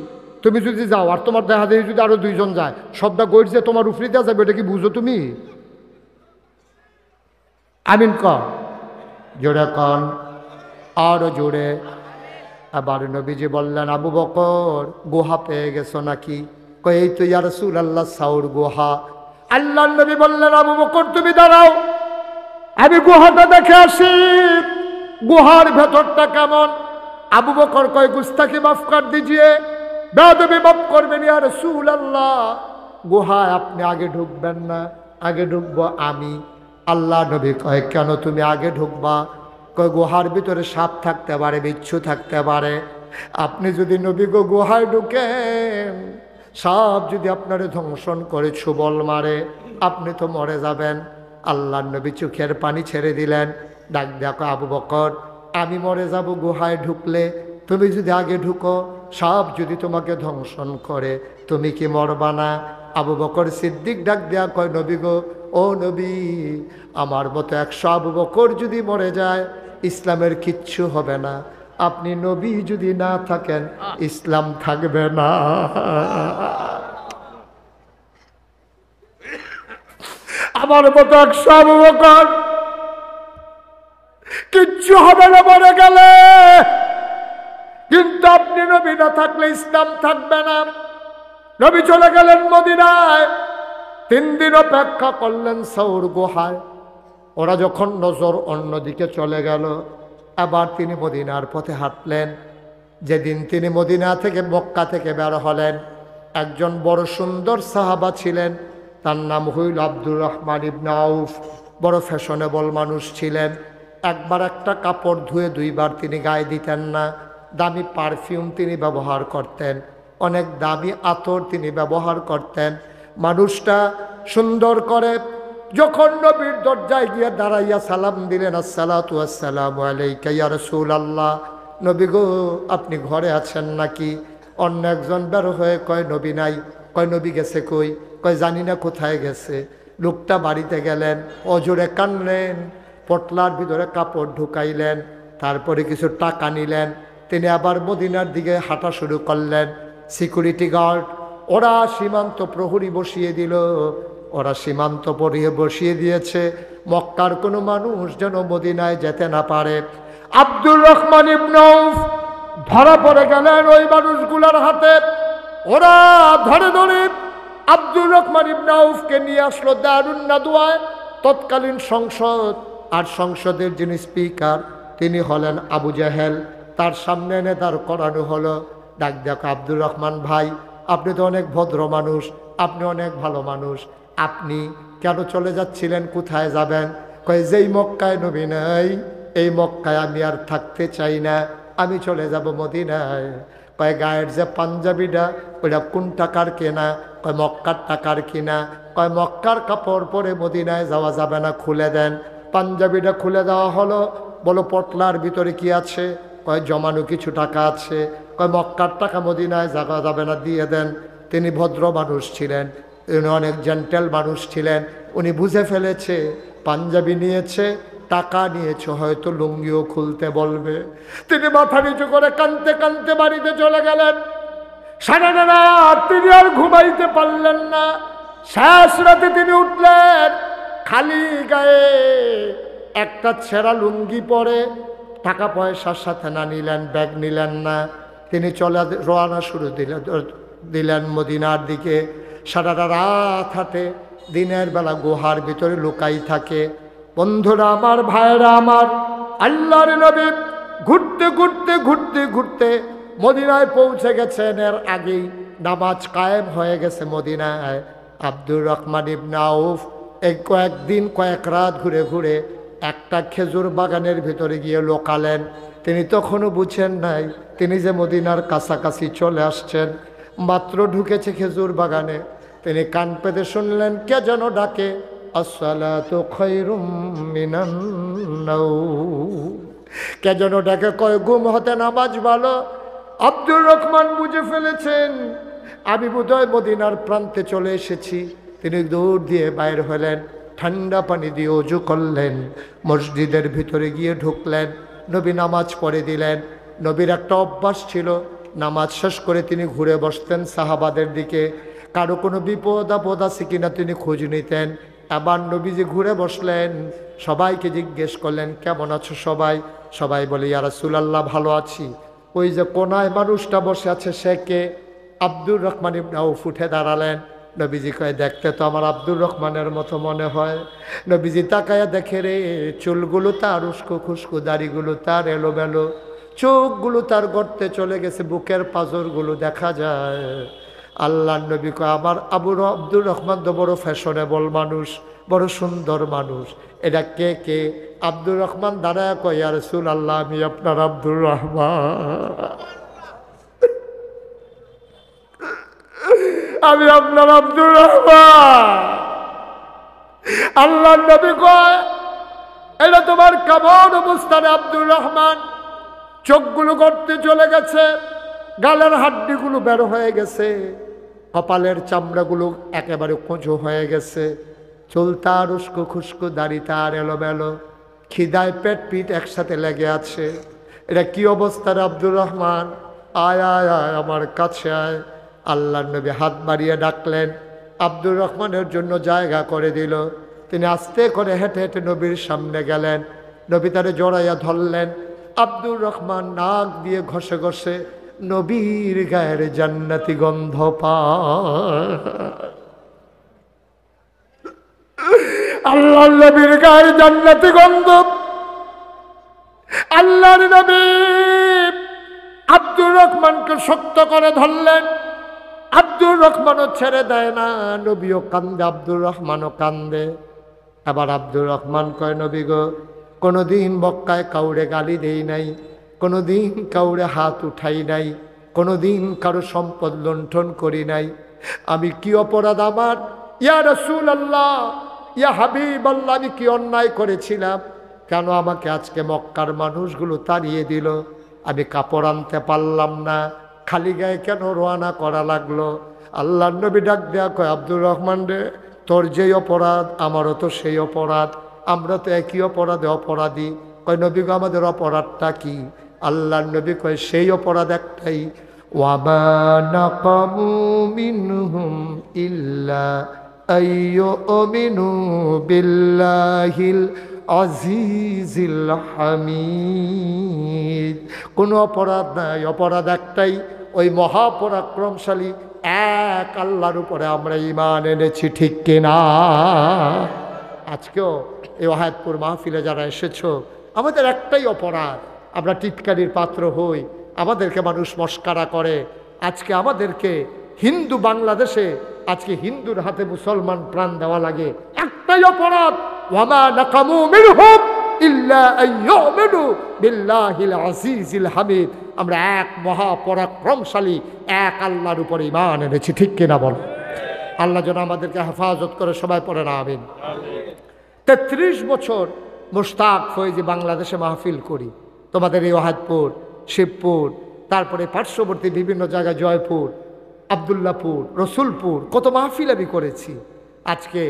তুমি যদি যাও আর তোমার দেখা দেখি যদি আরো 2 জন যায়, সবটা গইট যে তোমার উফরি দেওয়া যাবে, এটা কি বুঝো তুমি? আমিন কন, জোরে কন, আরো জোরে। আবার নবীজি বললেন, আবু বকর গুহা পেয়ে গেছো নাকি? কই এই তো ইয়া রাসূলুল্লাহ সাউর গুহা। আল্লাহর নবী বললেন, আবু বকর তুমি দাঁড়াও, আমি গুহাটা দেখে আসি, গুহার ভেতরটা কেমন। আবু বকর কয়, গুস্তাখি মাফ কর দিজিয়ে, বেয়াদবি মাফ করবেন ইয়া রাসূলুল্লাহ, গুহায় আপনি আগে ঢুকবেন না, আগে ঢুকবো আমি। আল্লাহ নবী কয়, কেন তুমি আগে ঢুকবা? কয় গুহার ভিতরে সাপ থাকতে পারে, বিচ্ছু থাকতে পারে, আপনি যদি নবী গো গুহায় ঢুকেন, সাপ যদি আপনারে ধ্বংসন করে ছুবল মারে, আপনি তো মরে যাবেন। আল্লাহ নবী চোখের পানি ছেড়ে দিলেন, ডাক দেখো আবু বকর, আমি মরে যাব গুহায় ঢুকলে, তুমি যদি আগে ঢুকো, সাপ যদি তোমাকে ধ্বংসন করে, তুমি কি মরবা না? আবু বকর সিদ্দিক ডাক দেয়া কয়, নবী গো, ও নবী, আমার মতো 100 আবু বকর যদি মরে যায়, ইসলামের কিচ্ছু হবে না। আপনি নবী যদি না থাকেন, ইসলাম থাকবে না। আমার মতো 100 আবু বকর কিচ্ছু হবে না মরে গেলে, কিন্তু আপনি নবী না থাকলে ইসলাম থাকবে না। নবী চলে গেলেন মদিনায়, 3 দিন অপেক্ষা করলেন সাউর গুহায়। ওরা যখন নজর অন্যদিকে চলে গেল, আবার তিনি মদিনার পথে হাঁটলেন। যেদিন তিনি মদিনা থেকে মক্কা থেকে বের হলেন, একজন বড় সুন্দর সাহাবা ছিলেন, তার নাম হইল আব্দুর রহমান ইবনে আউফ। বড় ফ্যাশনেবল মানুষ ছিলেন। একবার একটা কাপড় ধুয়ে 2 বার তিনি গায়ে দিতেন না। দামি পারফিউম তিনি ব্যবহার করতেন, অনেক দামি আতর তিনি ব্যবহার করতেন। মানুষটা সুন্দর করে যখন নবীর দরজায় গিয়ে দাঁড়াইয়া সালাম দিলেন, আসসালাতু আসসালামু আলাইকা ইয়া রাসূলুল্লাহ, নবী গো আপনি ঘরে আছেন নাকি? অন্য একজন বের হয়ে কয়, নবী নাই। কয়, নবী গেছে কই? কয়, জানি না কোথায় গেছে। লোকটা বাড়িতে গেলেন, অজোরে কানলেন, পটলার ভিতরে কাপড় ঢুকাইলেন, তারপরে কিছু টাকা নিলেন। তিনি আবার মদিনার দিকে হাঁটা শুরু করলেন। সিকিউরিটি গার্ড ওরা সীমান্ত প্রহরী বসিয়ে দিল, ওরা সীমান্ত প্রহরী বসিয়ে দিয়েছে, মক্কার কোনো মানুষ যেন মদিনায় যেতে না পারে। আব্দুর রহমান ইবনে আউফ ধরা পড়ে গেলেন ওই মানুষগুলোর হাতে। ওরা ধরে ধরে আব্দুর রহমান ইবনে আউফকে নিয়ে আসলো দারুন নাদওয়ায়, তৎকালীন সংসদ। আর সংসদের যিনি স্পিকার তিনি হলেন আবু জাহেল। তার সামনে এনে দাঁড় করানো হলো। ডাক দেখো, আব্দুর রহমান ভাই, আপনি তো অনেক ভদ্র মানুষ, আপনি অনেক ভালো মানুষ, আপনি কেন চলে যাচ্ছিলেন? কোথায় যাবেন? কয়, যেই মক্কায় নবী নাই, এই মক্কায় আমি আর থাকতে চাই না, আমি চলে যাব মদিনায়। কয়, গায়ের যে পাঞ্জাবিটা ওইটা কোন টাকার কেনা? কয়, মক্কার টাকার কিনা। কয়, মক্কার কাপড় পরে মদিনায় যাওয়া যাবে না, খুলে দেন। পাঞ্জাবিটা খুলে দেওয়া হলো। বলো, পটলার ভিতরে কি আছে? কয়, জমানো কিছু টাকা আছে। কয়, মক্কার টাকা মদিনায় যাওয়া যাবে না, দিয়ে দেন। তিনি ভদ্র মানুষ ছিলেন, উনি অনেক জেন্টেল মানুষ ছিলেন। উনি বুঝে ফেলেছে পাঞ্জাবি নিয়েছে, টাকা নিয়েছে, হয়তো লুঙ্গিও খুলতে বলবে। তিনি মাথা নিচু করে কাঁদতে কাঁদতে বাড়িতে চলে গেলেন। সারা রাত তিনি আর ঘুমাইতে পারলেন না। শেষ রাতে তিনি উঠলেন, খালি গায়ে একটা ছেঁড়া লুঙ্গি পরে, টাকা পয়সার সাথে না নিলেন, ব্যাগ নিলেন না। তিনি চলে রওনা শুরু দিলেন মদিনার দিকে। সারা রাত হাঁটে, দিনের বেলা গুহার ভিতরে লুকাই থাকে। বন্ধুরা আমার, ভাইরা আমার, আল্লাহর নবী ঘুরতে ঘুরতে ঘুরতে ঘুরতে মদিনায় পৌঁছে গেছেন। এর আগেই নামাজ কায়েম হয়ে গেছে মদিনায়। আব্দুর রহমান ইবনে আউফ এই কয়েকদিন কয়েক রাত ঘুরে ঘুরে একটা খেজুর বাগানের ভিতরে গিয়ে লোকালেন। তিনি তখনও বুঝেন নাই তিনি যে মদিনার কাছাকাছি চলে আসছেন। মাত্র ঢুকেছে খেজুর বাগানে, তিনি কান পেতে শুনলেন কে যেন ডাকে, আসসালাতু খায়রুম মিনান নাওম। কে যেন ডাকে, কয় ঘুম হতে নামাজ ভালো। আব্দুর রহমান বুঝে ফেলেছেন আমি বোধহয় মদিনার প্রান্তে চলে এসেছি। তিনি দৌড় দিয়ে বাইর হলেন, ঠান্ডা পানি দিয়ে ওযু করলেন, মসজিদের ভিতরে গিয়ে ঢুকলেন, নবী নামাজ পড়ে দিলেন। নবীর একটা অভ্যাস ছিল, নামাজ শেষ করে তিনি ঘুরে বসতেন সাহাবাদের দিকে, কারো কোনো বিপদ আপদ আছে কিনা তিনি খোঁজ নিতেন। আবার নবীজি ঘুরে বসলেন, সবাইকে জিজ্ঞেস করলেন কেমন আছো সবাই? সবাই বলে ইয়া রাসূলুল্লাহ ভালো আছি। ওই যে কোনায় মানুষটা বসে আছে সে কে? আব্দুর রহমান ইবনে আউফ উঠে দাঁড়ালেন। নবীজি কয়, দেখতে তো আমার আব্দুর রহমানের মতো মনে হয়। নবীজি তাকায়া দেখে রে, চুলগুলো তার উস্কো খুস্কো, দাড়িগুলো তার এলোমেলো, চোখগুলো তার গর্তে চলে গেছে, বুকের পাঁজরগুলো দেখা যায়। আল্লাহ নবী কয়, আমার আব্দুর রহমান তো বড় ফ্যাশনেবল মানুষ, বড় সুন্দর মানুষ। এটা কে কে? আব্দুর রহমান দাঁড়ায় কয়, ইয়া রাসূলুল্লাহ, আমি আপনার আব্দুর রহমান, আমি আপনার আব্দুর রহমান। আল্লাহ নবী কয়, এটা তোমার কেমন অবস্থা রে আব্দুর রহমান? চোখগুলো গর্তে চলে গেছে, গালের হাড্ডিগুলো বের হয়ে গেছে, কপালের চামড়াগুলো একেবারে কোঁচো হয়ে গেছে, চুল তার উস্কো খুস্কো, দাড়ি তার এলোমেলো, খিদায় পেট পিঠ একসাথে লেগে আছে। এটা কি অবস্থা রে আব্দুর রহমান? আয় আয় আয়, আমার কাছে আয়। আল্লাহ নবী হাত বাড়িয়ে ডাকলেন, আব্দুর রহমানের জন্য জায়গা করে দিল। তিনি আস্তে করে হেঁটে হেঁটে নবীর সামনে গেলেন। নবী তারে জড়াইয়া ধরলেন। আব্দুর রহমান নাক দিয়ে ঘষে ঘষে নবীর গায়ের জান্নাতি গন্ধ পায়। আল্লাহর নবীর গায়ের জান্নাতি গন্ধ। আল্লাহর নবী আব্দুর রহমানকে শক্ত করে ধরলেন। আব্দুর রহমানও ছেড়ে দেয় না, নবীও কান্দে, আব্দুর রহমানও কান্দে। আবার আব্দুর রহমান কয়, নবী গো, কোনোদিন মক্কায় কাউরে গালি দেই নাই, কোনোদিন কাউরে হাত উঠাই নাই, কোনোদিন কারো সম্পদ লুণ্ঠন করি নাই। আমি কি অপরাধ আমার? ইয়া রাসূলুল্লাহ, ইয়া হাবিবাল্লাহ, আমি কি অন্যায় করেছিলাম? কেন আমাকে আজকে মক্কার মানুষগুলো তাড়িয়ে দিল? আমি কাপড় আনতে পারলাম না, খালি গায়ে কেন রওনা করা লাগলো? আল্লাহর নবী ডাক দেয়া কয়, আব্দুর রহমান রে, তোর যেই অপরাধ আমারও তো সেই অপরাধ, আমরা তো একই অপরাধে অপরাধী। কয়, নবী গো, আমাদের অপরাধটা কি? আল্লাহর নবী কয়, সেই অপরাধ একটাই, ওয়ামা নাকামু মিনহুম ইল্লা আইয়ুমিনু বিল্লাহিল আজিজিল হামিদ। কোনো অপরাধ নাই, অপরাধ একটাই, ওই মহাপরাক্রমশালী এক আল্লাহর উপরে আমরা ঈমান এনেছি, ঠিক কিনা? আজকেও এই ওয়াহাদপুর মাহফিলে যারা এসেছো, আমাদের একটাই অপরাধ, আমরা টিটকারির পাত্র হই, আমাদেরকে মানুষ মস্কারা করে। আজকে আমাদেরকে হিন্দু, বাংলাদেশে আজকে হিন্দুর হাতে মুসলমান প্রাণ দেওয়া লাগে, একটাই অপরাধ, ওয়ামা নাকামু মিনহুম ইল্লা আইয়ুমিনু বিল্লাহিল আজিজিল হামিদ। আমরা এক মহাপরাক্রমশালী এক আল্লাহর উপরে ঈমান এনেছি, ঠিক কিনা বল? আল্লাহ যেন আমাদেরকে হেফাজত করে, সবাই পড়েন আমিন। 33 বছর মুশতাক ফয়েজি বাংলাদেশে মাহফিল করি, তোমাদের এই ওয়াহাদপুর, শিবপুর, তারপরে পার্শ্ববর্তী বিভিন্ন জায়গায়, জয়পুর, আবদুল্লাপুর, রসুলপুর, কত মাহফিল আমি করেছি। আজকে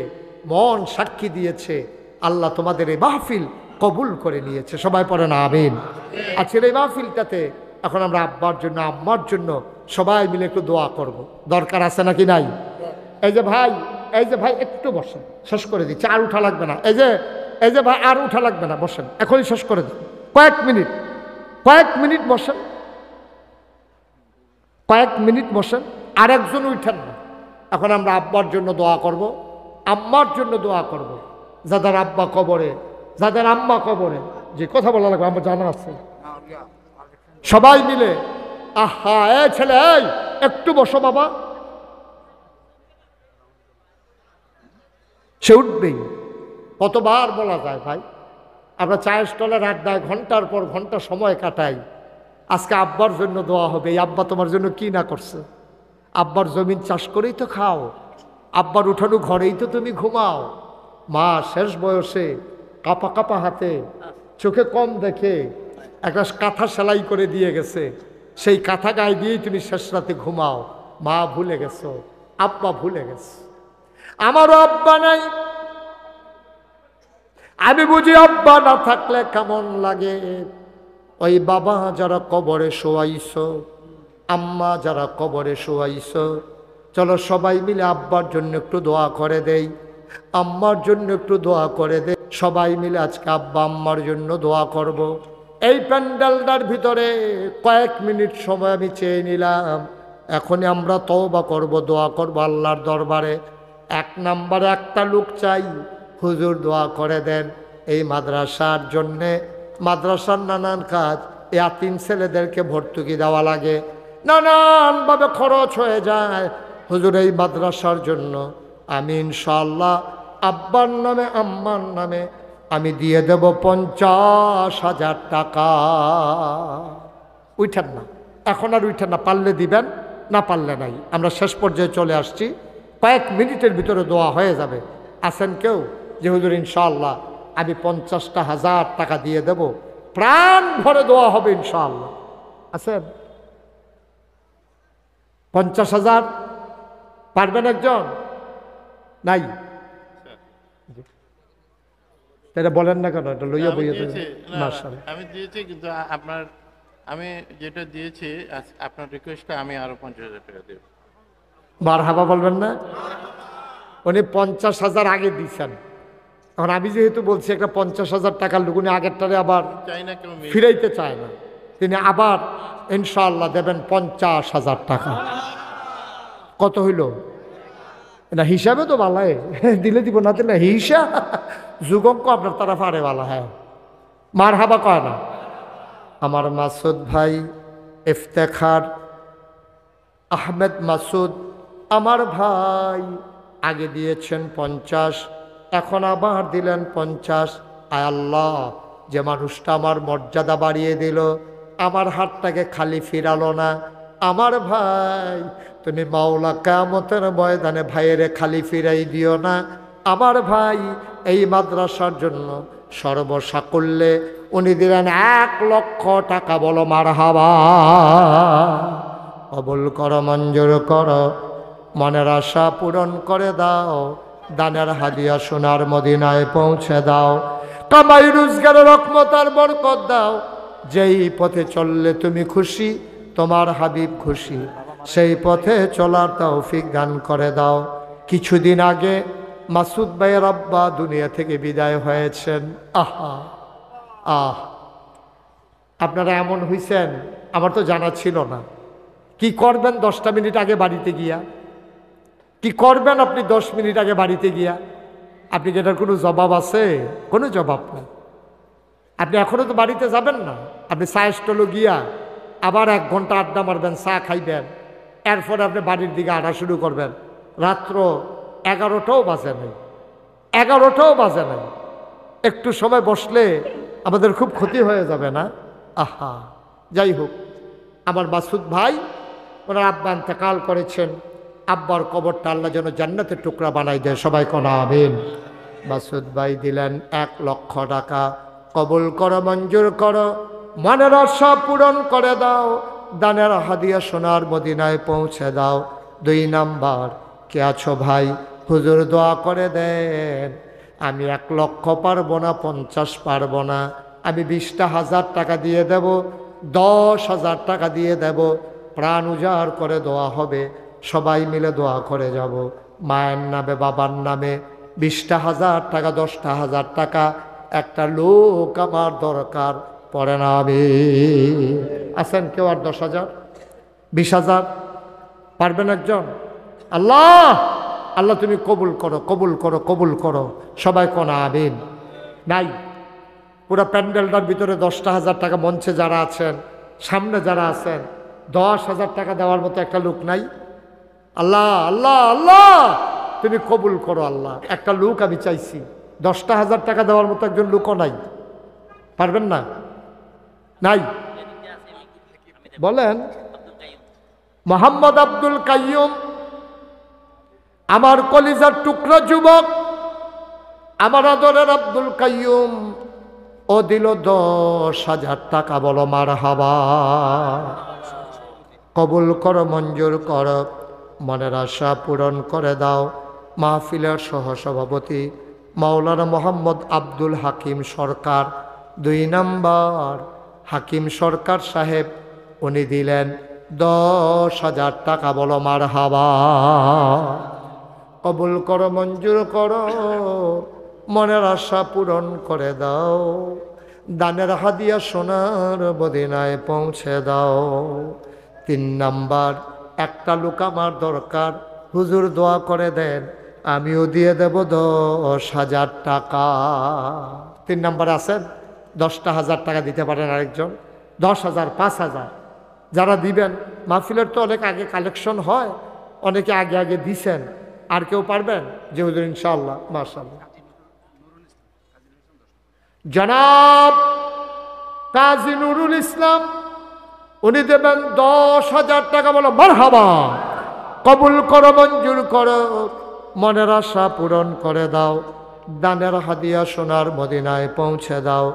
মন সাক্ষী দিয়েছে, আল্লাহ তোমাদের এই মাহফিল কবুল করে নিয়েছে, সবাই পড়েন আমিন। আজকের এই মাহফিলটাতে এখন আমরা আব্বার জন্য, আম্মার জন্য সবাই মিলে একটু দোয়া করব, দরকার আছে নাকি নাই? এই যে ভাই, এই যে ভাই, একটু বসেন, শেষ করে দিচ্ছি, আর উঠা লাগবে না। এই যে ভাই, আর উঠা লাগবে না, বসেন, এখনই শেষ করে দিন, কয়েক মিনিট বসেন, কয়েক মিনিট বসেন, আর একজন উঠেন না। এখন আমরা আব্বার জন্য দোয়া করব, আম্মার জন্য দোয়া করব, যাদের আব্বা কবরে, যাদের আম্মা কবরে। যে কথা বলা লাগবে আমার জানা আছে, সবাই মিলে। আহা, এ ছেলে, এই একটু বসো বাবা। সে উঠবেই, কতবার বলা যায় ভাই, আমরা চায়ের স্টলের আড্ডায় ঘন্টার পর ঘন্টা সময় কাটাই। আজকে আব্বার জন্য দোয়া হবে। এই আব্বা তোমার জন্য কি না করছে? আব্বার জমিন চাষ করেই তো খাও, আব্বার উঠানো ঘরেই তো তুমি ঘুমাও। মা শেষ বয়সে কাপা কাপা হাতে, চোখে কম দেখে একটা কাঁথা সেলাই করে দিয়ে গেছে, সেই কাঁথা গায়ে দিয়েই তুমি শেষ রাতে ঘুমাও। মা ভুলে গেছো, আব্বা ভুলে গেছে। আমারও আব্বা নাই, আমি বুঝি আব্বা না থাকলে কেমন লাগে। ওই বাবা যারা কবরে শোয়াইছ, আম্মা যারা কবরে শোয়াইছ, চলো সবাই মিলে আব্বার জন্য একটু দোয়া করে দেই, আম্মার জন্য একটু দোয়া করে দেই। সবাই মিলে আজকে আব্বা আম্মার জন্য দোয়া করব। এই প্যান্ডেলটার ভিতরে কয়েক মিনিট সময় আমি চেয়ে নিলাম। এখনই আমরা তওবা করব, দোয়া করব আল্লাহর দরবারে। এক নম্বরে একটা লোক চাই, হুজুর দোয়া করে দেন এই মাদ্রাসার জন্যে। মাদ্রাসার নানান কাজ, ইয়াতিম ছেলেদেরকে ভর্তুকি দেওয়া লাগে, নানানভাবে খরচ হয়ে যায়। হুজুর এই মাদ্রাসার জন্য আমি ইনশাআল্লাহ আব্বার নামে আম্মার নামে আমি দিয়ে দেব 50,000 টাকা। উঠেন না, এখন আর উঠেন না, পারলে দিবেন, না পারলে নাই। আমরা শেষ পর্যায়ে চলে আসছি, কয়েক মিনিটের ভিতরে দোয়া হয়ে যাবে। আছেন কেউ যে হুজুর ইনশাআল্লাহ আমি 50,000 টাকা দিয়ে দেব, প্রাণ ভরে দোয়া হবে ইনশাআল্লাহ? আছেন? 50,000 পারবেন একজন? নাই? এটা বলেন না কেন? এটা লইয়া বইয়া আমি দিয়েছি, কিন্তু আপনার আমি যেটা দিয়েছি আপনার রিকোয়েস্টে আমি আরো 50,000 টাকা দেব। মারহাবা বলবেন না? উনি 50,000 আগে দিয়েছেন, এখন আমি যেহেতু বলছি একটা 50,000 টাকার লোক, উনি আগেরটারে আবার ফিরাইতে চায় না, তিনি আবার ইনশাআল্লাহ দেবেন 50,000 টাকা। কত হইল না? হিসাবে তো ভালাই দিলে দিব, না দিলে হিসা যুগঙ্ক আপনার তারা ফারে ভালো। হ্যাঁ, মারহাবা কয় না? আমার মাসুদ ভাই ইফতেখার আহমেদ মাসুদ আমার ভাই আগে দিয়েছেন 50, এখন আবার দিলেন 50। আয় আল্লাহ, যে মানুষটা আমার মর্যাদা বাড়িয়ে দিল, আমার হাতটাকে খালি ফিরালো না, আমার ভাই তুমি মাওলা কিয়ামতের ময়দানে ভাইয়েরে খালি ফিরাই দিও না। আমার ভাই এই মাদ্রাসার জন্য সর্বসাকুল্যে উনি দিলেন 1,00,000 টাকা। বলো মারহাবা। কবুল করো, মঞ্জুর করো, মনের আশা পূরণ করে দাও, দানের হাদিয়া সোনার মদিনায় পৌঁছে দাও, কামাই রোজগারের রহমত আর বরকত দাও। যেই পথে চললে তুমি খুশি, তোমার হাবিব খুশি, সেই পথে চলার তৌফিক দান করে দাও। কিছুদিন আগে মাসুদ ভাইয়ের আব্বা দুনিয়া থেকে বিদায় হয়েছেন। আহা আহ, আপনারা এমন হইছেন, আমার তো জানা ছিল না। কি করবেন 10টা মিনিট আগে বাড়িতে গিয়া? কি করবেন আপনি 10 মিনিট আগে বাড়িতে গিয়া? আপনি কি এটার কোনো জবাব আছে? কোনো জবাব নেই। আপনি এখনো তো বাড়িতে যাবেন না, আপনি চায়ের স্টলে গিয়া আবার 1 ঘন্টা আড্ডা মারবেন, চা খাইবেন, এরপরে আপনি বাড়ির দিকে আড্ডা শুরু করবেন। রাত্র 11টাও বাজে নাই, 11টাও বাজে নাই। একটু সময় বসলে আমাদের খুব ক্ষতি হয়ে যাবে না? আহা, যাই হোক, আমার মাসুদ ভাই ওনার আব্বা ইন্তেকাল করেছেন। আব্বার কবরটা আল্লাহ যেন জান্নাতের টুকরা বানাই দেয়, সবাই কোনা আমিন। মাসুদ ভাই দিলেন 1,00,000 টাকা। কবুল করো, মঞ্জুর করো, মনের আশা পূরণ করে দাও, দানের হাদিয়া সোনার মদিনায় পৌঁছে দাও। 2 নাম্বার, কে আছো ভাই? হুজুর দোয়া করে দেন, আমি 1,00,000 পারবো না, 50 পারবো না, আমি 20,000 টাকা দিয়ে দেব, 10,000 টাকা দিয়ে দেব, প্রাণ উজাড় করে দোয়া হবে, সবাই মিলে দোয়া করে যাব। মায়ের নামে, বাবার নামে 20,000 টাকা, 10,000 টাকা। একটা লোক আমার দরকার পড়ে না। আমি আছেন কেউ? আর 10,000 20,000 পারবেন একজন? আল্লাহ আল্লাহ তুমি কবুল করো, কবুল করো, কবুল করো, সবাই কোনা আমিন। নাই? পুরো প্যান্ডেলটার ভিতরে 10,000 টাকা, মঞ্চে যারা আছেন, সামনে যারা আছেন, 10,000 টাকা দেওয়ার মতো একটা লোক নাই? আল্লাহ আল্লাহ আল্লাহ তুমি কবুল করো আল্লাহ। একটা লোক আমি চাইছি, 10,000 টাকা দেওয়ার মতো একজন লোকও নাই। পারবেন না? নাই? বলেন। মোহাম্মদ আব্দুল কাইয়ুম, আমার কলিজার টুকরা যুবক, আমার আদরের আব্দুল কাইয়ুম, ও দিল 10,000 টাকা। বলো মারহাবা। কবুল করো, মঞ্জুর করো, মনের আশা পূরণ করে দাও। মাহফিলের সহসভাপতি মাওলানা মোহাম্মদ আব্দুল হাকিম সরকার, 2 নাম্বার, হাকিম সরকার সাহেব, উনি দিলেন 10,000 টাকা। বলো মারহাবা। কবুল করো, মঞ্জুর করো, মনের আশা পূরণ করে দাও, দানের হাদিয়া সোনার মদিনায় পৌঁছে দাও। 3 নাম্বার, একটা লোক আমার দরকার, হুজুর দোয়া করে দেন, আমিও দিয়ে দেব 10,000 টাকা। 3 নাম্বার আছেন? 10,000 টাকা দিতে পারেন আরেকজন? 10,000, 5,000 যারা দিবেন। মাহফিলের তো অনেক আগে কালেকশন হয়, অনেকে আগে আগে দিছেন। আর কেউ পারবেন? যে হুজুর ইনশাআল্লাহ, মাশাআল্লাহ। জনাব কাজী নুরুল ইসলাম, উনি দেবেন 10,000 টাকা। বলো মারহাবা। কবুল করো, মঞ্জুর করো, মনের আশা পূরণ করে দাও। দানের হাদিয়া সোনার মদিনায় পৌঁছে দাও।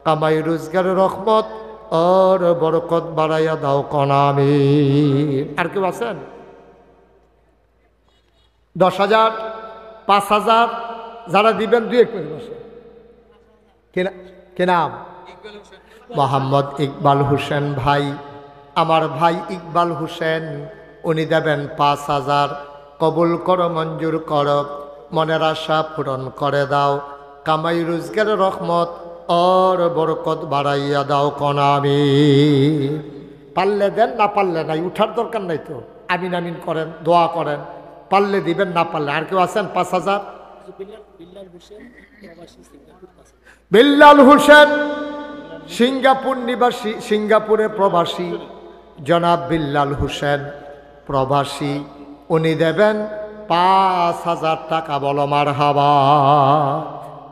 কামাই রোজগারের রহমত আর বরকত বাড়াইয়া দাও কনামি। আর কেউ আছেন? 10,000, 5,000 যারা দিবেন, 2-1 মিনিট বসে। কে নাম? মোহাম্মদ ইকবাল হোসেন ভাই, আমার ভাই ইকবাল হোসেন, উনি দেবেন 5,000। কবুল করো, মঞ্জুর করো, মনের আশা পূরণ করে দাও। কামাই রোজগারের রহমত আর বরকত বাড়াইয়া দাও কনামি। পারলে দেন, না পারলে নাই, উঠার দরকার নাই তো। আমিন আমিন করেন, দোয়া করেন। পারলে দিবেন, না পারলে। আর কেউ আছেন? 5,000। বিল্লাল হোসেন সিঙ্গাপুর নিবাসী, সিঙ্গাপুরে প্রবাসী। জনাব বিল্লাল হোসেন প্রবাসী, উনি দেবেন 5,000 টাকা। বলো মারহাবা।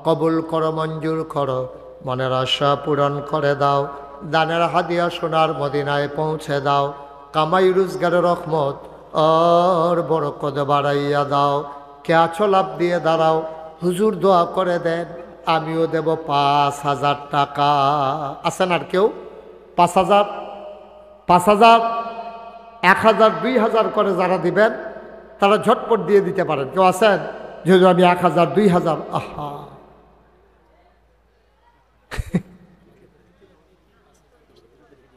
কবুল করো, মঞ্জুর করো, মনের আশা পূরণ করে দাও। দানের হাদিয়া সোনার মদিনায় পৌঁছে দাও। কামাই রোজগারের রহমত আর বরকত বাড়াইয়া দাও। কে আছো? লাভ দিয়ে দাঁড়াও, হুজুর দোয়া করে দেন, আমিও দেব 5,000 টাকা। আছেন আর কেউ? 5,000, 5,000, 1,000, 2,000 করে যারা দিবেন তারা ঝটপট দিয়ে দিতে পারেন। কেউ আছেন? যেহেতু আমি 1,000, 2,000, আহা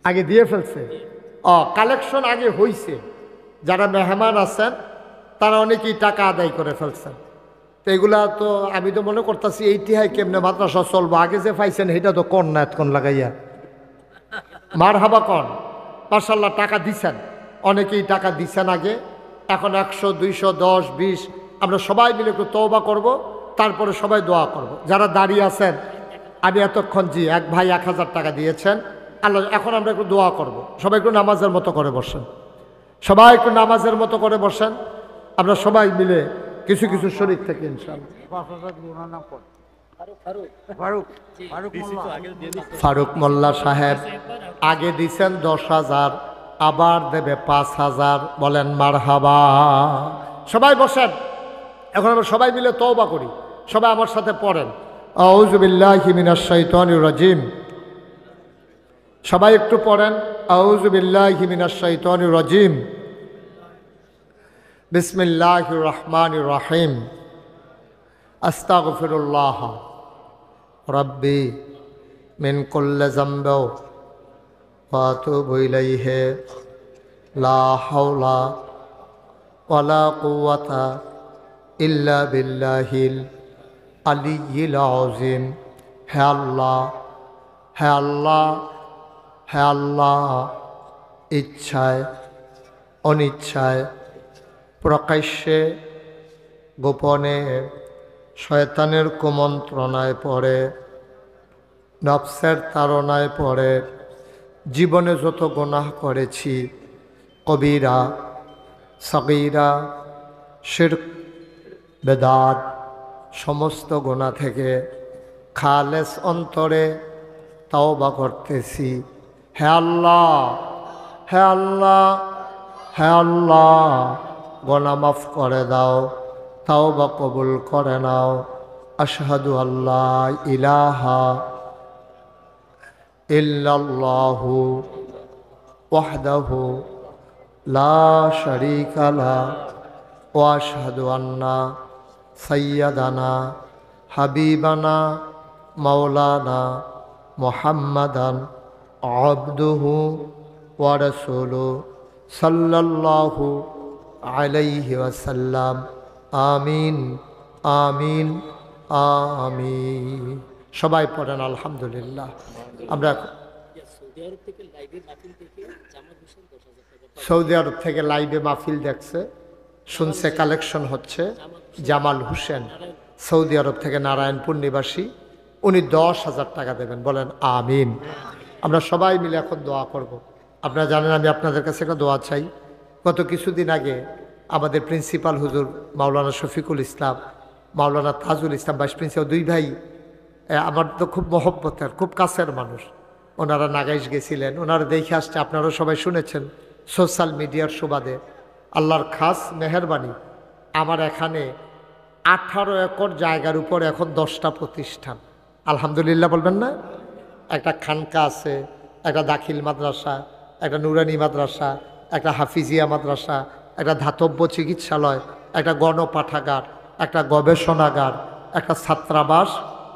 আগে দিয়ে ফেলছে। কালেকশন আগে হইছে। যারা মেহমান আছেন তারা অনেকেই টাকা আদায় করে ফেলছেন। তো এগুলা তো আমি তো মনে করতেছি এইটিহাই কেমনে মাদ্রাসা চলবো। আগে যে পাইছেন সেটা তো কন না, এতক্ষণ লাগাইয়া মার হাবা কন। মাশাআল্লাহ, টাকা দিছেন, অনেকেই টাকা দিছেন আগে। এখন 100, 200, 10, 20 আমরা সবাই মিলে একটু তওবা করব, তারপরে সবাই দোয়া করব। যারা দাঁড়িয়ে আছেন, আমি এতক্ষণ জি এক ভাই 1,000 টাকা দিয়েছেন। আল্লাহ, এখন আমরা একটু দোয়া করব। সবাই একটু নামাজের মতো করে বসেন, সবাই একটু নামাজের মতো করে বসেন। আমরা সবাই মিলে কিছু কিছু শরীর থেকে ইনশাআল্লাহ। ফারুক মোল্লা সাহেব আগে দিছেন 10,000, আবার দেবে 5,000। বলেন মারহাবা। সবাই বসেন, এখন আমরা সবাই মিলে তওবা করি। সবাই আমার সাথে পড়েন, আউযু বিল্লাহি মিনাশ শাইতানির রাজিম। সবাই একটু পড়েন, আউযু বিল্লাহি মিনাশ শাইতানির রাজিম, বিসমিল্লাহির রহমানির রহিম, আস্তাগফিরুল্লাহ রব্বি মিন কুল্লি যামবি ওয়া আতুবু ইলাইহি, লা হাওলা ওয়ালা কুওয়াতা ইল্লা বিল্লাহিল আলিয়্যিল আযীম। হে আল্লাহ, হে আল্লাহ, হে আল্লাহ, ইচ্ছায় অনিচ্ছায়, প্রকাশ্যে গোপনে, শয়তানের কুমন্ত্রণায় পড়ে, নফসের তাড়নায় পড়ে জীবনে যত গুনাহ করেছি, কবিরা সগীরা শিরক বেদাত, সমস্ত গুনাহ থেকে খালেস অন্তরে তওবা করতেছি। হে আল্লাহ, হে আল্লাহ, হে আল্লাহ, গুনাহ মাফ করে দাও, তওবা কবুল করে নাও। আশহাদু আল্লা ইলাহা ইল্লাল্লাহু ওয়াহদাহু লা শারীকা লাহু ওয়া আশহাদু আন্না সাইয়্যিদানা হাবিবানা মাওলানা মুহাম্মাদান আবদুহু ওয়া রাসূলুহু সাল্লাল্লাহু আলাইহি ওয়াসাল্লাম। আমিন, আমিন, আমিন। সবাই পড়েন আলহামদুলিল্লাহ। আমরা সৌদি আরব থেকে লাইভে মাহফিল দেখছে, শুনছে কালেকশন হচ্ছে। জামাল হোসেন সৌদি আরব থেকে নারায়ণপুর নিবাসী, উনি 10,000 টাকা দেবেন, বলেন আমিন। আমরা সবাই মিলে এখন দোয়া করব। আপনারা জানেন আমি আপনাদের কাছে একটা দোয়া চাই। গত কিছুদিন আগে আমাদের প্রিন্সিপাল হুজুর মাওলানা শফিকুল ইসলাম, মাওলানা তাজুল ইসলাম ভাইস প্রিন্সিপাল, দুই ভাই আমার তো খুব মহব্বতের, খুব কাছের মানুষ। ওনারা নাগাইশ গেছিলেন, ওনারা দেখে আসছে, আপনারা সবাই শুনেছেন সোশ্যাল মিডিয়ার সুবাদে। আল্লাহর খাস মেহেরবানি, আমার এখানে 18 একর জায়গার উপর এখন 10টা প্রতিষ্ঠান, আলহামদুলিল্লাহ বলবেন না। একটা খানকা আছে, একটা দাখিল মাদ্রাসা, একটা নুরানি মাদ্রাসা, একটা হাফিজিয়া মাদ্রাসা, একটা ধাতব্য চিকিৎসালয়, একটা গণপাঠাগার, একটা গবেষণাগার, একটা ছাত্রাবাস,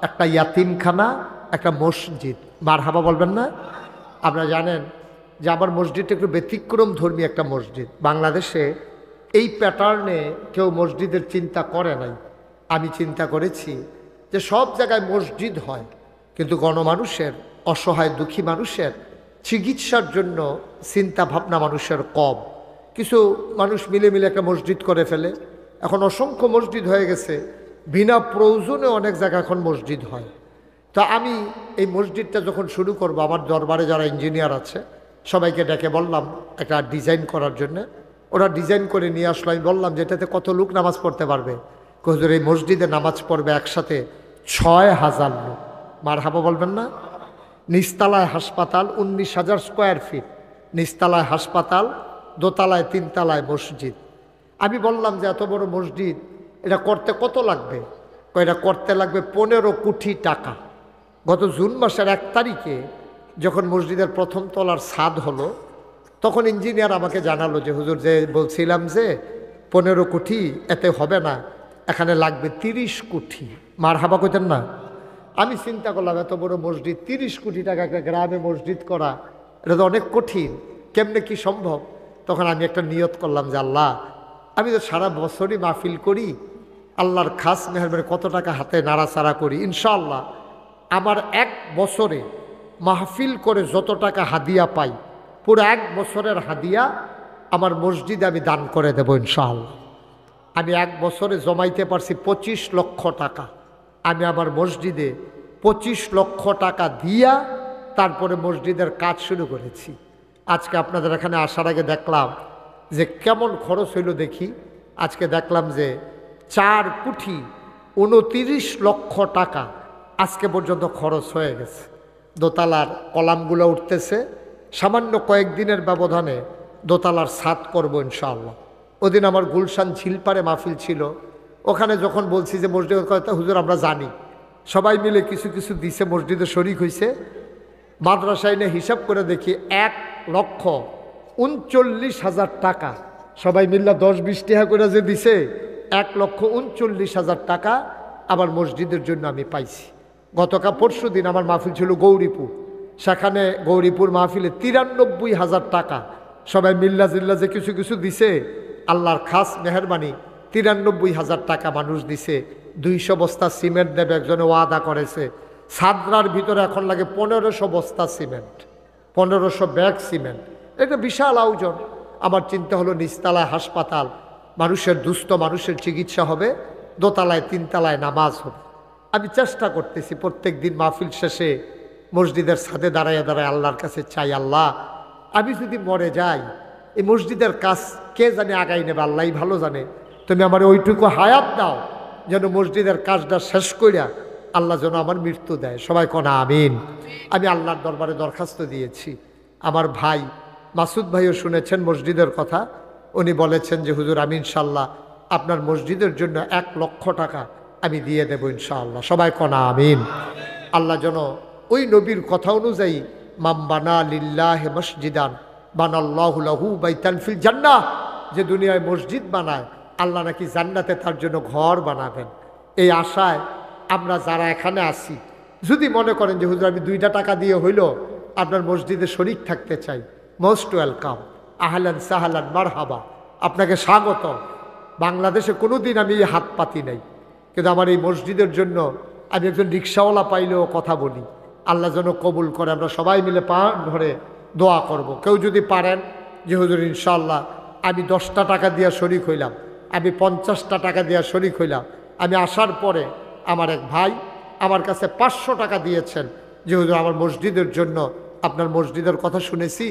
একটা ইয়াতিমখানা, একটা মসজিদ। মারহাবা বলবেন না। আপনারা জানেন যে আমার মসজিদটা একটু ব্যতিক্রম ধর্মী একটা মসজিদ। বাংলাদেশে এই প্যাটার্নে কেউ মসজিদের চিন্তা করে নাই। আমি চিন্তা করেছি যে সব জায়গায় মসজিদ হয়, কিন্তু গণমানুষের, অসহায় দুঃখী মানুষের চিকিৎসার জন্য চিন্তা ভাবনা মানুষের কম। কিছু মানুষ মিলে মিলে একটা মসজিদ করে ফেলে। এখন অসংখ্য মসজিদ হয়ে গেছে, বিনা প্রয়োজনে অনেক জায়গায় এখন মসজিদ হয়। তা আমি এই মসজিদটা যখন শুরু করব, আমার দরবারে যারা ইঞ্জিনিয়ার আছে সবাইকে ডেকে বললাম একটা ডিজাইন করার জন্য। ওরা ডিজাইন করে নিয়ে আসলো। আমি বললাম যে এটাতে কত লোক নামাজ পড়তে পারবে? হুজুর এই মসজিদে নামাজ পড়বে একসাথে 6,000 লোক। মারহাবা বলবেন না। নিচতলায় হাসপাতাল, 19,000 স্কোয়ার ফিট, নিচতলায় হাসপাতাল, দোতলায় 3 তলায় মসজিদ। আমি বললাম যে এত বড় মসজিদ এটা করতে কত লাগবে? এটা করতে লাগবে 15 কোটি টাকা। গত জুন মাসের 1 তারিখে যখন মসজিদের প্রথম তলার ছাদ হলো, তখন ইঞ্জিনিয়ার আমাকে জানালো যে হুজুর, যে বলছিলাম যে 15 কোটি এতে হবে না, এখানে লাগবে 30 কোটি। মারহাবা কইতেন না। আমি চিন্তা করলাম এত বড় মসজিদ, 30 কোটি টাকা একটা গ্রামে মসজিদ করা, এটা তো অনেক কঠিন, কেমনে কি সম্ভব? তখন আমি একটা নিয়ত করলাম যে আল্লাহ, আমি তো সারা বছরই মাহফিল করি, আল্লাহর খাস মেহরবানি কত টাকা হাতে নাড়াচাড়া করি, ইনশাআল্লাহ আমার 1 বছরে মাহফিল করে যত টাকা হাদিয়া পাই, পুরো 1 বছরের হাদিয়া আমার মসজিদে আমি দান করে দেব ইনশাআল্লাহ। আমি 1 বছরে জমাইতে পারছি 25 লক্ষ টাকা। আমি আমার মসজিদে 25 লক্ষ টাকা দিয়া তারপরে মসজিদের কাজ শুরু করেছি। আজকে আপনাদের এখানে আসার আগে দেখলাম যে কেমন খরচ হইল দেখি। আজকে দেখলাম যে 4 কোটি 29 লক্ষ টাকা আজকে পর্যন্ত খরচ হয়ে গেছে। দোতলার কলামগুলো উঠতেছে, সামান্য কয়েকদিনের ব্যবধানে দোতলার ছাদ করব ইনশাআল্লাহ। ওদিন আমার গুলশান ঝিলপাড়ে মাহফিল ছিল, ওখানে যখন বলছি যে মসজিদের কথা, হুজুর আমরা জানি, সবাই মিলে কিছু কিছু দিছে, মসজিদে শরিক হয়েছে। মাদ্রাসায় নিয়ে হিসাব করে দেখি 1,39,000 টাকা সবাই মিল্লা 10-20 টাকা করে যে দিছে, 1,39,000 টাকা আমার মসজিদের জন্য আমি পাইছি। গতকাল পরশু দিন আমার মাহফিল ছিল গৌরীপুর, সেখানে গৌরীপুর মাহফিলে 93,000 টাকা সবাই মিল্লা জিল্লা যে কিছু কিছু দিছে, আল্লাহর খাস মেহরবানি 93,000 টাকা মানুষ দিছে। 200 বস্তা সিমেন্ট দেবে একজনে ওয়াদা করেছে। সাদরার ভিতরে এখন লাগে 1500 বস্তা সিমেন্ট, 1500 ব্যাগ সিমেন্ট, এটা বিশাল আয়োজন। আমার চিন্তা হলো নিচতলায় হাসপাতাল, মানুষের দুস্থ মানুষের চিকিৎসা হবে, দোতলায় 3 তলায় নামাজ হবে। আমি চেষ্টা করতেছি প্রত্যেক দিন মাহফিল শেষে মসজিদের ছাদে দাঁড়ায় দাঁড়ায় আল্লাহর কাছে চাই, আল্লাহ আমি যদি মরে যাই এই মসজিদের কাজ কে জানে আগাই নেবে, আল্লাহই ভালো জানে, তুমি আমার ওইটুকু হায়াত দাও যেন মসজিদের কাজটা শেষ করিয়া আল্লাহ যেন আমার মৃত্যু দেয়। সবাই কোনা আমিন। আমি আল্লাহর দরবারে দরখাস্ত দিয়েছি। আমার ভাই মাসুদ ভাইও শুনেছেন মসজিদের কথা, উনি বলেছেন যে হুজুর আমি ইনশাল্লাহ আপনার মসজিদের জন্য 1 লক্ষ টাকা আমি দিয়ে দেব ইনশাআল্লাহ। সবাই কোনা আমিন। আল্লাহ যেন ওই নবীর কথা অনুযায়ী মাম বানা লিল্লাহি মসজিদান বানাল্লাহু লাহু বাইতান ফিল জান্নাহ, যে দুনিয়ায় মসজিদ বানায় আল্লাহ নাকি জান্নাতে তার জন্য ঘর বানাবেন। এই আশায় আমরা যারা এখানে আছি, যদি মনে করেন যে হুজুর আমি 2টা টাকা দিয়ে হইল আপনার মসজিদে শরীক থাকতে চাই, মোস্ট ওয়েলকাম, আহলান সাহালান মারহাবা, আপনাকে স্বাগত। বাংলাদেশে কোনো দিন আমি হাত পাতি নাই, কিন্তু আমার এই মসজিদের জন্য আমি একজন রিক্সাওয়ালা পাইলেও কথা বলি, আল্লাহ যেন কবুল করে। আমরা সবাই মিলে পা ধরে দোয়া করব। কেউ যদি পারেন যে হুজুর ইনশাআল্লাহ আমি 10টা টাকা দিয়া শরিক হইলাম, আমি 50টা টাকা দিয়া শরিক হইলাম, আমি আসার পরে আমার এক ভাই আমার কাছে 500 টাকা দিয়েছেন যে হুজুর আমার মসজিদের জন্য, আপনার মসজিদের কথা শুনেছি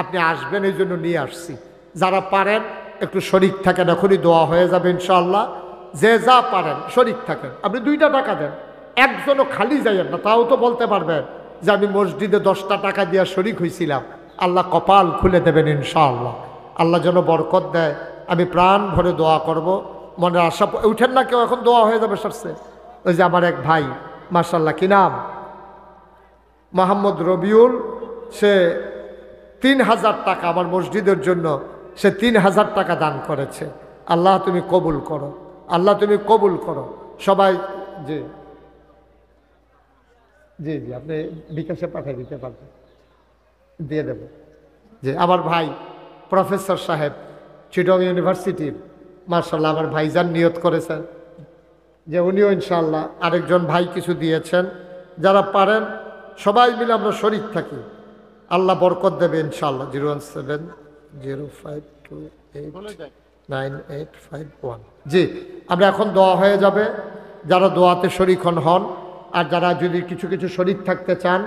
আপনি আসবেন এই জন্য নিয়ে আসছি। যারা পারেন একটু শরিক থাকেন, এখনই দোয়া হয়ে যাবে ইনশাআল্লাহ। যে যা পারেন শরিক থাকেন। আপনি 2টা টাকা দেন, একজনও খালি যাইয়েন না, তাও তো বলতে পারবেন যে আমি মসজিদে 10টা টাকা দিয়া শরিক হয়েছিলাম। আল্লাহ কপাল খুলে দেবেন ইনশাআল্লাহ। আল্লাহ যেন বরকত দেয়। আমি প্রাণ ভরে দোয়া করব, মনে আশা। উঠেন না কেউ, এখন দোয়া হয়ে যাবে সরষে। ওই যে আমার এক ভাই মাশাআল্লাহ, কি নাম, মোহাম্মদ রবিউল, সে 3000 টাকা আমার মসজিদের জন্য, সে 3000 টাকা দান করেছে। আল্লাহ তুমি কবুল করো, আল্লাহ তুমি কবুল করো। সবাই জি জি জি আপনি বিকাশে পাঠিয়ে দিতে পারবেন, দিয়ে দেব। যে আমার ভাই প্রফেসর সাহেব চিটং ইউনিভার্সিটির, মাশাআল্লাহ আমার ভাইজান নিয়ত করেছেন যে উনিও ইনশাআল্লাহ, আরেকজন ভাই কিছু দিয়েছেন। যারা পারেন সবাই মিলে আমরা শরীক থাকি, আল্লাহ বরকত দেবে ইনশাআল্লাহ। 01705289851। জি, আমরা এখন দোয়া হয়ে যাবে। যারা দোয়াতে শরীক হন, আর যারা যদি কিছু কিছু শরীক থাকতে চান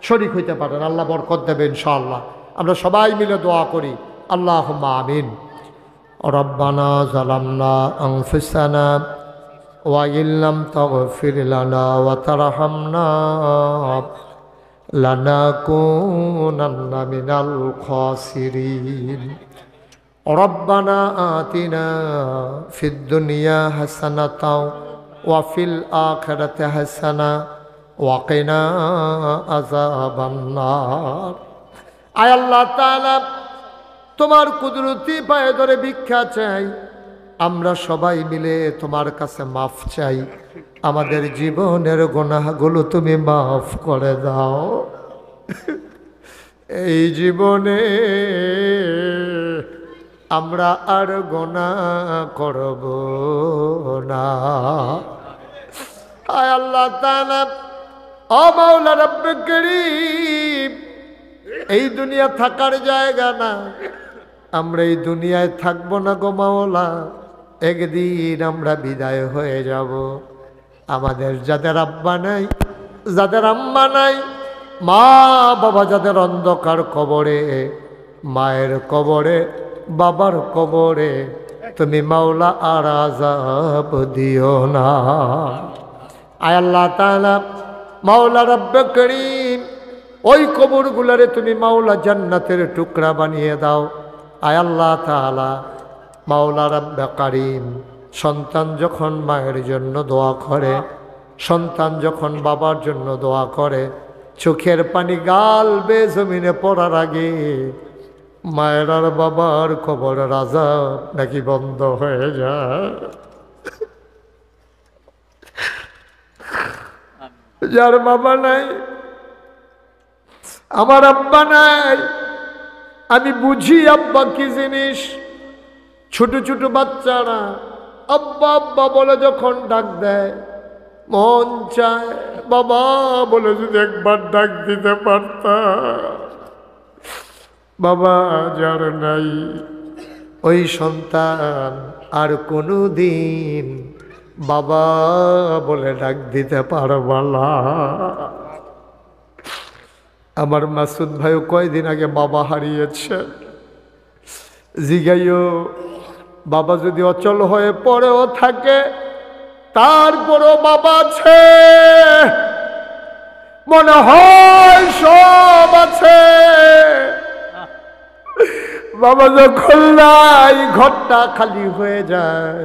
শরীক হইতে পারেন, আল্লাহ বরকত দেবে ইনশাআল্লাহ। আমরা সবাই মিলে দোয়া করি, আল্লাহুম্মা আমিন। রব্বানা যালামনা আনফুসানা ওয়া ইল্লাম তাগফির লানা ওয়া তারহামনা লানাকুনান্না মিনাল খাসিরিন। রব্বানা আতিনা ফিদ দুনিয়া হাসানাতাও ওয়া ফিল আখিরাতি হাসানা ওয়া কিনা আযাবান নার। আয় আল্লাহ তাআলা, তোমার কুদরতি পায়ে ধরে ভিক্ষা চাই, আমরা সবাই মিলে তোমার কাছে মাফ চাই। আমাদের জীবনের গুনাহগুলো তুমি মাফ করে দাও। এই জীবনে আমরা আর গুনাহ করব না। আয় আল্লাহ তাআলা, ও মাওলা রব্বে করিম, এই দুনিয়া থাকার জায়গা না, আমরা এই দুনিয়ায় থাকবো না গো মাওলা, একদিন আমরা বিদায় হয়ে যাব। আমাদের যাদের আব্বা নাই, যাদের আম্মা নাই, মা বাবা যাদের অন্ধকার কবরে, মায়ের কবরে, বাবার কবরে, তুমি মাওলা আর আযাব দিও না। আয় আল্লাহ তাআলা, মাওলা রব্বে করিম, ওই কবরগুলারে তুমি মাওলা জান্নাতের টুকরা বানিয়ে দাও। আয় আল্লাহ তাআলা, মাওলা রব্বে করিম, সন্তান যখন মায়ের জন্য দোয়া করে, সন্তান যখন বাবার জন্য দোয়া করে, চোখের পানি গাল বে জমিনে পড়ার আগে মায়ের আর বাবার কবরের আযাব নাকি বন্ধ হয়ে যায়। যার বাবা নাই, আমার আব্বা নাই, আমি বুঝি আব্বা কি জিনিস। ছোট ছোট বাচ্চারা আব্বা আব্বা বলে যখন ডাক দেয়, মন চায় বাবা বলে যদি একবার ডাক দিতে পারতাম। বাবা যার নাই, ওই সন্তান আর কোনো দিন বাবা বলে ডাক দিতে পারব না। আমার মাসুদ ভাইও কয়দিন আগে বাবা হারিয়েছে। জিগাইও, বাবা যদি অচল হয়ে পড়েও থাকে, তারপরও বাবা আছে, মনে হয় সব আছে। বাবা যখন নাই, ঘরটা খালি হয়ে যায়।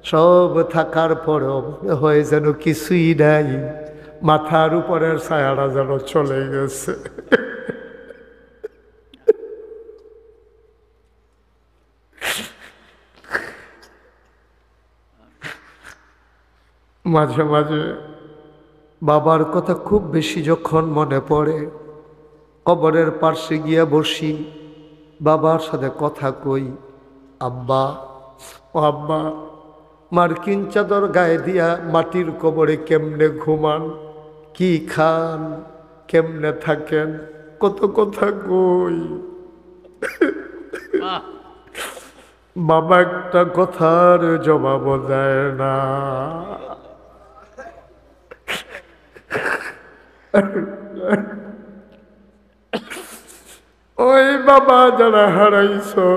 সব থাকার পরও মনে হয় যেন কিছুই নাই, মাথার উপরের ছায়াটা যেন চলে গেছে। মাঝে মাঝে বাবার কথা খুব বেশি যখন মনে পড়ে, কবরের পাশে গিয়া বসি, বাবার সাথে কথা কই, আব্বা ও আব্বা, মার্কিন চাদর গায়ে দিয়া মাটির কবরে কেমনে ঘুমান, কি খান, কেমনে থাকেন, কত কথা কই। বাহ, বাবা একটা কথার জবাব দেয় না। ওই বাবা যারা হারাইছো,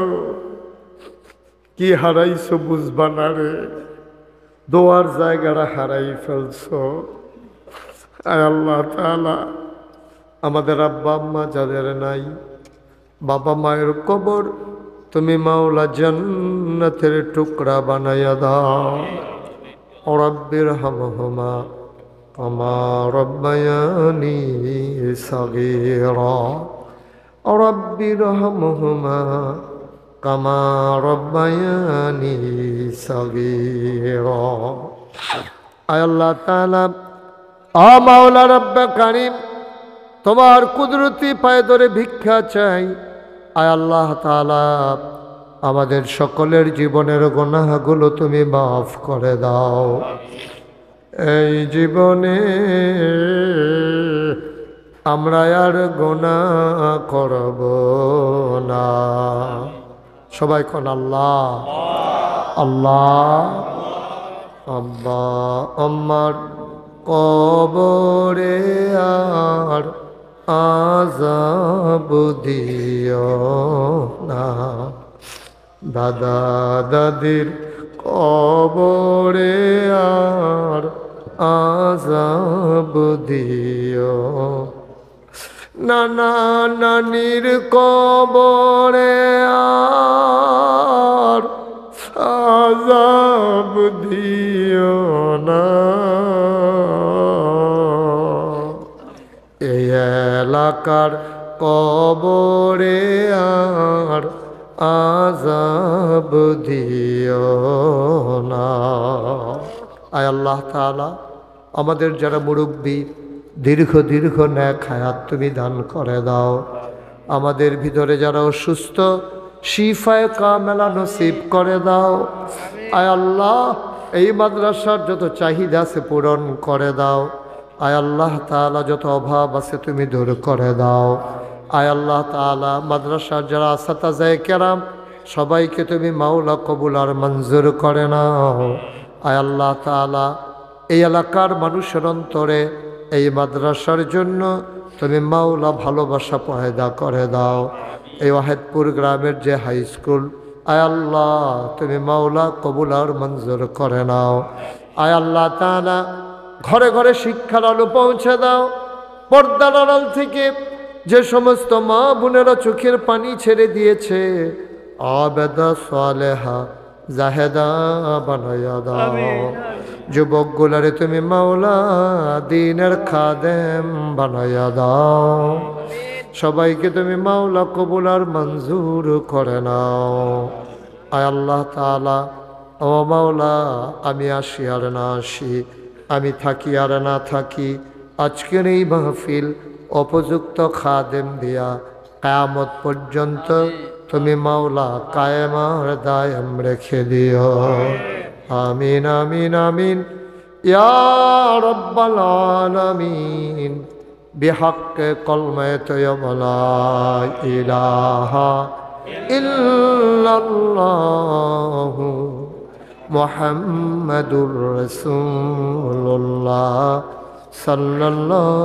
কি হারাইছো বুঝবা না রে, দোয়ার জায়গাটা হারাই ফেলছো। আয় আল্লাহ তাআলা, আমাদের আব্বা আম্মা যাদের নাই, বাবা মায়ের কবর তুমি মাওলা জান্নাতের টুকরা বানাইয়া দাও। রব্বির হামহুমা কামা রব্বায়ানি সাগীরা, রব্বির হামহুমা কামা রব্বায়ানি সাগীরা। আয় আল্লাহ তাআলা, আ মাওলা রব্বে কারীম, তোমার কুদরতি পায়ে ধরে ভিক্ষা চাই। আয় আল্লাহ তাআলা, আমাদের সকলের জীবনের গুনাহগুলো তুমি মাফ করে দাও। এই জীবনে আমরা আর গুনাহ করব না। সবাই কোন আল্লাহ আল্লাহ। আব্বা আম্মার কবরে আর আযাব দিও না, দাদা দাদির কবরে আর আযাব দিও, নানা নানির কবরে আর আযাব দিও না। এই এলাকার কবরে আর আযাব দিও না। আয় আল্লাহ তাআলা, আমাদের যারা মুরব্বী, দীর্ঘ দীর্ঘ নেক হায়াত তুমি দান করে দাও। আমাদের ভিতরে যারা অসুস্থ, শিফায়ে কামেলা নসিব করে দাও। আয় আল্লাহ, এই মাদ্রাসার যত চাহিদা আছে পূরণ করে দাও। আয় আল্লাহ তাআলা, যত অভাব আছে তুমি দূর করে দাও। আয় আল্লাহ তাআলা, মাদ্রাসার যারা আসাতাজায়ে কেরাম সবাইকে তুমি মাওলা কবুল আর মঞ্জুর করে নাও। আয় আল্লাহ তাআলা, এই এলাকার মানুষের অন্তরে এই মাদ্রাসার জন্য তুমি মাওলা ভালোবাসা পয়দা করে দাও। এই ওয়াহেদপুর গ্রামের যে হাই স্কুল, আয় আল্লাহ তুমি মাওলা কবুল আর মঞ্জুর করে নাও। আয় আল্লাহ তাআলা, ঘরে ঘরে শিক্ষার আলো পৌঁছে দাও। পর্দার আড়াল থেকে যে সমস্ত মা বোনেরা চোখের পানি ছেড়ে দিয়েছে, আবেদা সালেহা জাহেদা বানাইয়া দাও। যুবকগুলারে তুমি মাওলা দ্বীনের খাদেম বানাইয়া দাও। সবাইকে তুমি মাওলা কবুল আর মঞ্জুর করে নাও। আয় আল্লাহ তাআলা, ও মাওলা, আমি আসি আর না আসি, আমি থাকি আর না থাকি, আজকের এই মাহফিল উপযুক্ত খাদেম দিয়া কিয়ামত পর্যন্ত তুমি মাওলা কায়েম আর দায়েম রেখে দিও। আমিন আমিন আমিন ইয়া রাব্বাল আলামিন। বিহাক্কে কলমে তয়্যিবা লা ইলাহা ইল্লাল্লাহু মুহাম্মাদুর রাসূলুল্লাহ সাল্লাল্লাহু